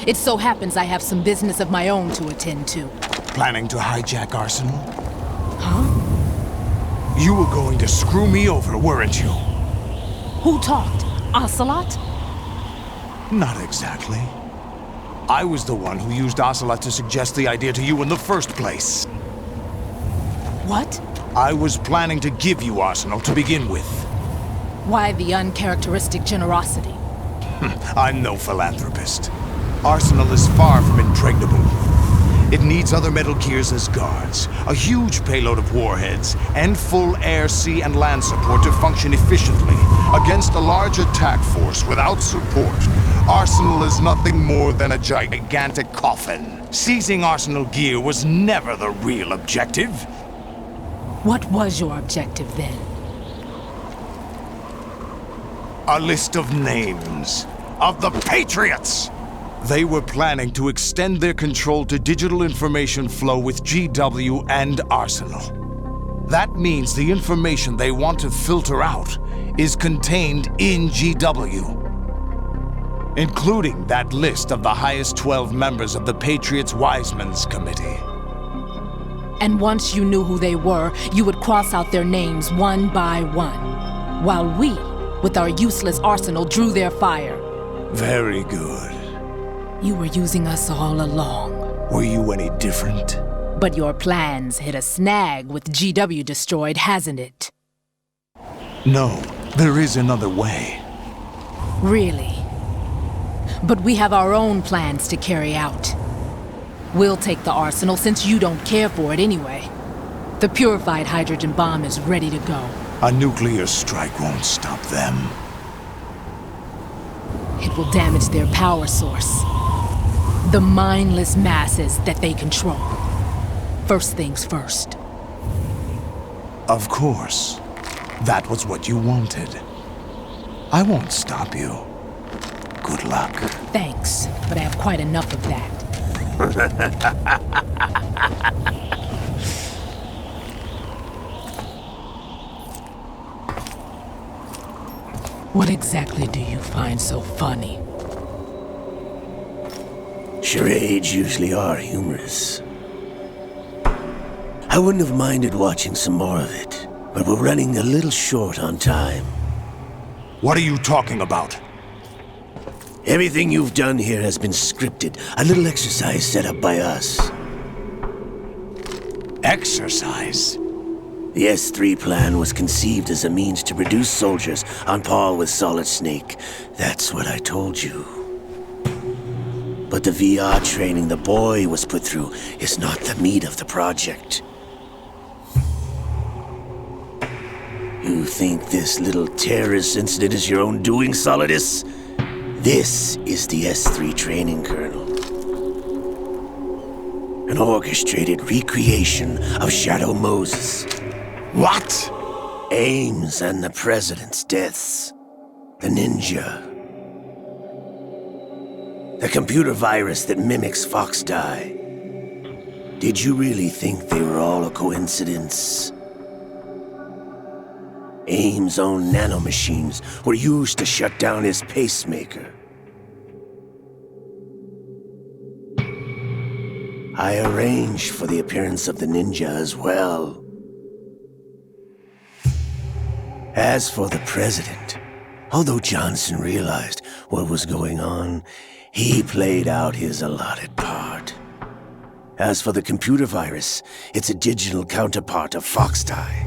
T: It so happens I have some business of my own to attend to.
M: Planning to hijack Arsenal?
T: Huh?
M: You were going to screw me over, weren't you?
T: Who talked? Ocelot?
M: Not exactly. I was the one who used Ocelot to suggest the idea to you in the first place.
T: What?
M: I was planning to give you Arsenal to begin with.
T: Why the uncharacteristic generosity?
M: I'm no philanthropist. Arsenal is far from impregnable. It needs other Metal Gears as guards, a huge payload of warheads, and full air, sea, and land support to function efficiently. Against a large attack force without support, Arsenal is nothing more than a gigantic coffin. Seizing Arsenal gear was never the real objective.
T: What was your objective then?
M: A list of names of the Patriots! They were planning to extend their control to digital information flow with GW and Arsenal. That means the information they want to filter out is contained in GW, including that list of the highest 12 members of the Patriots Wiseman's Committee.
T: And once you knew who they were, you would cross out their names one by one, while we, with our useless arsenal, drew their fire.
M: Very good.
T: You were using us all along.
M: Were you any different?
T: But your plans hit a snag with GW destroyed, hasn't it?
M: No, there is another way.
T: Really? But we have our own plans to carry out. We'll take the arsenal since you don't care for it anyway. The purified hydrogen bomb is ready to go.
M: A nuclear strike won't stop them.
T: It will damage their power source. The mindless masses that they control. First things first.
M: Of course. That was what you wanted. I won't stop you. Good luck.
T: Thanks, but I have quite enough of that. What exactly do you find so funny?
K: Charades usually are humorous. I wouldn't have minded watching some more of it, but we're running a little short on time.
M: What are you talking about?
K: Everything you've done here has been scripted, a little exercise set up by us.
M: Exercise?
K: The S3 plan was conceived as a means to produce soldiers on par with Solid Snake. That's what I told you. But the VR training the boy was put through is not the meat of the project. You think this little terrorist incident is your own doing, Solidus? This is the S3 training kernel. An orchestrated recreation of Shadow Moses.
M: What?
K: Ames and the President's deaths. The ninja. The computer virus that mimics Foxdie. Did you really think they were all a coincidence? Ames' own nanomachines were used to shut down his pacemaker. I arranged for the appearance of the ninja as well. As for the President, although Johnson realized what was going on, he played out his allotted part. As for the computer virus, it's a digital counterpart of Foxdie.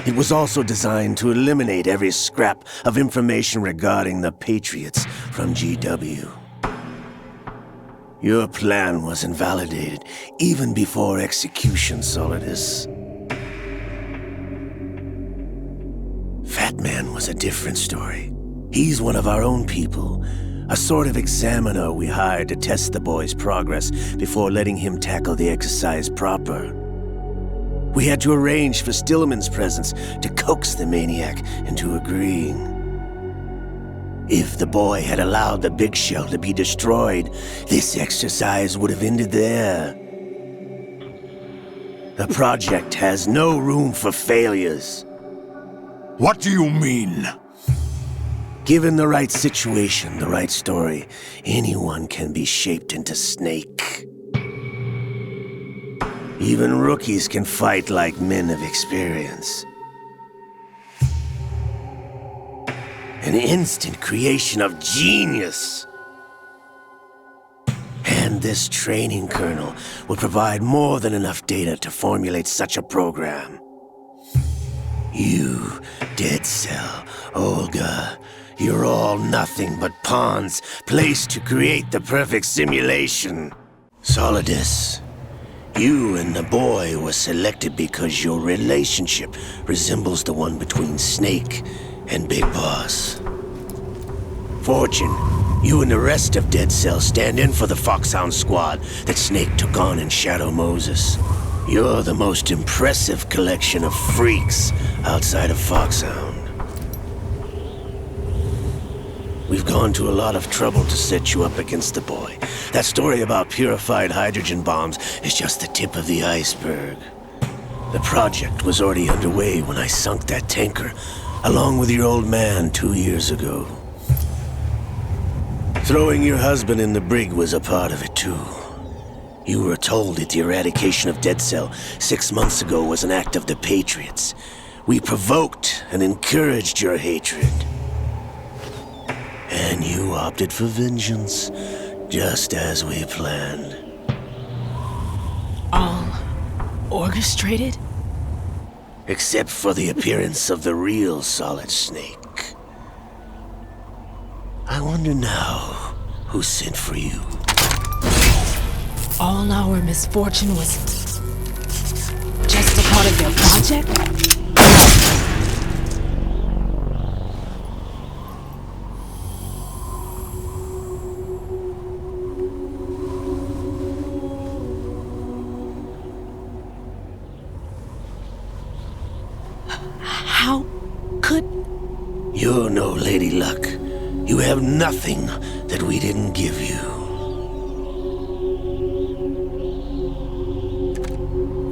K: It was also designed to eliminate every scrap of information regarding the Patriots from GW. Your plan was invalidated even before execution, Solidus. That man was a different story. He's one of our own people, a sort of examiner we hired to test the boy's progress before letting him tackle the exercise proper. We had to arrange for Stillman's presence to coax the maniac into agreeing. If the boy had allowed the big shell to be destroyed, this exercise would have ended there. The project has no room for failures.
B: What do you mean?
K: Given the right situation, the right story, anyone can be shaped into Snake. Even rookies can fight like men of experience. An instant creation of genius. And this training kernel would provide more than enough data to formulate such a program. You, Dead Cell, Olga, you're all nothing but pawns placed to create the perfect simulation. Solidus, you and the boy were selected because your relationship resembles the one between Snake and Big Boss. Fortune, you and the rest of Dead Cell stand in for the Foxhound squad that Snake took on in Shadow Moses. You're the most impressive collection of freaks outside of Foxhound. We've gone to a lot of trouble to set you up against the boy. That story about purified hydrogen bombs is just the tip of the iceberg. The project was already underway when I sunk that tanker, along with your old man 2 years ago. Throwing your husband in the brig was a part of it too. You were told that the eradication of Dead Cell 6 months ago was an act of the Patriots. We provoked and encouraged your hatred. And you opted for vengeance, just as we planned.
T: All orchestrated?
K: Except for the appearance of the real Solid Snake. I wonder now who sent for you.
T: All our misfortune was just a part of their project? How could...
K: You're no Lady Luck. You have nothing that we didn't give you.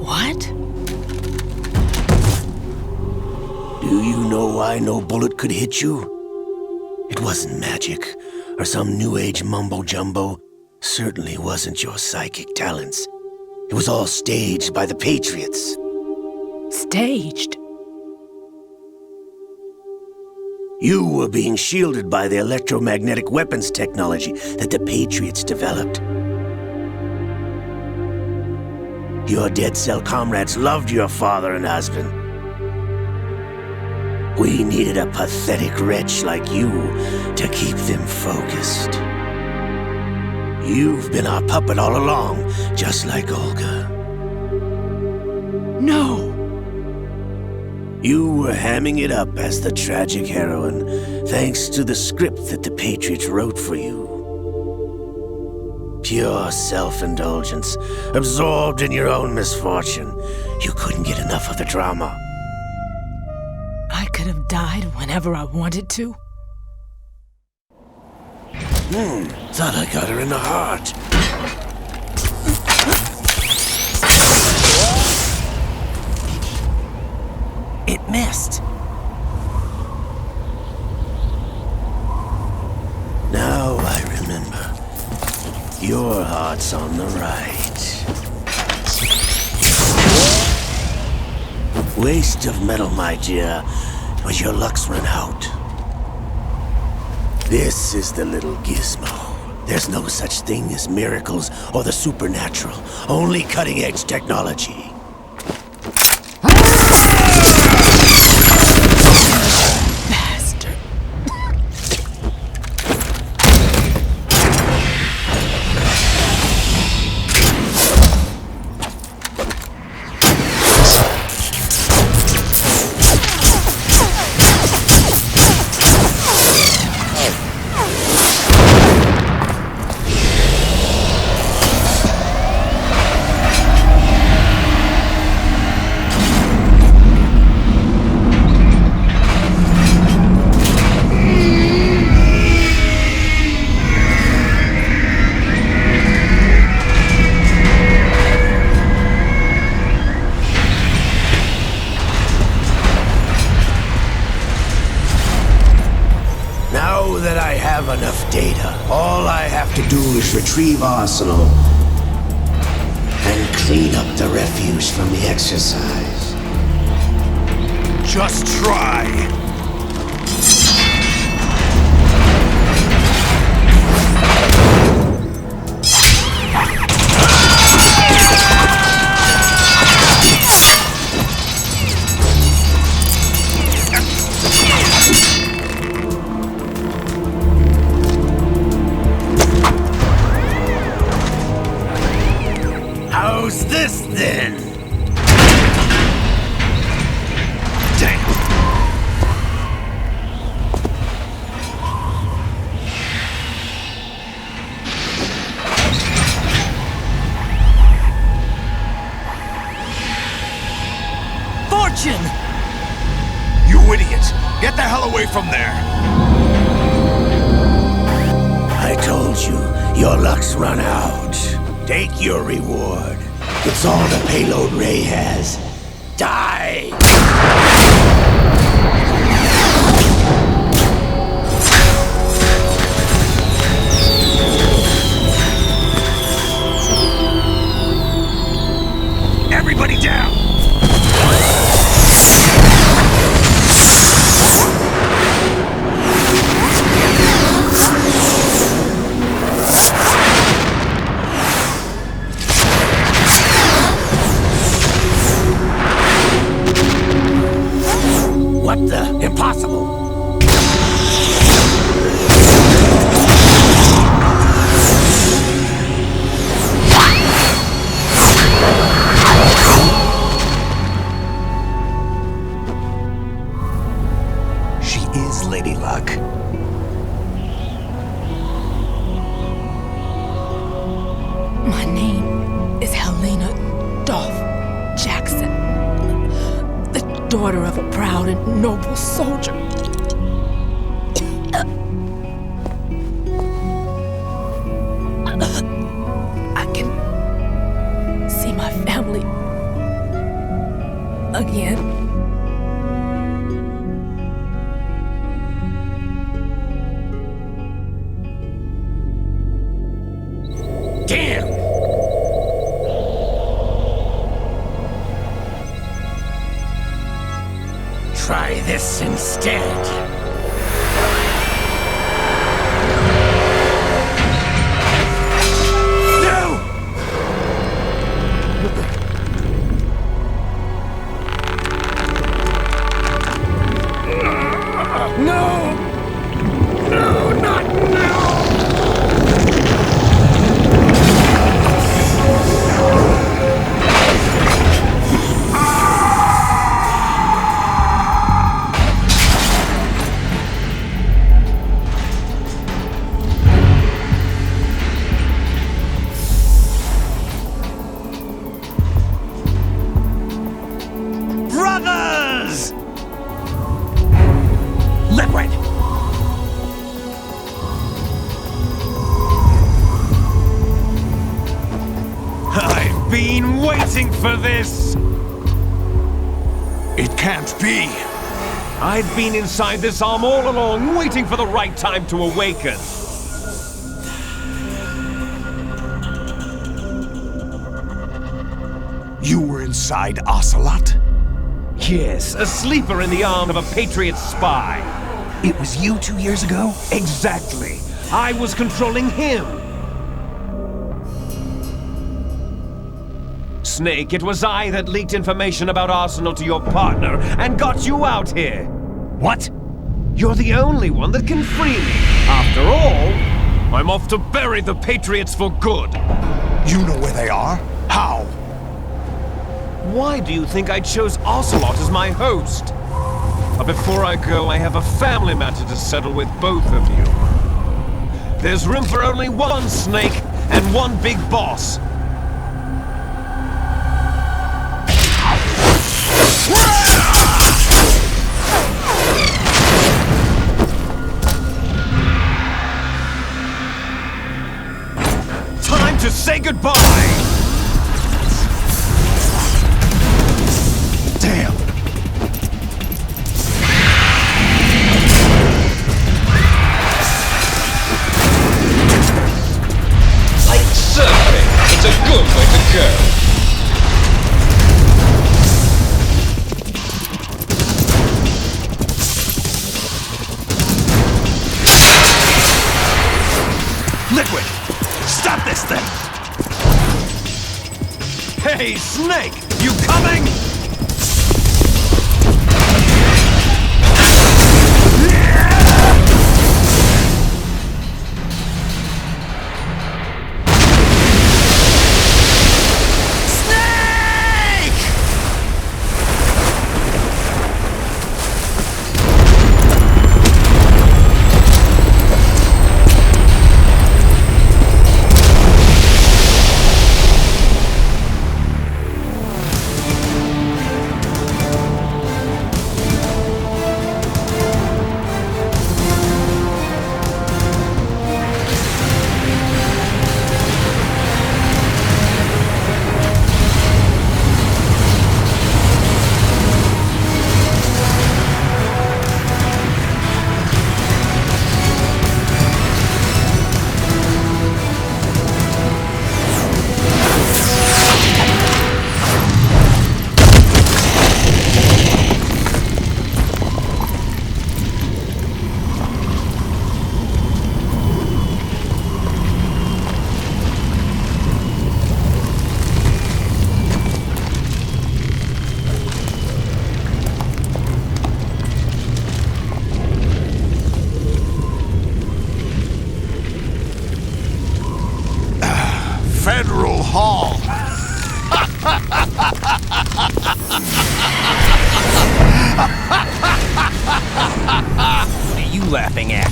T: What?
K: Do you know why no bullet could hit you? It wasn't magic, or some new age mumbo-jumbo. Certainly wasn't your psychic talents. It was all staged by the Patriots.
T: Staged?
K: You were being shielded by the electromagnetic weapons technology that the Patriots developed. Your Dead Cell comrades loved your father and husband. We needed a pathetic wretch like you to keep them focused. You've been our puppet all along, just like Olga.
T: No!
K: You were hamming it up as the tragic heroine, thanks to the script that the Patriots wrote for you. Pure self-indulgence, absorbed in your own misfortune. You couldn't get enough of the drama.
T: I could have died whenever I wanted to.
K: Thought I got her in the heart.
E: It missed.
K: Now I remember. Your heart's on the right. Waste of metal, my dear, but your luck's run out. This is the little gizmo. There's no such thing as miracles or the supernatural, only cutting-edge technology. have enough data. All I have to do is retrieve Arsenal and clean up the refuse from the exercise.
B: Just try.
K: How's this then?
B: Damn.
E: Fortune!
B: You idiot! Get the hell away from there!
K: I told you, your luck's run out. Take your reward. It's all the payload Ray has. Die!
B: Everybody down!
K: What the? Impossible!
B: She is Lady Luck.
T: My name is Helena Dolph Jackson, the daughter of a proud and noble soldier. I can see my family again.
K: Damn! Try this instead. No! No, not now!
B: Brothers! Liquid! I've been waiting for this! It can't be! I've been inside this arm all along, waiting for the right time to awaken. You were inside Ocelot? Yes, a sleeper in the arm of a Patriot spy.
D: It was you 2 years ago?
B: Exactly. I was controlling him. Snake, it was I that leaked information about Arsenal to your partner and got you out here. What? You're the only one that can free me. After all, I'm off to bury the Patriots for good. You know where they are? How? Why do you think I chose Ocelot as my host? But before I go, I have a family matter to settle with both of you. There's room for only one Snake and one big boss. Time to say goodbye! Damn!
H: this thing! Hey, Snake! You coming?
B: Federal Hall.
E: What are you laughing at?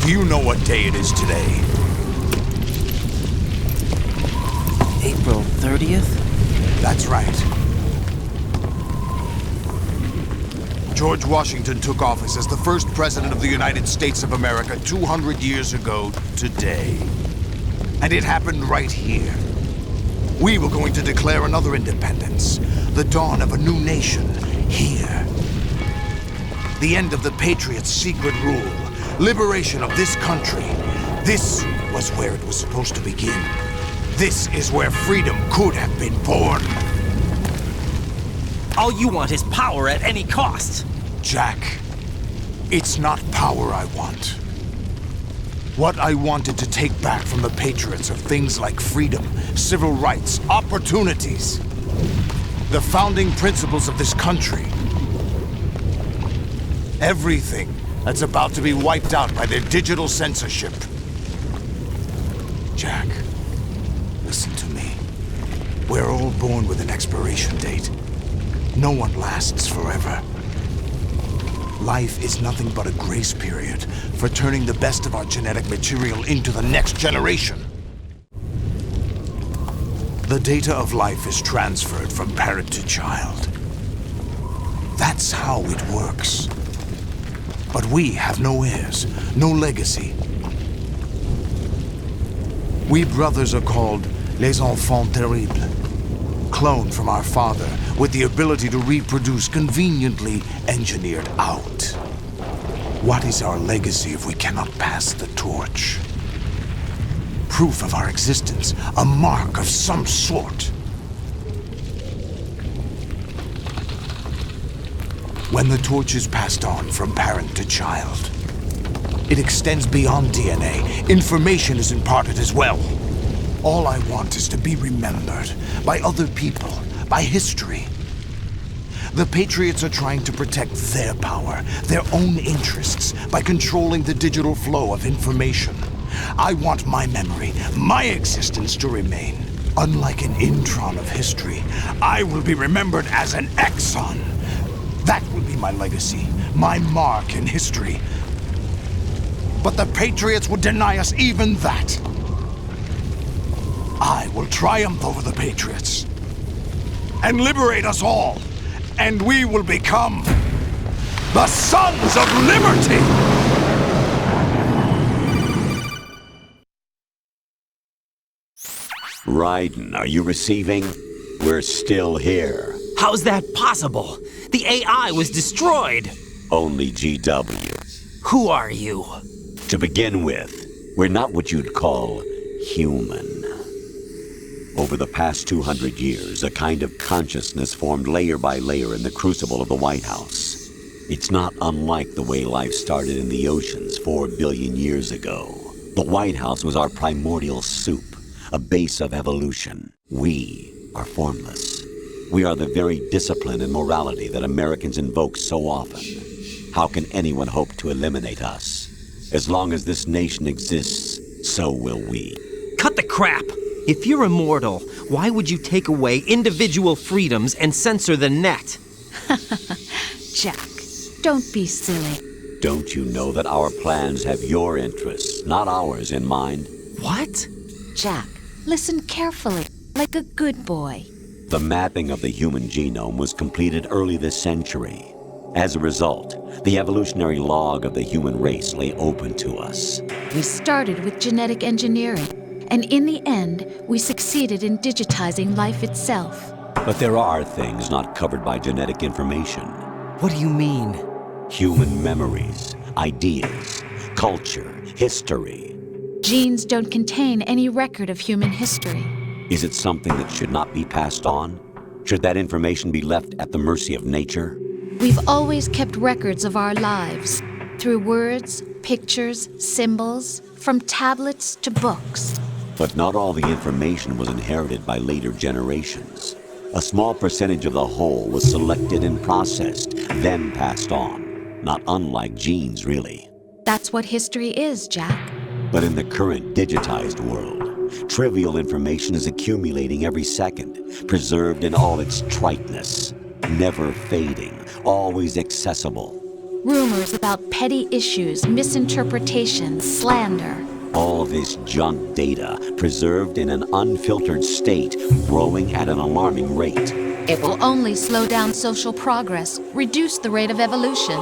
B: Do you know what day it is today?
E: April 30th?
B: That's right. George Washington took office as the first president of the United States of America 200 years ago today. And it happened right here. We were going to declare another independence, the dawn of a new nation, here. The end of the Patriots' secret rule, liberation of this country. This was where it was supposed to begin. This is where freedom could have been born.
E: All you want is power at any cost.
B: Jack, it's not power I want. What I wanted to take back from the Patriots are things like freedom, civil rights, opportunities. The founding principles of this country. Everything that's about to be wiped out by their digital censorship. Jack, listen to me. We're all born with an expiration date. No one lasts forever. Life is nothing but a grace period for turning the best of our genetic material into the next generation. The data of life is transferred from parent to child. That's how it works. But we have no heirs, no legacy. We brothers are called les enfants terribles. Cloned from our father, with the ability to reproduce conveniently engineered out. What is our legacy if we cannot pass the torch? Proof of our existence, a mark of some sort. When the torch is passed on from parent to child, it extends beyond DNA. Information is imparted as well. All I want is to be remembered by other people, by history. The Patriots are trying to protect their power, their own interests, by controlling the digital flow of information. I want my memory, my existence to remain. Unlike an intron of history, I will be remembered as an exon. That will be my legacy, my mark in history. But the Patriots would deny us even that. I will triumph over the Patriots and liberate us all, and we will become the Sons of Liberty!
U: Raiden, are you receiving? We're still here.
E: How's that possible? The AI was destroyed.
U: Only GW.
E: Who are you?
U: To begin with, we're not what you'd call human. Over the past 200 years, a kind of consciousness formed layer by layer in the crucible of the White House. It's not unlike the way life started in the oceans 4 billion years ago. The White House was our primordial soup, a base of evolution. We are formless. We are the very discipline and morality that Americans invoke so often. How can anyone hope to eliminate us? As long as this nation exists, so will we.
E: Cut the crap! If you're immortal, why would you take away individual freedoms and censor the net?
N: Jack, don't be silly.
U: Don't you know that our plans have your interests, not ours, in mind?
E: What?
N: Jack, listen carefully, like a good boy.
U: The mapping of the human genome was completed early this century. As a result, the evolutionary log of the human race lay open to us.
N: We started with genetic engineering, and in the end, we succeeded in digitizing life itself.
U: But there are things not covered by genetic information.
E: What do you mean?
U: Human memories, ideas, culture, history.
N: Genes don't contain any record of human history.
U: Is it something that should not be passed on? Should that information be left at the mercy of nature?
N: We've always kept records of our lives, through words, pictures, symbols, from tablets to books.
U: But not all the information was inherited by later generations. A small percentage of the whole was selected and processed, then passed on. Not unlike genes, really.
N: That's what history is, Jack.
U: But in the current digitized world, trivial information is accumulating every second, preserved in all its triteness, never fading, always accessible.
N: Rumors about petty issues, misinterpretations, slander.
U: All this junk data, preserved in an unfiltered state, growing at an alarming rate.
N: It will only slow down social progress, reduce the rate of evolution.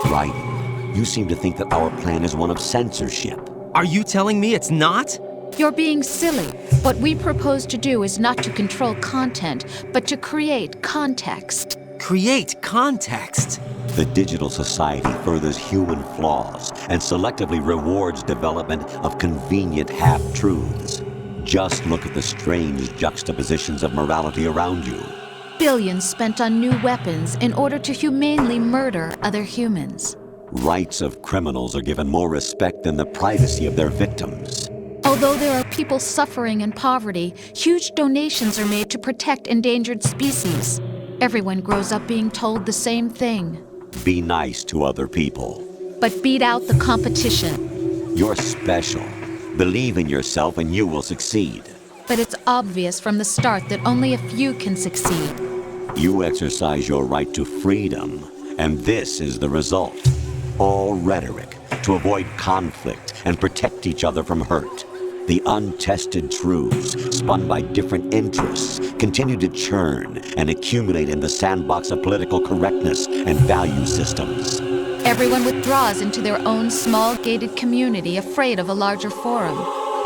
U: Right. You seem to think that our plan is one of censorship.
E: Are you telling me it's not?
N: You're being silly. What we propose to do is not to control content, but to create context.
E: Create context?
U: The digital society furthers human flaws and selectively rewards development of convenient half-truths. Just look at the strange juxtapositions of morality around you.
N: Billions spent on new weapons in order to humanely murder other humans.
U: Rights of criminals are given more respect than the privacy of their victims.
N: Although there are people suffering in poverty, huge donations are made to protect endangered species. Everyone grows up being told the same thing.
U: Be nice to other people.
N: But beat out the competition.
U: You're special. Believe in yourself and you will succeed.
N: But it's obvious from the start that only a few can succeed.
U: You exercise your right to freedom, and this is the result. All rhetoric to avoid conflict and protect each other from hurt. The untested truths, spun by different interests, continue to churn and accumulate in the sandbox of political correctness and value systems.
N: Everyone withdraws into their own small gated community, afraid of a larger forum.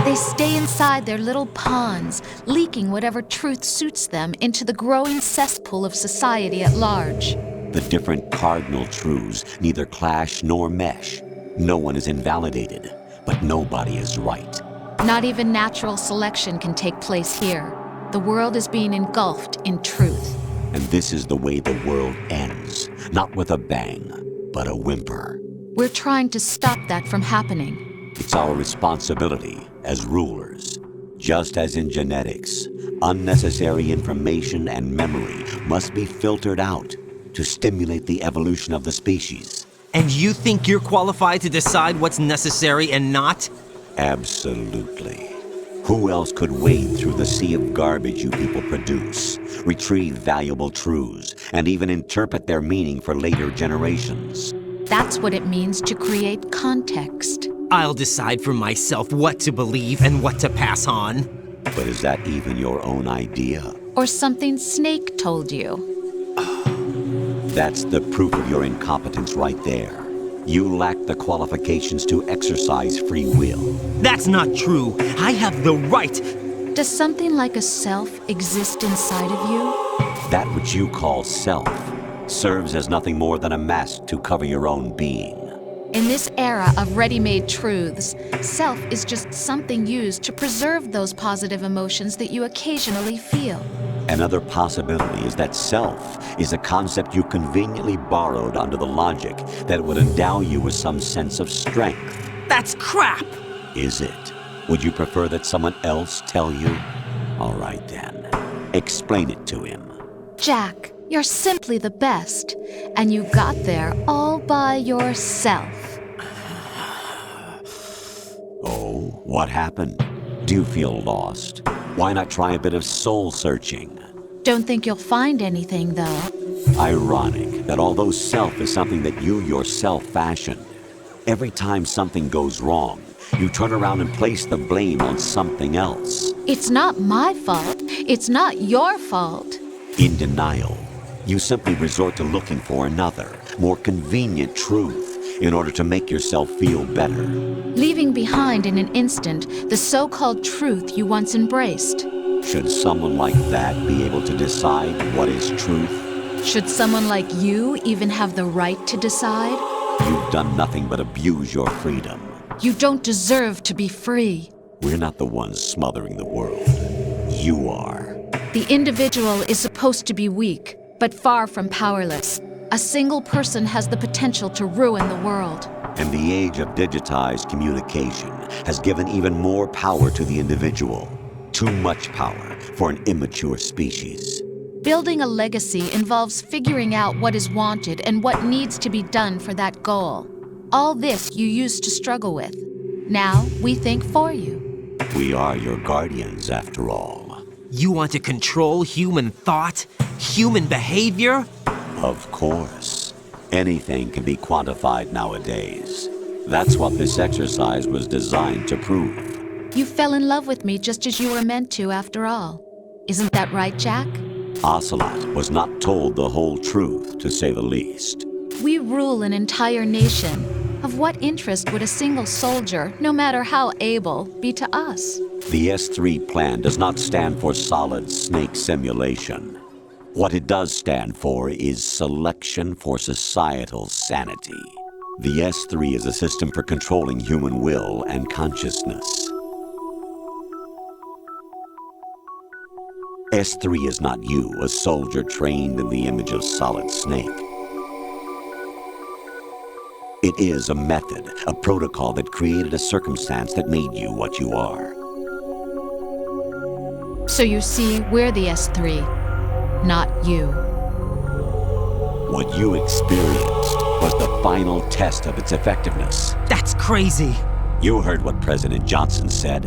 N: They stay inside their little ponds, leaking whatever truth suits them into the growing cesspool of society at large.
U: The different cardinal truths neither clash nor mesh. No one is invalidated, but nobody is right.
N: Not even natural selection can take place here. The world is being engulfed in truth.
U: And this is the way the world ends. Not with a bang, but a whimper.
N: We're trying to stop that from happening.
U: It's our responsibility as rulers. Just as in genetics, unnecessary information and memory must be filtered out to stimulate the evolution of the species.
E: And you think you're qualified to decide what's necessary and not?
U: Absolutely. Who else could wade through the sea of garbage you people produce, retrieve valuable truths, and even interpret their meaning for later generations?
N: That's what it means to create context.
E: I'll decide for myself what to believe and what to pass on.
U: But is that even your own idea?
N: Or something Snake told you?
U: That's the proof of your incompetence right there. You lack the qualifications to exercise free will.
E: That's not true. I have the right.
N: Does something like a self exist inside of you?
U: That which you call self serves as nothing more than a mask to cover your own being.
N: In this era of ready-made truths, self is just something used to preserve those positive emotions that you occasionally feel.
U: Another possibility is that self is a concept you conveniently borrowed under the logic that it would endow you with some sense of strength.
E: That's crap!
U: Is it? Would you prefer that someone else tell you? All right then. Explain it to him.
G: Jack, you're simply the best, and you got there all by yourself.
U: Oh, what happened? Do you feel lost? Why not try a bit of soul searching?
G: Don't think you'll find anything, though.
U: Ironic that although self is something that you yourself fashioned, every time something goes wrong, you turn around and place the blame on something else.
G: It's not my fault. It's not your fault.
U: In denial, you simply resort to looking for another, more convenient truth in order to make yourself feel better.
G: Leaving behind in an instant the so-called truth you once embraced.
U: Should someone like that be able to decide what is truth?
G: Should someone like you even have the right to decide?
U: You've done nothing but abuse your freedom.
G: You don't deserve to be free.
U: We're not the ones smothering the world. You are.
G: The individual is supposed to be weak, but far from powerless. A single person has the potential to ruin the world.
U: And the age of digitized communication has given even more power to the individual. Too much power for an immature species.
G: Building a legacy involves figuring out what is wanted and what needs to be done for that goal. All this you used to struggle with. Now we think for you.
U: We are your guardians, after all.
E: You want to control human thought? Human behavior?
U: Of course. Anything can be quantified nowadays. That's what this exercise was designed to prove.
G: You fell in love with me just as you were meant to, after all. Isn't that right, Jack?
U: Ocelot was not told the whole truth, to say the least.
G: We rule an entire nation. Of what interest would a single soldier, no matter how able, be to us?
U: The S3 plan does not stand for solid snake simulation. What it does stand for is selection for societal sanity. The S3 is a system for controlling human will and consciousness. S3 is not you, a soldier trained in the image of Solid Snake. It is a method, a protocol that created a circumstance that made you what you are.
G: So you see, we're the S3, not you.
U: What you experienced was the final test of its effectiveness.
E: That's crazy.
U: You heard what President Johnson said.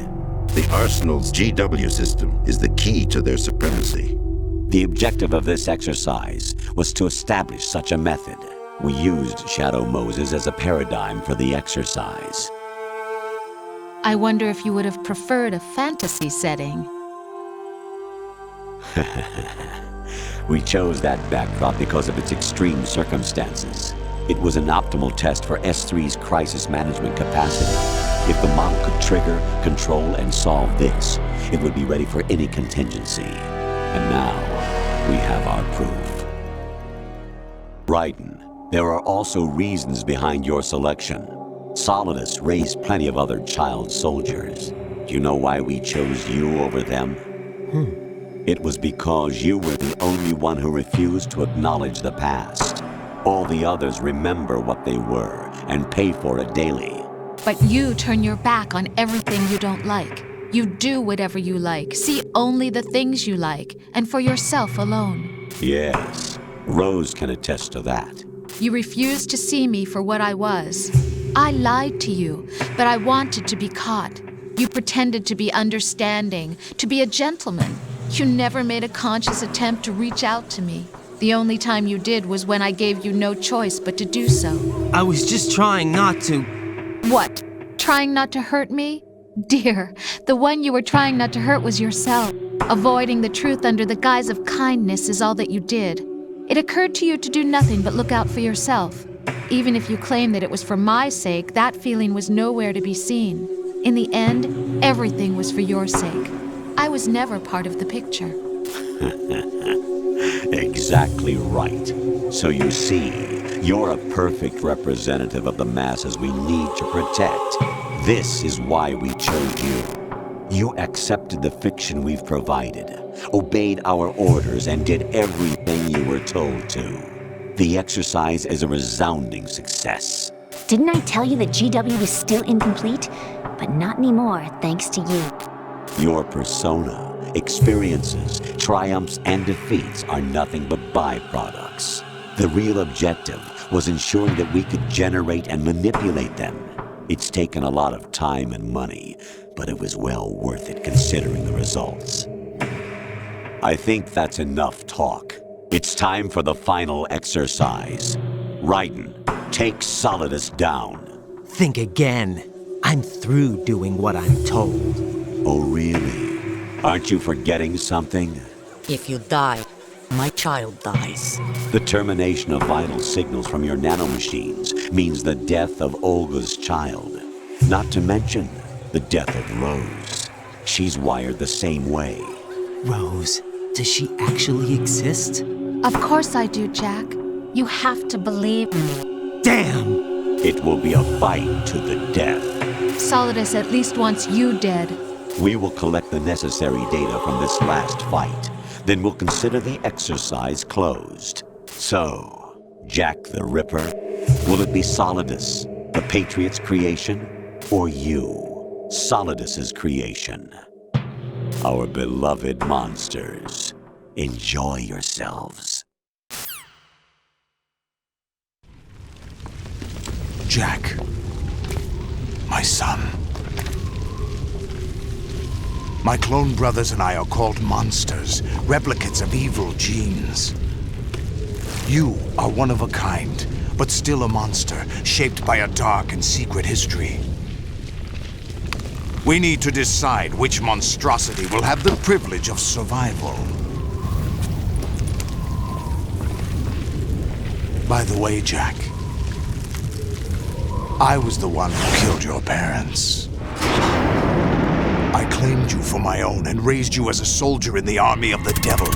J: The Arsenal's GW system is the key to their supremacy.
U: The objective of this exercise was to establish such a method. We used Shadow Moses as a paradigm for the exercise.
G: I wonder if you would have preferred a fantasy setting.
U: We chose that backdrop because of its extreme circumstances. It was an optimal test for S3's crisis management capacity. If the model could trigger, control, and solve this, it would be ready for any contingency. And now, we have our proof. Raiden, there are also reasons behind your selection. Solidus raised plenty of other child soldiers. Do you know why we chose you over them? It was because you were the only one who refused to acknowledge the past. All the others remember what they were and pay for it daily.
G: But you turn your back on everything you don't like. You do whatever you like, see only the things you like, and for yourself alone.
U: Yes, Rose can attest to that.
G: You refused to see me for what I was. I lied to you, but I wanted to be caught. You pretended to be understanding, to be a gentleman. You never made a conscious attempt to reach out to me. The only time you did was when I gave you no choice but to do so.
E: I was just trying not to.
G: What? Trying not to hurt me? Dear, the one you were trying not to hurt was yourself. Avoiding the truth under the guise of kindness is all that you did. It occurred to you to do nothing but look out for yourself. Even if you claim that it was for my sake, that feeling was nowhere to be seen. In the end, everything was for your sake. I was never part of the picture.
U: Exactly right. So you see, you're a perfect representative of the masses we need to protect. This is why we chose you. You accepted the fiction we've provided, obeyed our orders, and did everything you were told to. The exercise is a resounding success.
P: Didn't I tell you that GW was still incomplete? But not anymore, thanks to you.
U: Your persona, experiences, triumphs, and defeats are nothing but byproducts. The real objective was ensuring that we could generate and manipulate them. It's taken a lot of time and money, but it was well worth it considering the results. I think that's enough talk. It's time for the final exercise. Raiden, take Solidus down.
E: Think again. I'm through doing what I'm told.
U: Oh, really? Aren't you forgetting something?
I: If you die, my child dies.
U: The termination of vital signals from your nanomachines means the death of Olga's child. Not to mention the death of Rose. She's wired the same way.
E: Rose, does she actually exist?
G: Of course I do, Jack. You have to believe me.
E: Damn!
U: It will be a fight to the death.
G: Solidus at least wants you dead.
U: We will collect the necessary data from this last fight. Then we'll consider the exercise closed. So, Jack the Ripper, will it be Solidus, the Patriot's creation, or you, Solidus's creation? Our beloved monsters, enjoy yourselves.
B: Jack, my son. My clone brothers and I are called monsters, replicates of evil genes. You are one of a kind, but still a monster, shaped by a dark and secret history. We need to decide which monstrosity will have the privilege of survival. By the way, Jack, I was the one who killed your parents. I claimed you for my own and raised you as a soldier in the army of the devil.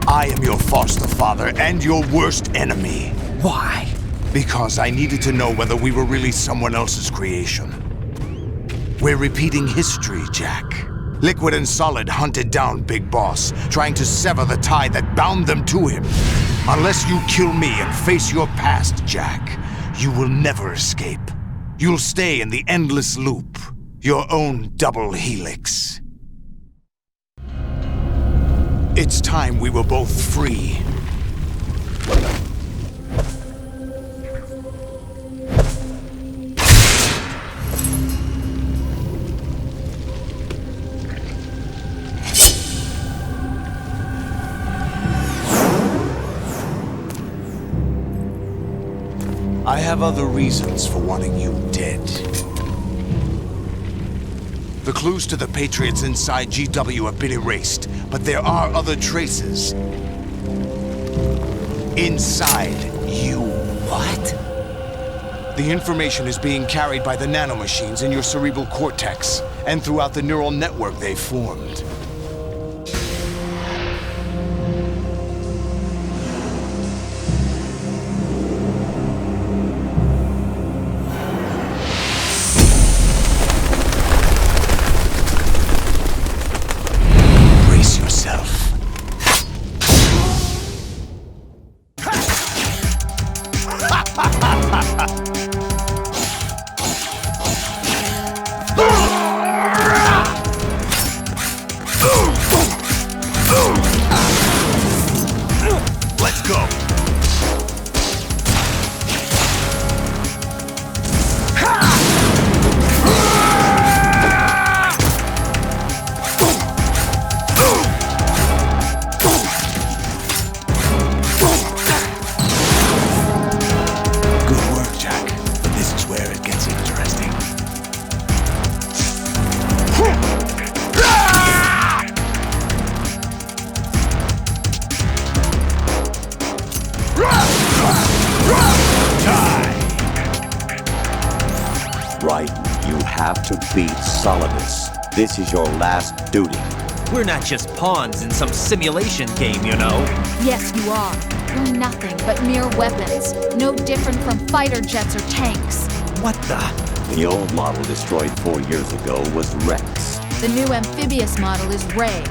B: I am your foster father and your worst enemy.
E: Why?
B: Because I needed to know whether we were really someone else's creation. We're repeating history, Jack. Liquid and Solid hunted down Big Boss, trying to sever the tie that bound them to him. Unless you kill me and face your past, Jack, you will never escape. You'll stay in the endless loop. Your own double helix. It's time we were both free. I have other reasons for wanting you dead. The clues to the Patriots inside GW have been erased, but there are other traces. Inside you.
E: What?
B: The information is being carried by the nanomachines in your cerebral cortex, and throughout the neural network they formed. Let's go. Good work, Jack. But this is where it gets interesting.
U: Right, you have to beat Solidus. This is your last duty.
E: We're not just pawns in some simulation game, you know.
G: Yes, you are. You're nothing but mere weapons. No different from fighter jets or tanks.
E: What the?
U: The old model destroyed 4 years ago was Rex.
G: The new amphibious model is Ray.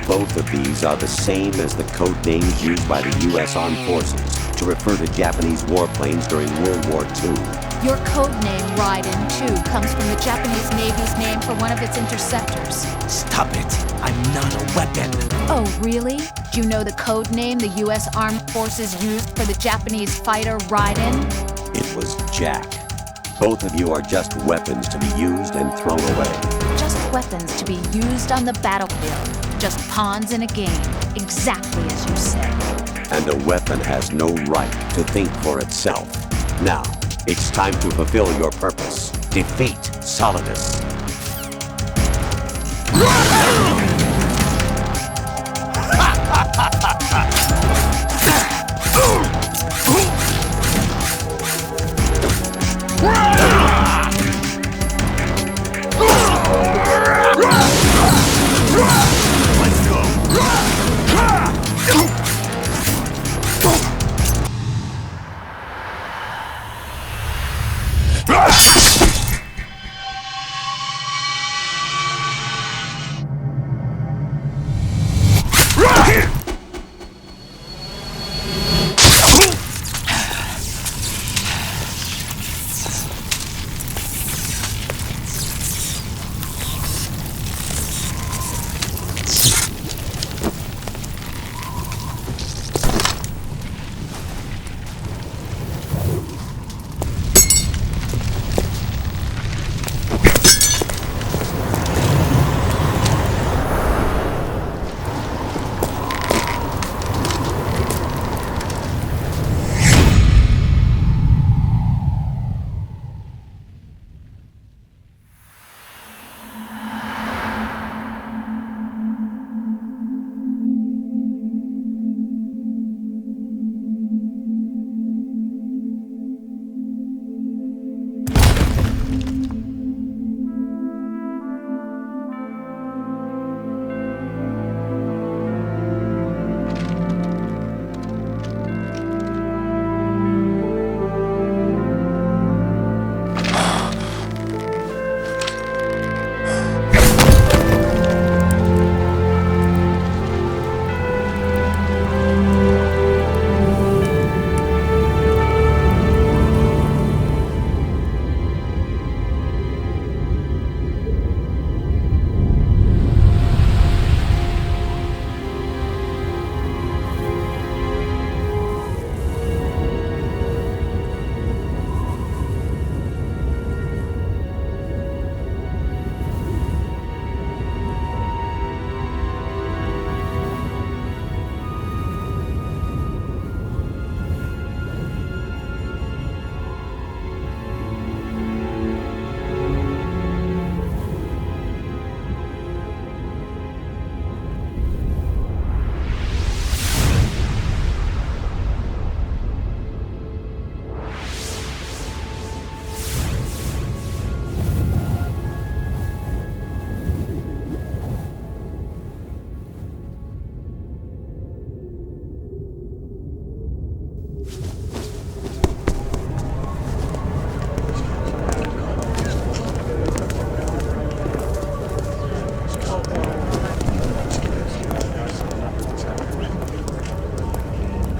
U: Both of these are the same as the code names used by the U.S. Armed Forces. to refer to Japanese warplanes during World War II.
A: Your code name, Raiden, too, comes from the Japanese Navy's name for one of its interceptors.
E: Stop it. I'm not a weapon.
A: Oh, really? Do you know the code name the U.S. Armed Forces used for the Japanese fighter Raiden?
U: It was Jack. Both of you are just weapons to be used and thrown away.
A: Just weapons to be used on the battlefield. Just pawns in a game. Exactly as you said.
U: And a weapon has no right to think for itself. Now, it's time to fulfill your purpose. Defeat Solidus.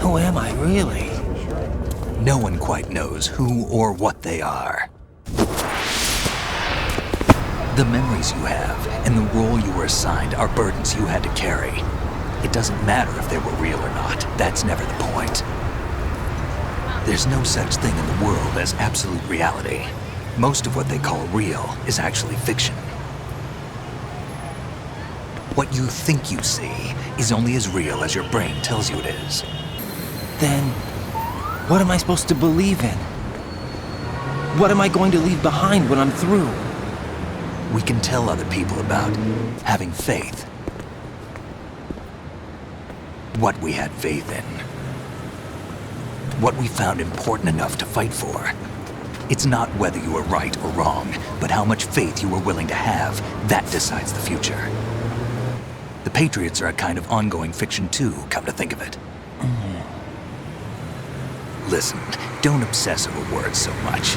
E: Who am I, really?
D: No one quite knows who or what they are. The memories you have and the role you were assigned are burdens you had to carry. It doesn't matter if they were real or not. That's never the point. There's no such thing in the world as absolute reality. Most of what they call real is actually fiction. What you think you see is only as real as your brain tells you it is.
E: Then, what am I supposed to believe in? What am I going to leave behind when I'm through?
D: We can tell other people about having faith. What we had faith in. What we found important enough to fight for. It's not whether you were right or wrong, but how much faith you were willing to have. That decides the future. The Patriots are a kind of ongoing fiction too, come to think of it. Listen, don't obsess over words so much.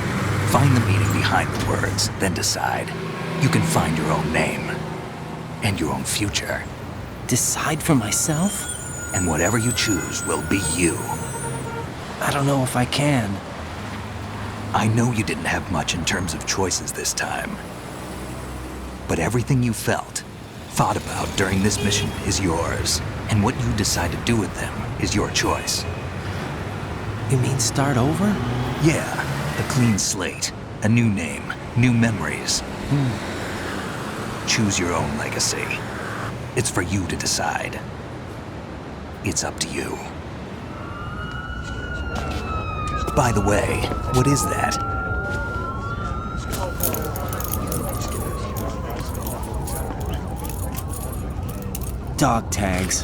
D: Find the meaning behind the words, then decide. You can find your own name. And your own future.
E: Decide for myself?
D: And whatever you choose will be you.
E: I don't know if I can.
D: I know you didn't have much in terms of choices this time. But everything you felt, thought about during this mission is yours. And what you decide to do with them is your choice.
E: You mean start over?
D: Yeah, a clean slate, a new name, new memories. Choose your own legacy. It's for you to decide. It's up to you. By the way, what is that?
E: Dog tags.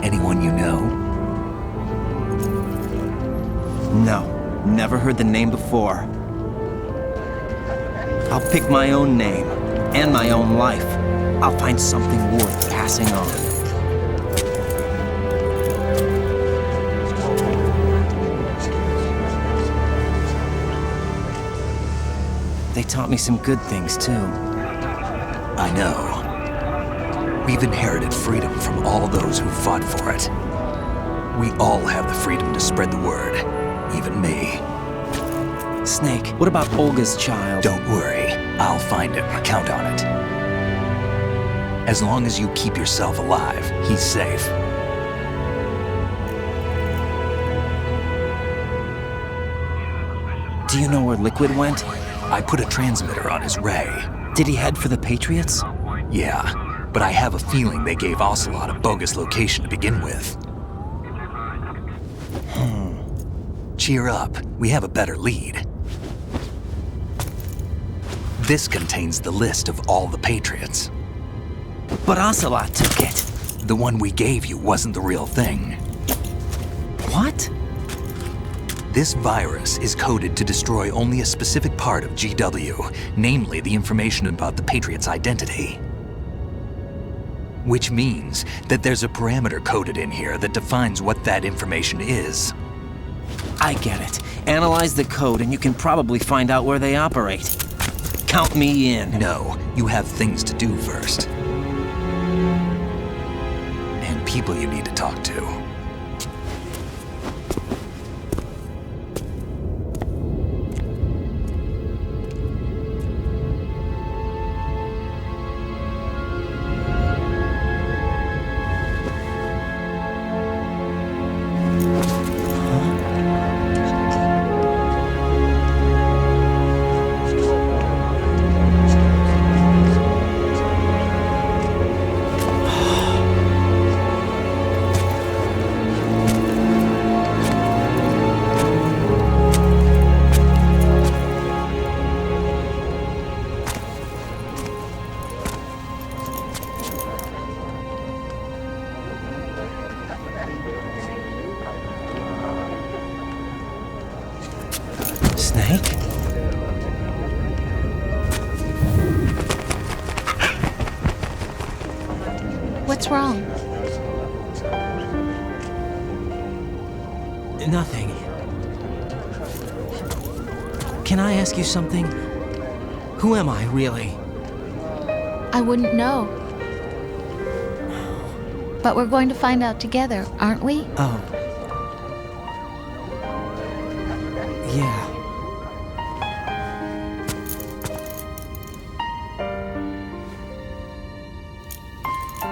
D: Anyone you know?
E: No, never heard the name before. I'll pick my own name, and my own life. I'll find something worth passing on. They taught me some good things, too.
D: I know. We've inherited freedom from all those who fought for it. We all have the freedom to spread the word, even me.
E: Snake, what about Olga's child?
D: Don't worry, I'll find him. Count on it. As long as you keep yourself alive, he's safe.
E: Do you know where Liquid went?
D: I put a transmitter on his ray.
E: Did he head for the Patriots?
D: Yeah, but I have a feeling they gave Ocelot a bogus location to begin with. Cheer up, we have a better lead. This contains the list of all the Patriots.
E: But Ocelot took it.
D: The one we gave you wasn't the real thing.
E: What?
D: This virus is coded to destroy only a specific part of GW, namely the information about the Patriot's identity. Which means that there's a parameter coded in here that defines what that information is.
E: I get it. Analyze the code and you can probably find out where they operate. Count me in.
D: No, you have things to do first. And people you need to talk to.
E: Snake?
G: What's wrong?
E: Nothing. Can I ask you something? Who am I, really?
G: I wouldn't know. But we're going to find out together, aren't we?
E: Oh. Yeah.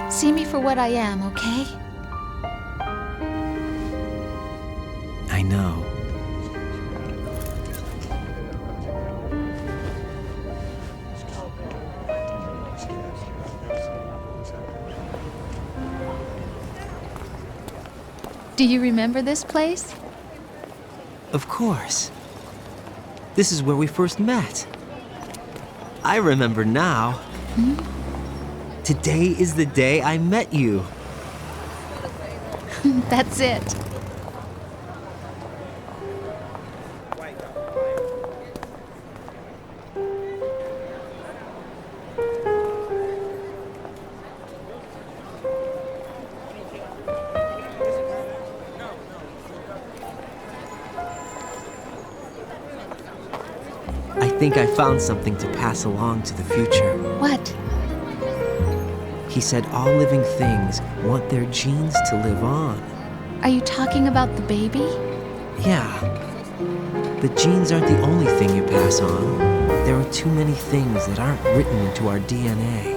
G: See me for what I am, okay?
E: I know.
G: Do you remember this place?
E: Of course. This is where we first met. I remember now. Today is the day I met you.
G: That's it.
E: I think I found something to pass along to the future.
G: What?
E: He said all living things want their genes to live on.
G: Are you talking about the baby?
E: Yeah. The genes aren't the only thing you pass on. There are too many things that aren't written into our DNA.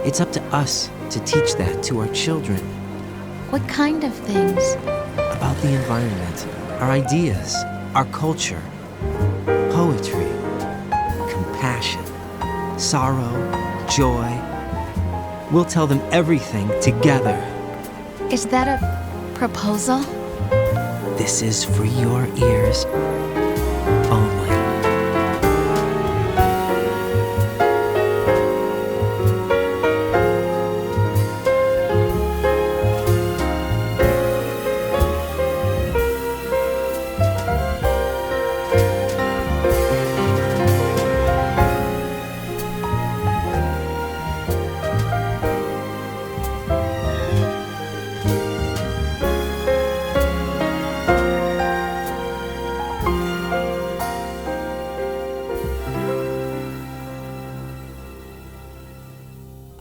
E: It's up to us to teach that to our children.
G: What kind of things?
E: About the environment, our ideas, our culture, poetry, compassion, sorrow, joy. We'll tell them everything together.
G: Is that a proposal?
E: This is for your ears only.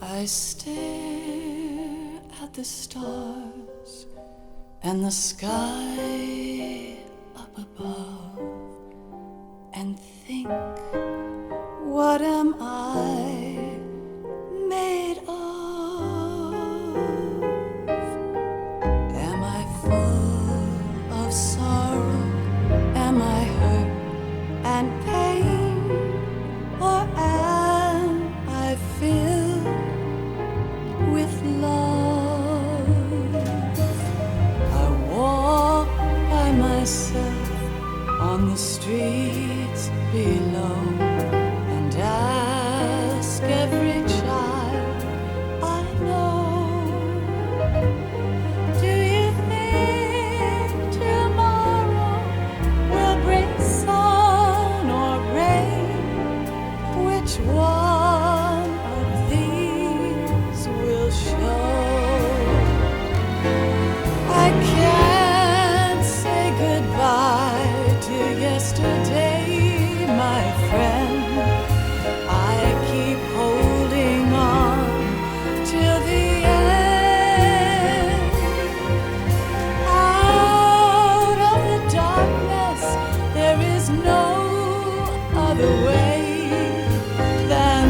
C: I stare at the stars and the sky up above and think, what am I made of? Am I full of sorrow? Am I hurt and pain? Or am I filled with love? I walk by myself on the streets below and ask every child I know, do you think tomorrow will bring sun or rain? Which one of these will show? I can't say goodbye to yesterday, my friend. I keep holding on till the end. Out of the darkness, there is no other way than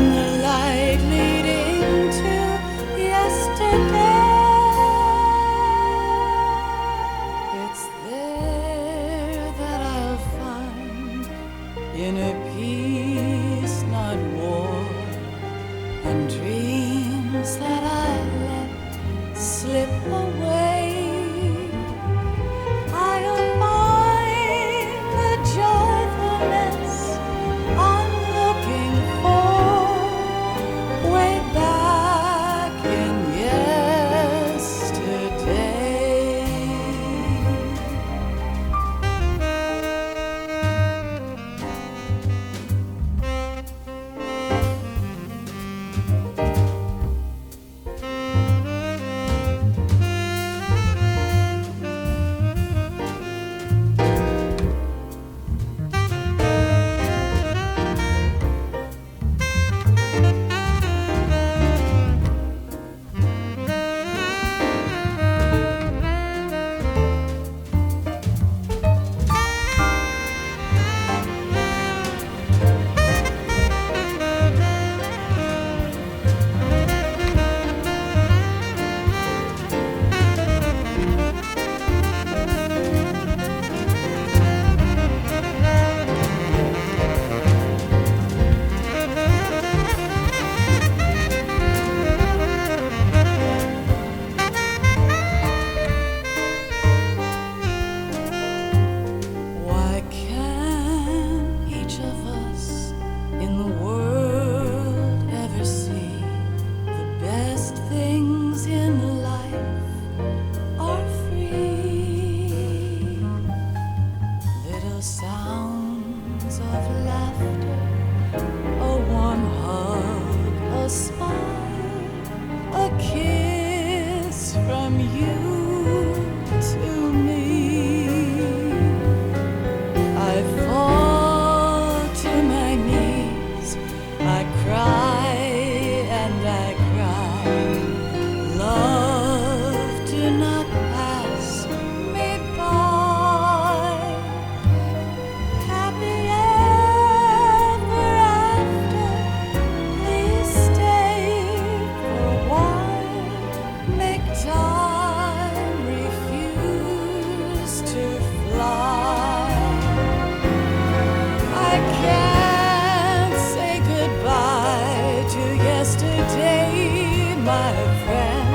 C: my friend,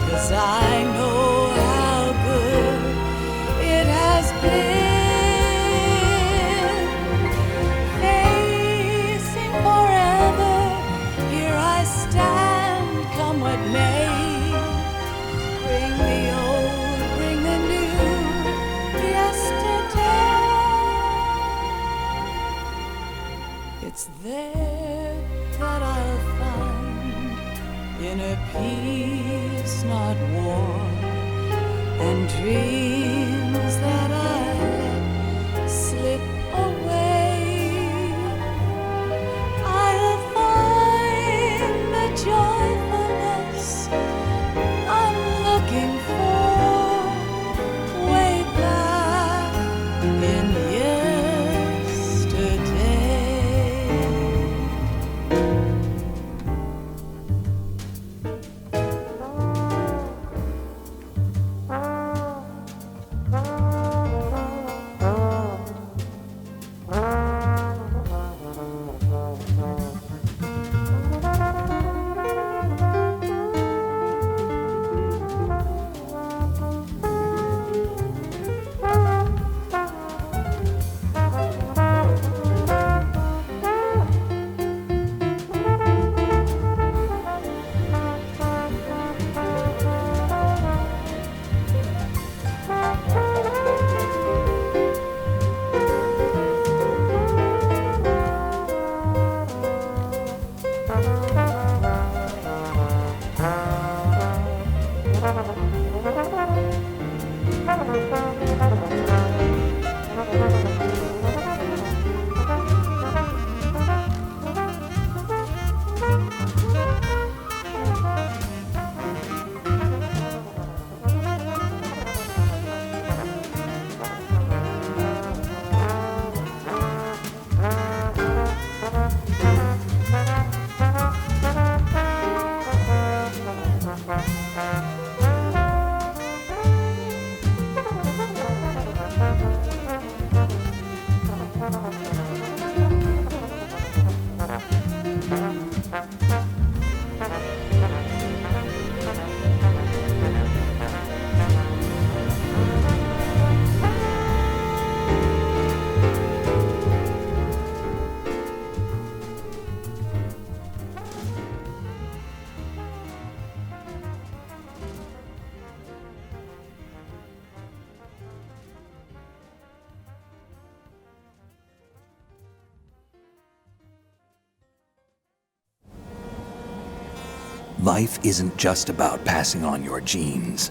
C: 'cause I know how good it has been. Facing forever, here I stand, come what may. Bring the old, bring the new, yesterday. It's there that I'll find inner peace, not war, and dreams that I let slip away. I'll find the joyfulness I'm looking for way back in yesterday.
D: Life isn't just about passing on your genes.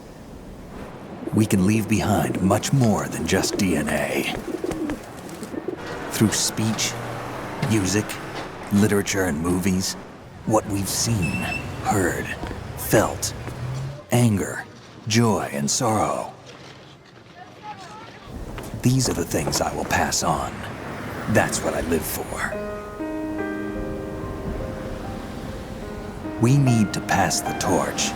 D: We can leave behind much more than just DNA. Through speech, music, literature, and movies, what we've seen, heard, felt, anger, joy, and sorrow. These are the things I will pass on. That's what I live for. We need to pass the torch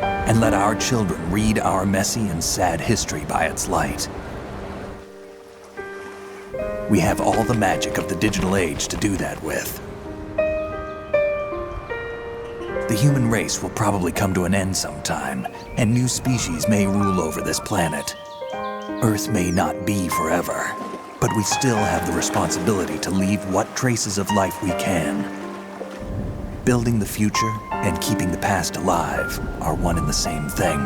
D: and let our children read our messy and sad history by its light. We have all the magic of the digital age to do that with. The human race will probably come to an end sometime, and new species may rule over this planet. Earth may not be forever, but we still have the responsibility to leave what traces of life we can. Building the future and keeping the past alive are one and the same thing.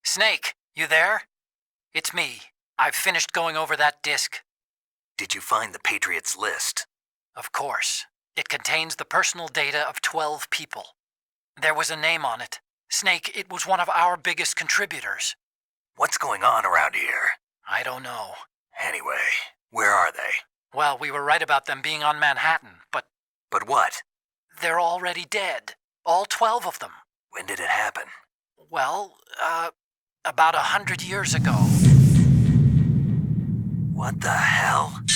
F: Snake, you there? It's me. I've finished going over that disk.
D: Did you find the Patriots list?
F: Of course. It contains the personal data of 12 people. There was a name on it. Snake, it was one of our biggest contributors.
D: What's going on around here?
F: I don't know.
D: Anyway, where are they?
F: Well, we were right about them being on Manhattan, but...
D: But what?
F: They're already dead. All 12 of them.
D: When did it happen?
F: Well, about 100 years ago.
D: What the hell?